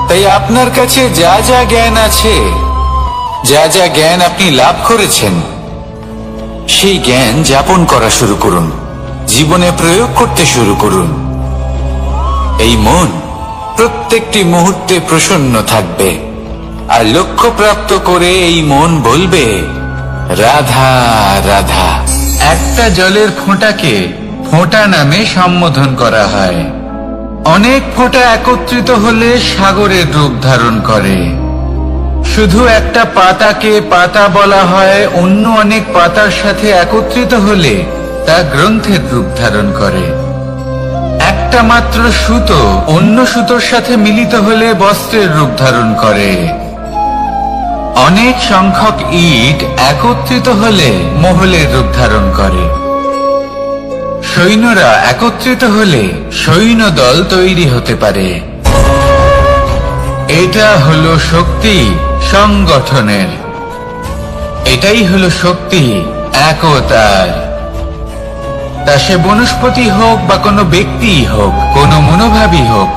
তাই আপনার কাছে যা যা জ্ঞান আছে, যা যা জ্ঞান আপনি লাভ করেছেন, সেই জ্ঞান যাপন করা শুরু করুন, জীবনে প্রয়োগ করতে শুরু করুন। এই মন প্রত্যেকটি মুহূর্তে প্রসন্ন থাকবে, আর লক্ষ্য প্রাপ্ত করে এই মন বলবে, রাধা রাধা। একটা জলের ফোঁটাকে ফোঁটা নামে সম্বোধন করা হয়। অনেক ফোঁটা একত্রিত হলে সাগরের রূপ ধারণ করে। শুধু একটা পাতাকে পাতা বলা হয়, অন্য অনেক পাতার সাথে একত্রিত হলে তা গ্রন্থের রূপ ধারণ করে। একটা মাত্র সুতো অন্য সুতোর সাথে মিলিত হলে বস্ত্রের রূপ ধারণ করে। অনেক সংখ্যক ইট একত্রিত হলে মহলের রূপ ধারণ করে। সৈন্যরা একত্রিত হলে সৈন্যদল তৈরি হতে পারে। এটা হলো শক্তি সংগঠনের, এটাই হলো শক্তি একতার। তা সে বনস্পতি হোক বা কোনো ব্যক্তি হোক, কোনো মনোভাবই হোক,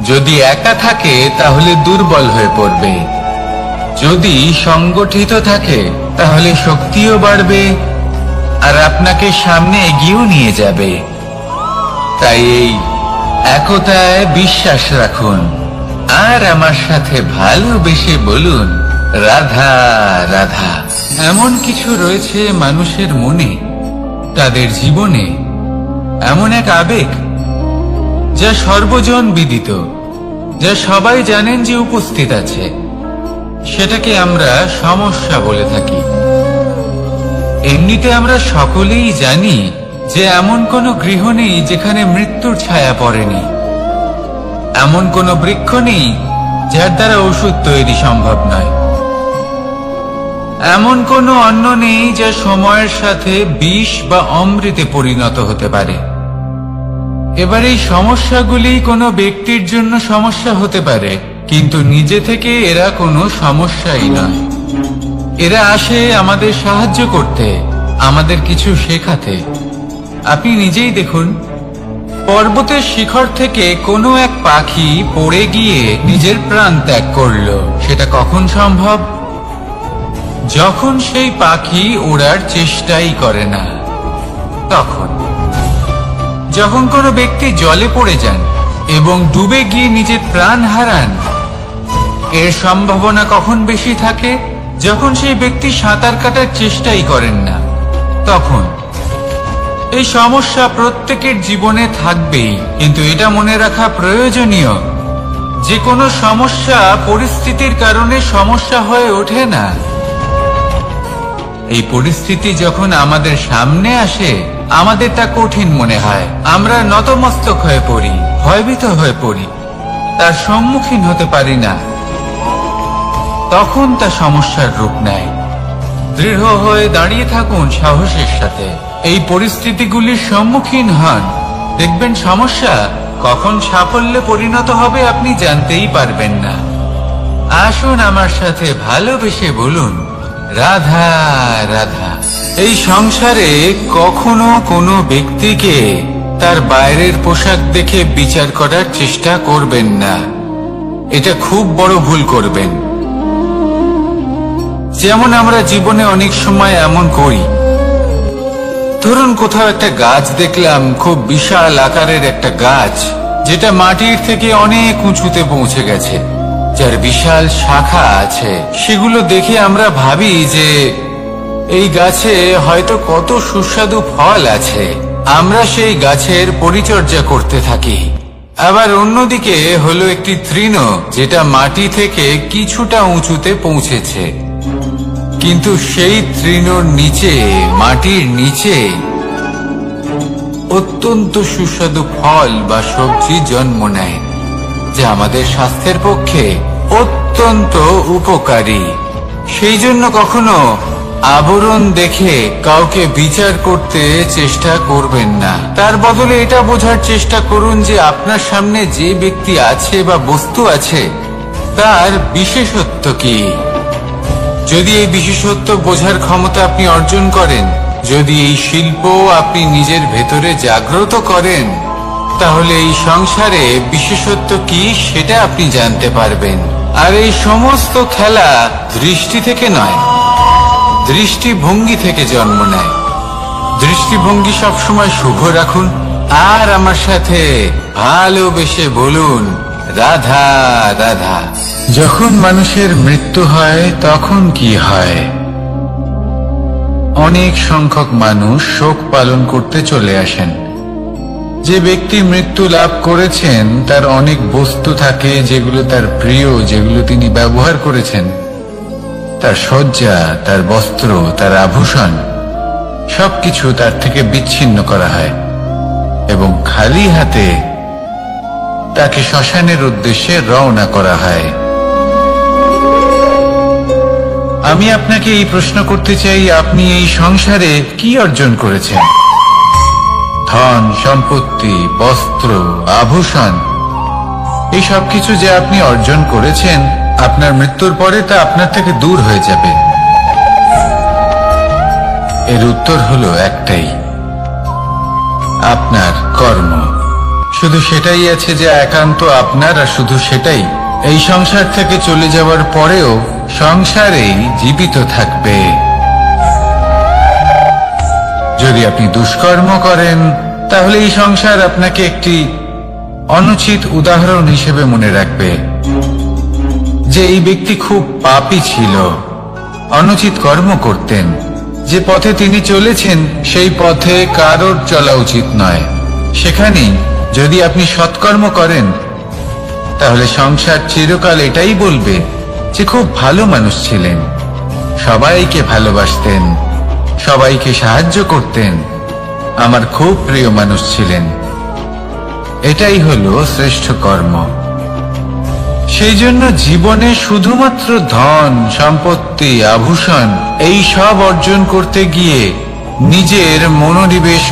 যদি একা থাকে তাহলে দুর্বল হয়ে পড়বে। যদি সংগঠিত থাকে তাহলে শক্তিও বাড়বে আর আপনাকে সামনে এগিয়েও নিয়ে যাবে। তাই এই একতায় বিশ্বাস রাখুন আর আমার সাথে ভালোবেসে বলুন, রাধা রাধা। এমন কিছু রয়েছে মানুষের মনে, তাদের জীবনে এমন এক আবেগ যা সর্বজন বিদিত, যা সবাই জানেন যে উপস্থিত আছে। সেটাকে আমরা সমস্যা বলে থাকি। এমনিতে আমরা সকলেই জানি যে এমন কোনো গৃহ নেই যেখানে মৃত্যুর ছায়া পড়েনি, এমন কোনো বৃক্ষ নেই যার দ্বারা ওষুধ তৈরি সম্ভব নয়, এমন কোনো অন্ন নেই যা সময়ের সাথে বিষ বা অমৃতে পরিণত হতে পারে। এবার এই সমস্যাগুলি কোনো ব্যক্তির জন্য সমস্যা হতে পারে, কিন্তু নিজে থেকে এরা কোনো সমস্যাই নয়। এরা আসে আমাদের সাহায্য করতে, আমাদের কিছু শেখাতে। আপনি নিজেই দেখুন, পর্বতের শিখর থেকে কোনো এক পাখি পড়ে গিয়ে নিজের প্রাণ ত্যাগ করলো। সেটা কখন সম্ভব? যখন সেই পাখি ওড়ার চেষ্টাই করে না। তখন যখন কোনো ব্যক্তি জলে পড়ে যান এবং ডুবে গিয়ে নিজের প্রাণ হারান, এর সম্ভাবনা কখন বেশি থাকে? যখন সেই ব্যক্তি সাঁতার কাটার চেষ্টাই করেন না। তখন এই সমস্যা প্রত্যেকের জীবনে থাকবেই, কিন্তু এটা মনে রাখা প্রয়োজনীয় যে কোনো সমস্যা পরিস্থিতির কারণে সমস্যা হয়ে ওঠে না। এই পরিস্থিতি যখন আমাদের সামনে আসে, আমাদের তা কঠিন মনে হয়। আমরা নতমস্তক হয়ে পড়ি, ভয়ভীত হয়ে পড়ি, তার সম্মুখীন হতে পারি না। তখন তা সমস্যার রূপ নেয়। দৃঢ় হয়ে দাঁড়িয়ে থাকুন সাহসের সাথে, এই পরিস্থিতিগুলির সম্মুখীন হন। দেখবেন সমস্যা কখন সাফল্যে পরিণত হবে আপনি জানতেই পারবেন না। আসুন আমার সাথে ভালোবেসে বলুন, রাধা রাধা। এই সংসারে কখনো কোনো ব্যক্তিকে তার বাইরের পোশাক দেখে বিচার করার চেষ্টা করবেন না। এটা খুব বড় ভুল করবেন। যেমন আমরা জীবনে অনেক সময় এমন করি, ধরুন কোথাও একটা গাছ দেখলাম, খুব বিশাল আকারের একটা গাছ, যেটা মাটির থেকে অনেক উঁচুতে পৌঁছে গেছে, যার বিশাল শাখা আছে। সেগুলো দেখে আমরা ভাবি যে এই গাছে হয়তো কত সুস্বাদু ফল আছে। আমরা সেই গাছের পরিচর্যা করতে থাকি। আবার অন্যদিকে হলো একটি তৃণ, যেটা মাটি থেকে কিছুটা উঁচুতে পৌঁছেছে, কিন্তু সেই তৃণর নিচে, মাটির নিচে অত্যন্ত সুস্বাদু ফল বা সবজি জন্ম নেয়, যা আমাদের স্বাস্থ্যের পক্ষে অত্যন্ত উপকারী। সেই জন্য কখনো আবরণ দেখে কাউকে বিচার করতে চেষ্টা করবেন না। তার বদলে এটা বোঝার চেষ্টা করুন যে আপনার সামনে যে ব্যক্তি আছে বা বস্তু আছে, তার বিশেষত্ব কি। যদি এই বিশেষত্ব বোঝার ক্ষমতা আপনি অর্জন করেন, যদি এই শিল্প আপনি নিজের ভেতরে জাগ্রত করেন, তাহলে এই সংসারে বিশেষত্ব কি সেটা আপনি জানতে পারবেন। আর এই সমস্ত খেলা দৃষ্টি থেকে নয়, দৃষ্টিভঙ্গি থেকে জন্ম নেয়। দৃষ্টিভঙ্গি সবসময় শুভ রাখুন, আর আমার সাথে ভালোবেসে বলুন, রাধা রাধা। যখন মানুষের মৃত্যু হয় তখন কি হয়? অনেক সংখ্যক মানুষ শোক পালন করতে চলে আসেন। যে ব্যক্তি মৃত্যু লাভ করেছেন তার অনেক বস্তু থাকে যেগুলো তার প্রিয়, যেগুলো তিনি ব্যবহার করেছেন। তার শয্যা, তার বস্ত্র, তার আভূষণ সবকিছু তার থেকে বিচ্ছিন্ন করা হয় এবং খালি হাতে তাকে শ্মশানের উদ্দেশ্যে রওনা করা হয়। আমি আপনাকে এই প্রশ্ন করতে চাই, আপনি এই সংসারে কি অর্জন করেছেন? ধন সম্পত্তি, বস্ত্র, আভূষণ, এই সবকিছু যে আপনি অর্জন করেছেন, আপনার মৃত্যুর পরে তা আপনার থেকে দূর হয়ে যাবে। এর উত্তর হলো একটাই, আপনার কর্ম। শুধু সেটাই আছে যে একান্ত আপনার, আর শুধু সেটাই এই সংসার থেকে চলে যাওয়ার পরেও সংসারেই জীবিত থাকবে। যদি আপনি দুষ্কর্ম করেন, তাহলে এই সংসার আপনাকে একটি অনুচিত উদাহরণ হিসেবে মনে রাখবে যে এই ব্যক্তি খুব পাপী ছিল, অনুচিত কর্ম করতেন। যে পথে তিনি চলেছেন সেই পথে কারোর চলা উচিত নয়। সেখানেই যদি আপনি সৎকর্ম করেন, তাহলে সংসার চিরকাল এটাই বলবে যে খুব ভালো মানুষ ছিলেন, সবাইকে ভালোবাসতেন, সবাইকে সাহায্য করতেন, আমার খুব প্রিয় মানুষ ছিলেন। এটাই হলো শ্রেষ্ঠ কর্ম। সেই জন্য জীবনে শুধুমাত্র ধন সম্পত্তি, আভূষণ এই সব অর্জন করতে গিয়ে নিজের মনোনিবেশ